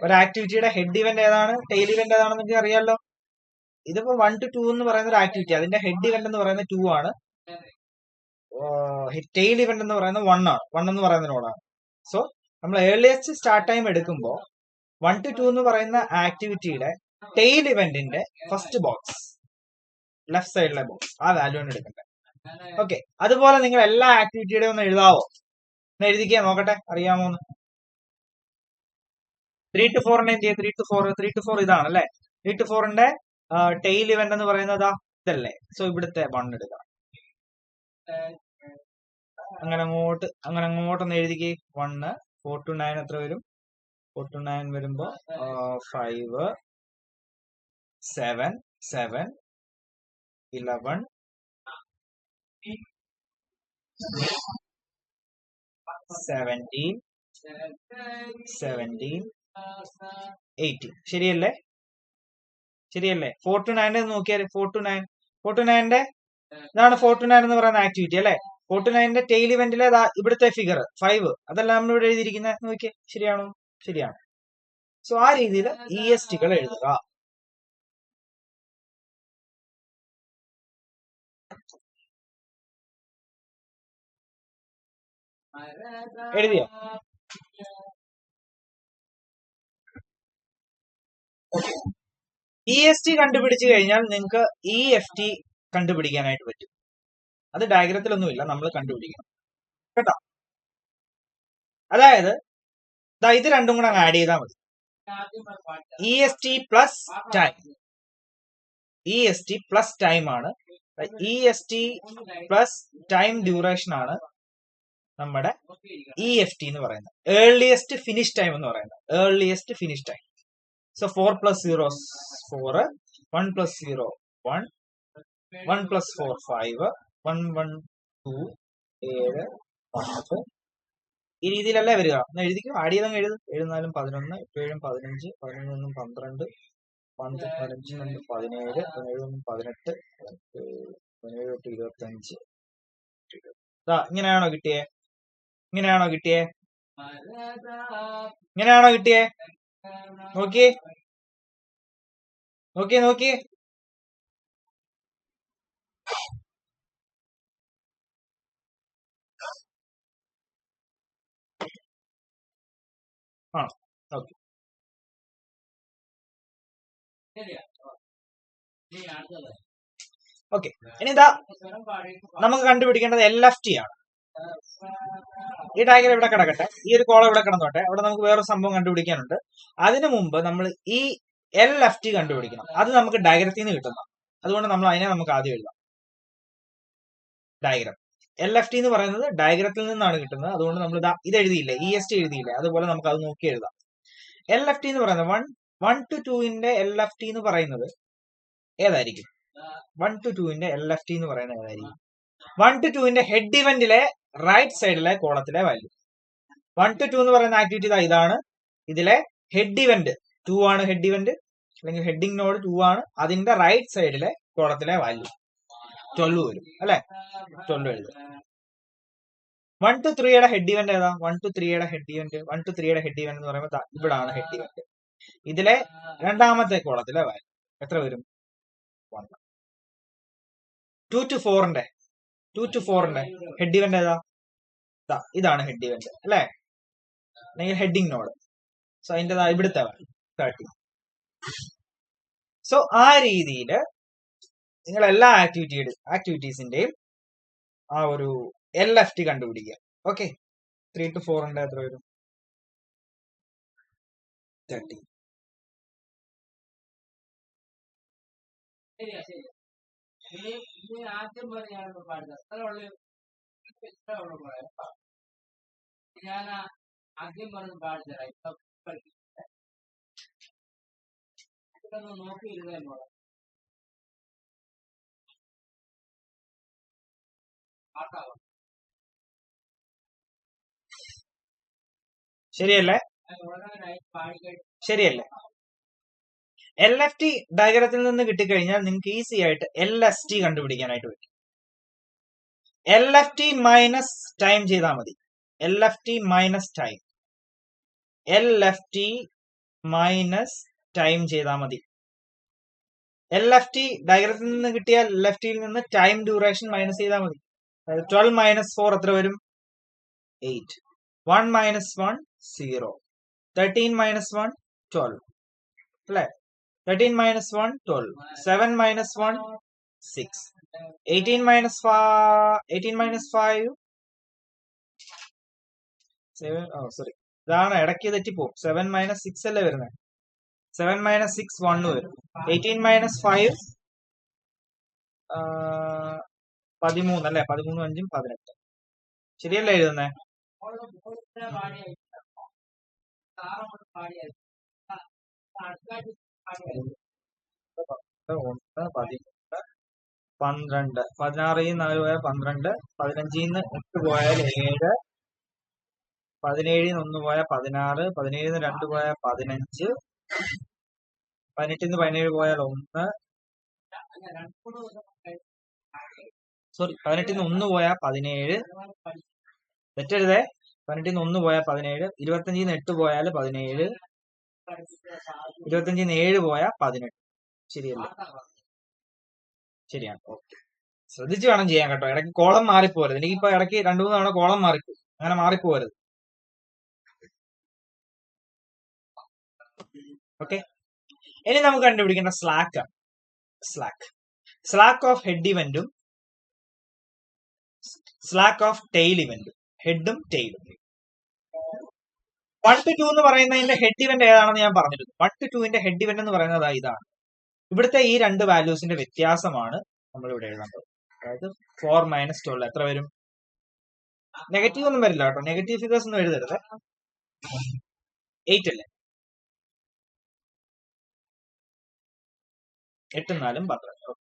ഒരു ആക്ടിവിറ്റിയുടെ ഹെഡ് ഇവന്റ് ഏതാണ്, ടെയിൽ ഇവന്റ് ഏതാണെന്ന് നിങ്ങൾക്ക് അറിയാമല്ലോ. ഇതിപ്പോ 1 to 2 എന്ന് പറയുന്ന ഒരു ആക്ടിവിറ്റി, അതിന്റെ ഹെഡ് ഇവന്റ് എന്ന് പറയുന്നത് 2 ആണ്. ടെയിൽ ഇവന്റ് എന്ന് പറയുന്നത് 1 ആണ്. 1 എന്ന് പറയുന്ന നോഡാണ്. സോ നമ്മൾ ഏർലിയസ്റ്റ് സ്റ്റാർട്ട് ടൈം എടുക്കുമ്പോൾ 1 to 2 എന്ന് പറയുന്ന ആക്ടിവിറ്റിയുടെ ടെയിൽ ഇവന്റിന്റെ ഫസ്റ്റ് ബോക്സ്, ലെഫ്റ്റ് സൈഡിലെ ബോക്സ്, ആ വാല്യൂ ആണ് എടുക്കേണ്ടത്. ഓക്കെ. അതുപോലെ നിങ്ങൾ എല്ലാ ആക്ടിവിറ്റിയുടെയും ഒന്ന് എഴുതാവോ? ഒന്ന് എഴുതിക്കാൻ നോക്കട്ടെ, അറിയാമോ? 3 to 4 എന്ത് ചെയ്യും? 3 to 4 ഇതാണ് അല്ലെ. 3 to 4ന്റെ ടെയിൽ ഇവന്റ് എന്ന് പറയുന്നത് ഇതല്ലേ. സോ ഇവിടുത്തെ 1 എടുക്കണം. അങ്ങനെ അങ്ങോട്ടൊന്ന് എഴുതിക്കേ. 1 4 to 9 എത്ര വരും? 4 to 9 വരുമ്പോ 5 7 7 11 17 17 18. ശരിയല്ലേ? 4 to 9 നോക്കിയാൽ 4 to 9ന്റെ ഇതാണ് 4 to 9 എന്ന് പറയുന്ന ആക്ടിവിറ്റി അല്ലെ. 4 to 9ന്റെ ടെയിൽ ഇവന്റിലെ ഇവിടുത്തെ ഫിഗർ 5, അതല്ല നമ്മൾ ഇവിടെ എഴുതിയിരിക്കുന്നത്. നോക്കിയേ, ശരിയാണോ? ശരിയാണ്. സോ ആ രീതിയിൽ ESTകൾ എഴുതുക. എഴുതിയോ? EST കണ്ടുപിടിച്ചു കഴിഞ്ഞാൽ നിങ്ങൾക്ക് EFT കണ്ടുപിടിക്കാനായിട്ട് പറ്റും. അത് ഡയഗ്രത്തിലൊന്നുമില്ല, നമ്മൾ കണ്ടുപിടിക്കണം കേട്ടോ. അതായത് ഇത് രണ്ടും കൂടെ ആഡ് ചെയ്താൽ മതി. EST plus time. EST plus time ആണ്. EST പ്ലസ് ടൈം ഡ്യൂറേഷൻ ആണ് നമ്മുടെ EFT എന്ന് പറയുന്നത്. ഏർലിയസ്റ്റ് ഫിനിഷ് ടൈം എന്ന് പറയുന്നത്. Earliest finish time. So 4 plus 0 4, 1 plus 0 1, 1 plus 4 5, 1 1 2 7 10. ഈ രീതിയിലല്ലേ വരിക. ഒന്ന് എഴുതിക്കും, ആഡ് ചെയ്തങ്ങ് എഴുതും. 7 4 11, 7 15, 11 12, 15 17, 17 18, 17 25. ഇങ്ങനെയാണോ കിട്ടിയേ? ഇങ്ങനെയാണോ കിട്ടിയേ? നോക്കിയേ. ഓക്കെ. ഓക്കെ, ഇനി നമുക്ക് കണ്ടുപിടിക്കേണ്ടത് LFT ആണ്. ഈ ഡയഗ്രം ഇവിടെ കിടക്കട്ടെ, ഈ ഒരു കോളം ഇവിടെ കിടന്നോട്ടെ. അവിടെ നമുക്ക് വേറൊരു സംഭവം കണ്ടുപിടിക്കാനുണ്ട്. അതിനു മുമ്പ് നമ്മൾ ഈ LFT കണ്ടുപിടിക്കണം. അത് നമുക്ക് ഡയഗ്രത്തിൽ നിന്ന് കിട്ടുന്ന, അതുകൊണ്ട് നമ്മൾ അതിനെ നമുക്ക് ആദ്യം എഴുതാം. ഡയഗ്രം LFT എന്ന് പറയുന്നത് ഡയഗ്രത്തിൽ നിന്നാണ് കിട്ടുന്നത്. അതുകൊണ്ട് നമ്മൾ ഇത് എഴുതിയില്ലേ, EST എഴുതിയില്ലേ, അതുപോലെ നമുക്ക് അത് നോക്കി എഴുതാം. LFT എന്ന് പറയുന്നത് 1 to 2ന്റെ LFT എന്ന് പറയുന്നത് ഏതായിരിക്കും? 1 to 2ന്റെ LFT എന്ന് പറയുന്നത് ഏതായിരിക്കും? 1 to 2ന്റെ ഹെഡ് ഇവന്റിലെ റൈറ്റ് സൈഡിലെ കോളത്തിലെ വാല്യൂ. 1 to 2 എന്ന് പറയുന്ന ആക്ടിവിറ്റി ഇതാണ്. ഇതിലെ ഹെഡ് ഇവന്റ് 2 ആണ്. ഹെഡ് ഇവന്റ് അല്ലെങ്കിൽ ഹെഡിങ് നോഡ് 2 ആണ്. അതിന്റെ റൈറ്റ് സൈഡിലെ കോളത്തിലെ വാല്യൂ 12 വരും അല്ലെ. 12 എഴുതും. 1 to 3യുടെ ഹെഡ് ഇവന്റ് ഏതാ? 1 to 3യുടെ ഹെഡ് ഇവന്റ് എന്ന് പറയുമ്പോൾ ഇവിടാണ് ഹെഡ് ഇവന്റ്. ഇതിലെ രണ്ടാമത്തെ കോളത്തിലെ വാല്യൂ എത്ര വരും? 1. 2 to 4ന്റെ ഹെഡ് ഇവന്റ് ഏതാ? ഇതാണ് ഹെഡ് ഇവന്റ് അല്ലെ, അല്ലെങ്കിൽ ഹെഡിങ് നോഡ്. സോ അതിന്റെ ഇവിടുത്തെ വാല്യൂ 30. സോ ആ രീതിയിൽ നിങ്ങൾ എല്ലാ ആക്ടിവിറ്റീസിന്റെയും ആ ഒരു LFT കണ്ടുപിടിക്കുക. ഓക്കെ. 3 to 4ന്റെ എത്ര വരും? 30. ആദ്യം പറഞ്ഞാണ് പാടുന്നത് അത്ര ഉള്ളു ഞാൻ ആദ്യം പറഞ്ഞ് പാടുതരാം ഇപ്പൊ നോക്കിയിരുന്നേ മോളെ പാട്ടാവാം ശരിയല്ലേ? ശരിയല്ലേ? LFT ഡയഗ്രത്തിൽ നിന്ന് കിട്ടിക്കഴിഞ്ഞാൽ നിങ്ങൾക്ക് ഈസി ആയിട്ട് LST കണ്ടുപിടിക്കാനായിട്ട് പറ്റും. LFT മൈനസ് ടൈം ചെയ്താൽ മതി. LFT minus time, LFT minus time ചെയ്താൽ മതി. LFT ഡയഗ്രത്തിൽ നിന്ന് കിട്ടിയാൽ LFTയിൽ നിന്ന് ടൈം ഡ്യൂറേഷൻ മൈനസ് ചെയ്താൽ മതി. 12 മൈനസ് 4 എത്ര വരും? 8. 1 മൈനസ് 1 0. 13 മൈനസ് 1 12 അല്ലേ? 13 minus 1 12. 7 minus 1 6. 18 minus 5 7. Oh sorry, ഇതാണ് ഇടയ്ക്ക് തെറ്റിപ്പോ. 7 minus 6 അല്ലേ വരുന്നത്? 7 minus 6 1 വരും. 18 minus 5 13 അല്ലേ? 13 5 18. ശരിയല്ലേ എഴുതുന്നേ? 12 16 4 പോയാൽ 12, 15 8 പോയാൽ 7, 17 1 പോയാൽ 16, 17 2 പോയാൽ 15, 18 17 പോയാൽ 1, സോറി 18 1 പോയാൽ 17, തെറ്റരുതേ, 18 1 പോയാൽ 17, 25 8 പോയാൽ 17, 25 7 പോയാൽ 18. ശരിയല്ലേ? ശരിയാണ്. ഓക്കെ, ശ്രദ്ധിച്ച് വേണം ചെയ്യാൻ കേട്ടോ. ഇടയ്ക്ക് കോളം മാറിപ്പോരുത്. എനിക്കിപ്പോ ഇടയ്ക്ക് 2-3 തവണ കോളം മാറിപ്പോയി. അങ്ങനെ മാറിപ്പോരുത്. ഓക്കെ, ഇനി നമുക്ക് കണ്ടുപിടിക്കേണ്ട സ്ലാക്ക് ആണ്. സ്ലാക്ക് ഓഫ് ഹെഡ് ഇവന്റും സ്ലാക്ക് ഓഫ് ടെയിൽ ഇവന്റും, ഹെഡും ടെയിലും. 1 to 2 എന്ന് പറയുന്നതിന്റെ ഹെഡ് ഇവന്റ് ഏതാണെന്ന് ഞാൻ പറഞ്ഞിരുന്നു. 1 to 2ന്റെ ഹെഡ് ഇവന്റ് എന്ന് പറയുന്നത് ഇതാണ്. ഇവിടുത്തെ ഈ രണ്ട് വാല്യൂസിന്റെ വ്യത്യാസമാണ് നമ്മൾ ഇവിടെ എഴുതേണ്ടത്. അതായത് 4 മൈനസ് 12 എത്ര വരും? നെഗറ്റീവ് ഒന്നും വരില്ല കേട്ടോ, നെഗറ്റീവ് ഫിഗേഴ്സ് ഒന്നും എഴുതരുത്. 8 അല്ലേ? 8 4 12.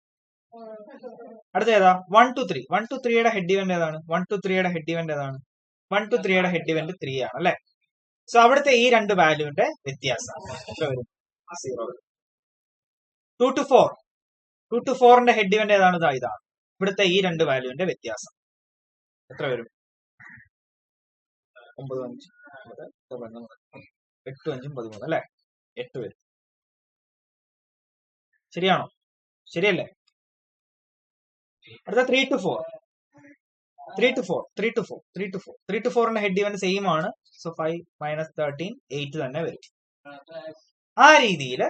അടുത്ത ഏതാ? 1 to 3. 1 to 3യുടെ ഹെഡ് ഇവന്റ് ഏതാണ്? 1 to 3യുടെ ഹെഡ് ഇവന്റ് ഏതാണ്? 1 to 3യുടെ ഹെഡ് ഇവന്റ് 3 ആണ് അല്ലെ? സോ അവിടുത്തെ ഈ രണ്ട് വാല്യൂവിന്റെ വ്യത്യാസം എത്ര വരും? 0 വരും. 2 to 4. 2 to 4ന്റെ ഹെഡ് ഇവന്റ് ഏതാണ്? ഇതാണ്. ഇവിടുത്തെ ഈ രണ്ട് വാല്യൂവിന്റെ വ്യത്യാസം എത്ര വരും? 9 5 8 5 13 അല്ലെ? 8 വരും. ശരിയാണോ? ശരിയല്ലേ? അടുത്ത 3 to 4. 3 to 4. 3 to 4. 3 to 4. 3 to 4ന്റെ ഹെഡ് ഇവന്റ് സെയിം ആണ്. സോ 5 മൈനസ് 13 8 തന്നെ വരും. ആ രീതിയിൽ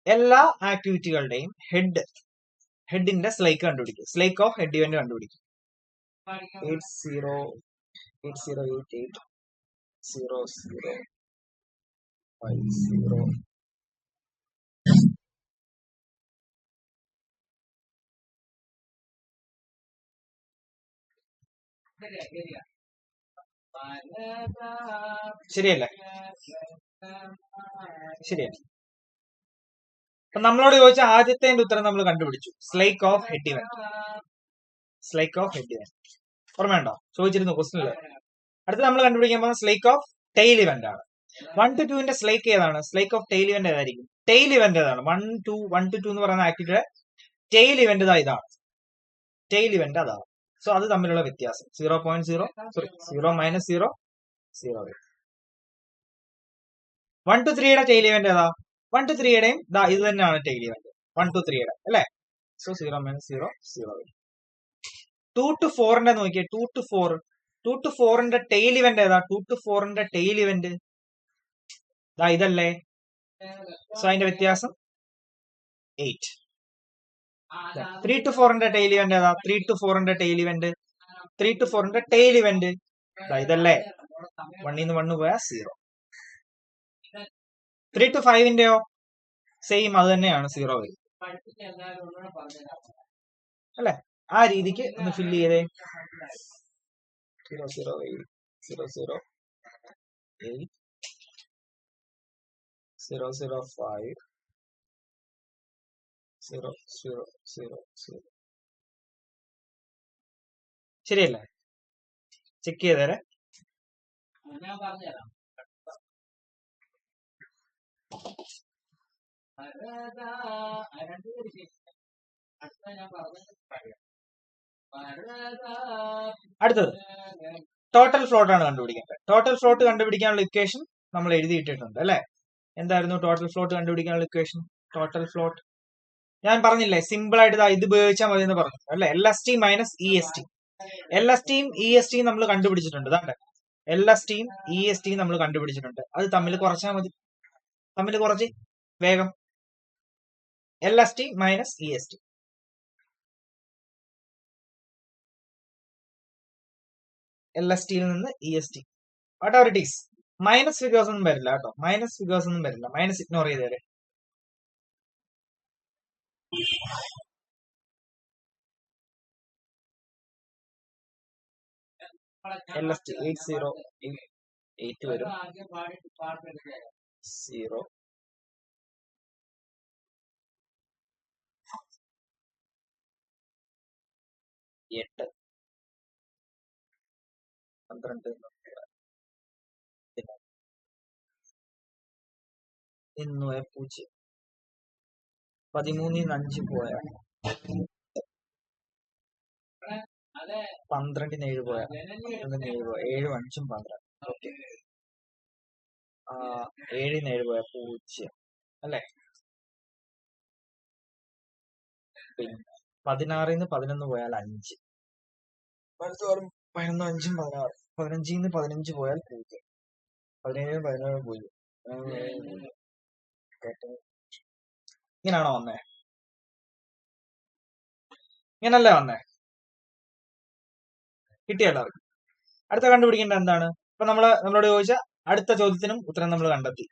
എല്ലാ ആക്ടിവിറ്റികളുടെയും ഹെഡിന്റെ സ്ലൈക്ക് കണ്ടുപിടിക്കും. സ്ലൈക്ക് ഓഫ് ഹെഡ് ഇവന്റ് കണ്ടുപിടിക്കും. 8088 00 50. ശരിയല്ലേ? ശരിയല്ല. അപ്പൊ നമ്മളോട് ചോദിച്ച ആദ്യത്തെ ഉത്തരം നമ്മൾ കണ്ടുപിടിച്ചു. Slack of head event. Slack of head event ഓർമ്മയുണ്ടോ? ചോദിച്ചിരുന്നു ക്വസ്റ്റനില്. അടുത്ത് നമ്മൾ കണ്ടുപിടിക്കാൻ പോകുന്ന സ്ലൈക്ക് ഓഫ് ടെയിൽ ഇവന്റ് ആണ്. 1 to 2ന്റെ സ്ലൈക്ക് ഏതാണ്? സ്ലൈക്ക് ഓഫ് ടെയിൽ ഇവന്റ് ഏതായിരിക്കും? ടെയിൽ ഇവന്റ് ഏതാണ്? 1 to 2 എന്ന് പറയുന്ന ആക്ടിവിറ്റിയുടെ ടെയിൽ ഇവന്റ് ഇതാണ്. ടെയിൽ ഇവന്റ് അതാണ്. സോ അത് തമ്മിലുള്ള വ്യത്യാസം 0.0 മൈനസ് 0 0. 1 to 3യുടെ ടെയിൽ ഇവന്റ് ഏതാ? 1 to 3യുടെയും ഇത് തന്നെയാണ് ടെയിൽ ഇവന്റ്. 1 to 3യുടെ അല്ലെ? So 0 minus 0 0. 2 to 4ന്റെ നോക്കിയേ. 2 to 4ന്റെ ടെയിൽ ഇവന്റ് ഏതാ? 2 to 4ന്റെ ടെയിൽ ഇവന്റ് ഇതല്ലേ? സോ അതിന്റെ വ്യത്യാസം 8. 3 to 4ന്റെ ടെയിൽ ഇവന്റ് ഏതാ? 3 to 4ന്റെ ടെയിൽ ഇവന്റ് 3 to 4ന്റെ ടെയിൽ ഇവന്റ് ഇതല്ലേ? 1 1 പോയാ 0. 3 to 5ന്റെയോ സെയിം അത് തന്നെയാണ്, 0 വരും. അല്ലെ? ആ രീതിക്ക് ഒന്ന് ഫില്ല് ചെയ്തേ. 008 008 005 0000. ശരിയല്ലേ? ചെക്ക് ചെയ്തേരെ. ഞാൻ പറഞ്ഞുതരാം. രണ്ടുപേര് ശരി. അടുത്ത ഞാൻ പറഞ്ഞത് പറയാം. അടുത്തത് ടോട്ടൽ ഫ്ലോട്ട് ആണ് കണ്ടുപിടിക്കേണ്ടത്. ടോട്ടൽ ഫ്ലോട്ട് കണ്ടുപിടിക്കാനുള്ള ഇക്വേഷൻ നമ്മൾ എഴുതിയിട്ടിട്ടുണ്ട് അല്ലെ? എന്തായിരുന്നു ടോട്ടൽ ഫ്ലോട്ട് കണ്ടുപിടിക്കാനുള്ള ഇക്വേഷൻ? ടോട്ടൽ ഫ്ലോട്ട് ഞാൻ പറഞ്ഞില്ലേ, സിമ്പിൾ ആയിട്ട് ഇത് ഉപയോഗിച്ചാൽ മതി എന്ന് പറഞ്ഞു അല്ലെ? LST minus EST. LSTയും ESTയും നമ്മൾ കണ്ടുപിടിച്ചിട്ടുണ്ട്. അതാണ്ട് LSTയും ESTയും നമ്മൾ കണ്ടുപിടിച്ചിട്ടുണ്ട്. അത് തമ്മിൽ കുറച്ചാൽ മതി. തമ്മിൽ കുറച്ച് വേഗം. LST minus EST. LSTയിൽ നിന്ന് EST what ever it is. Minus figures ഒന്നും വരില്ല കേട്ടോ. മൈനസ് ഫിഗേഴ്സ് ഒന്നും വരില്ല. Minus ignore ചെയ്തേരെ. LST 8088 വരും. 0 8 12 ഇന്ന് 0 13 5 പോയ 12 7 പോയ 7 7 5 12. ഓക്കെ, 7 7 പോയ 0 അല്ലെ? പിന്നെ 16 11 പോയാൽ 5. 11 5 16. 15 15 പോയാൽ 0. 17 17 0. ഇങ്ങനാണോ വന്നേ? ഇങ്ങനല്ലേ വന്നേ? കിട്ടിയല്ലോ. അടുത്ത കണ്ടുപിടിക്കേണ്ട എന്താണ്? ഇപ്പൊ നമ്മളോട് ചോദിച്ച അടുത്ത ചോദ്യത്തിനും ഉത്തരം നമ്മൾ കണ്ടെത്തി.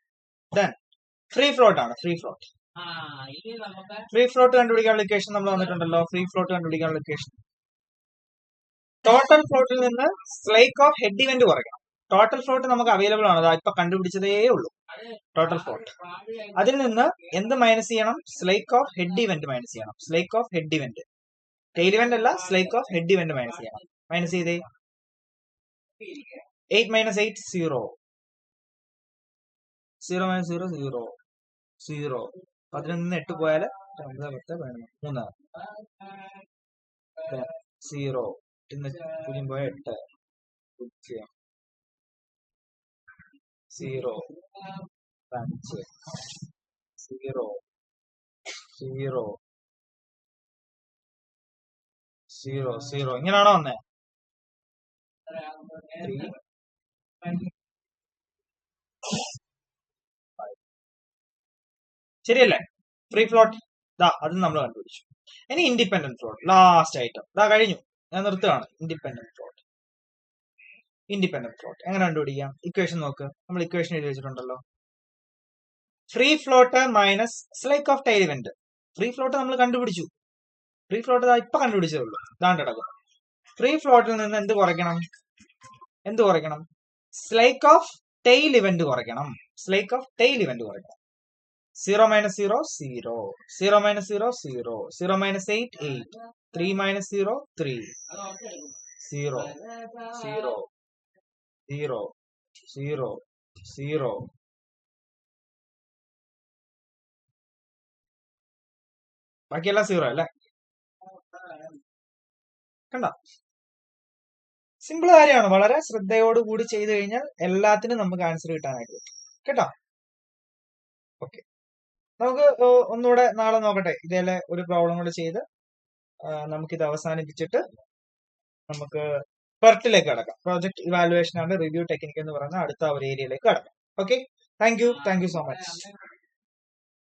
ദെൻ ഫ്രീ ഫ്ലോട്ട് ആണ്. ഫ്രീ ഫ്ലോട്ട് കണ്ടുപിടിക്കാനുള്ള ഇക്വേഷൻ നമ്മൾ വന്നിട്ടുണ്ടല്ലോ. ഫ്രീ ഫ്ലോട്ട് കണ്ടുപിടിക്കാനുള്ള ഇക്വേഷൻ ടോട്ടൽ ഫ്ലോട്ടിൽ നിന്ന് സ്ലൈക്ക് ഓഫ് ഹെഡ് ഇവന്റ് കുറയ്ക്കണം. ടോട്ടൽ ഫ്ലോട്ട് നമുക്ക് അവൈലബിൾ ആണ്. അതാ ഇപ്പൊ കണ്ടുപിടിച്ചതേ ഉള്ളൂ ടോട്ടൽ ഫ്ലോട്ട്. അതിൽ നിന്ന് എന്ത് മൈനസ് ചെയ്യണം? Slack of head event minus ചെയ്യണം. Slack of head event, tail event അല്ല, slack of head event minus ചെയ്യണം. മൈനസ് ചെയ്തേ. 8 മൈനസ് 8 0. 0 മൈനസ് 0 0 0. 11 8 പോയാല് 9 10 11 3 0. ഇന്ന് 0 പോയ 8 0 0 5 0 0 0 0. ഇങ്ങനാണോ വന്നേ? 3 ശരിയല്ലേ? ഫ്രീ ഫ്ലോട്ട് അത് നമ്മൾ കണ്ടുപിടിച്ചു. ഇനി ഇൻഡിപെൻഡന്റ് ഫ്ലോട്ട്, ലാസ്റ്റ് ഐറ്റം. കഴിഞ്ഞു, ഞാൻ നിർത്തുകയാണ്. ഇൻഡിപെൻഡന്റ് ഫ്ലോട്ട് എങ്ങനെ കണ്ടുപിടിക്കാം? ഇക്വേഷൻ നോക്ക്. നമ്മൾ ഇക്വേഷൻ എഴുതി വെച്ചിട്ടുണ്ടല്ലോ. Free float minus slack of tail event. Free float നമ്മൾ കണ്ടുപിടിച്ചു. ഫ്രീ ഫ്ലോട്ട് ഇപ്പൊ കണ്ടുപിടിച്ചേ ഉള്ളൂ. ഇതാണ്ട് കിടക്കും. ഫ്രീ ഫ്ലോട്ടിൽ നിന്ന് എന്ത് കുറയ്ക്കണം? സ്ലൈക്ക് ഓഫ് ടെയിൽ ഇവന്റ് കുറയ്ക്കണം. 0 minus 0 0. 0 minus 0 0. 0 minus 8 8. 3 minus 0 3. 0 0 0 0 0. ബാക്കിയെല്ലാം 0 അല്ലേ? കണ്ട, സിമ്പിൾ കാര്യമാണ്. വളരെ ശ്രദ്ധയോടുകൂടി ചെയ്തു കഴിഞ്ഞാൽ എല്ലാത്തിനും നമുക്ക് ആൻസർ കിട്ടാനായിട്ട് പറ്റും കേട്ടോ. ഓക്കെ, നമുക്ക് ഒന്നുകൂടെ നാളെ നോക്കട്ടെ. ഇതേലെ ഒരു പ്രോബ്ലം കൂടെ ചെയ്ത് നമുക്കിത് അവസാനിപ്പിച്ചിട്ട് നമുക്ക് പെർട്ടിലേക്ക് കടക്കാം. പ്രോജക്ട് ഇവാലുവേഷൻ ആണ് റിവ്യൂ ടെക്നിക് എന്ന് പറയുന്ന അടുത്ത ഒരു ഏരിയയിലേക്ക് കടക്കാം. Okay, thank you so much.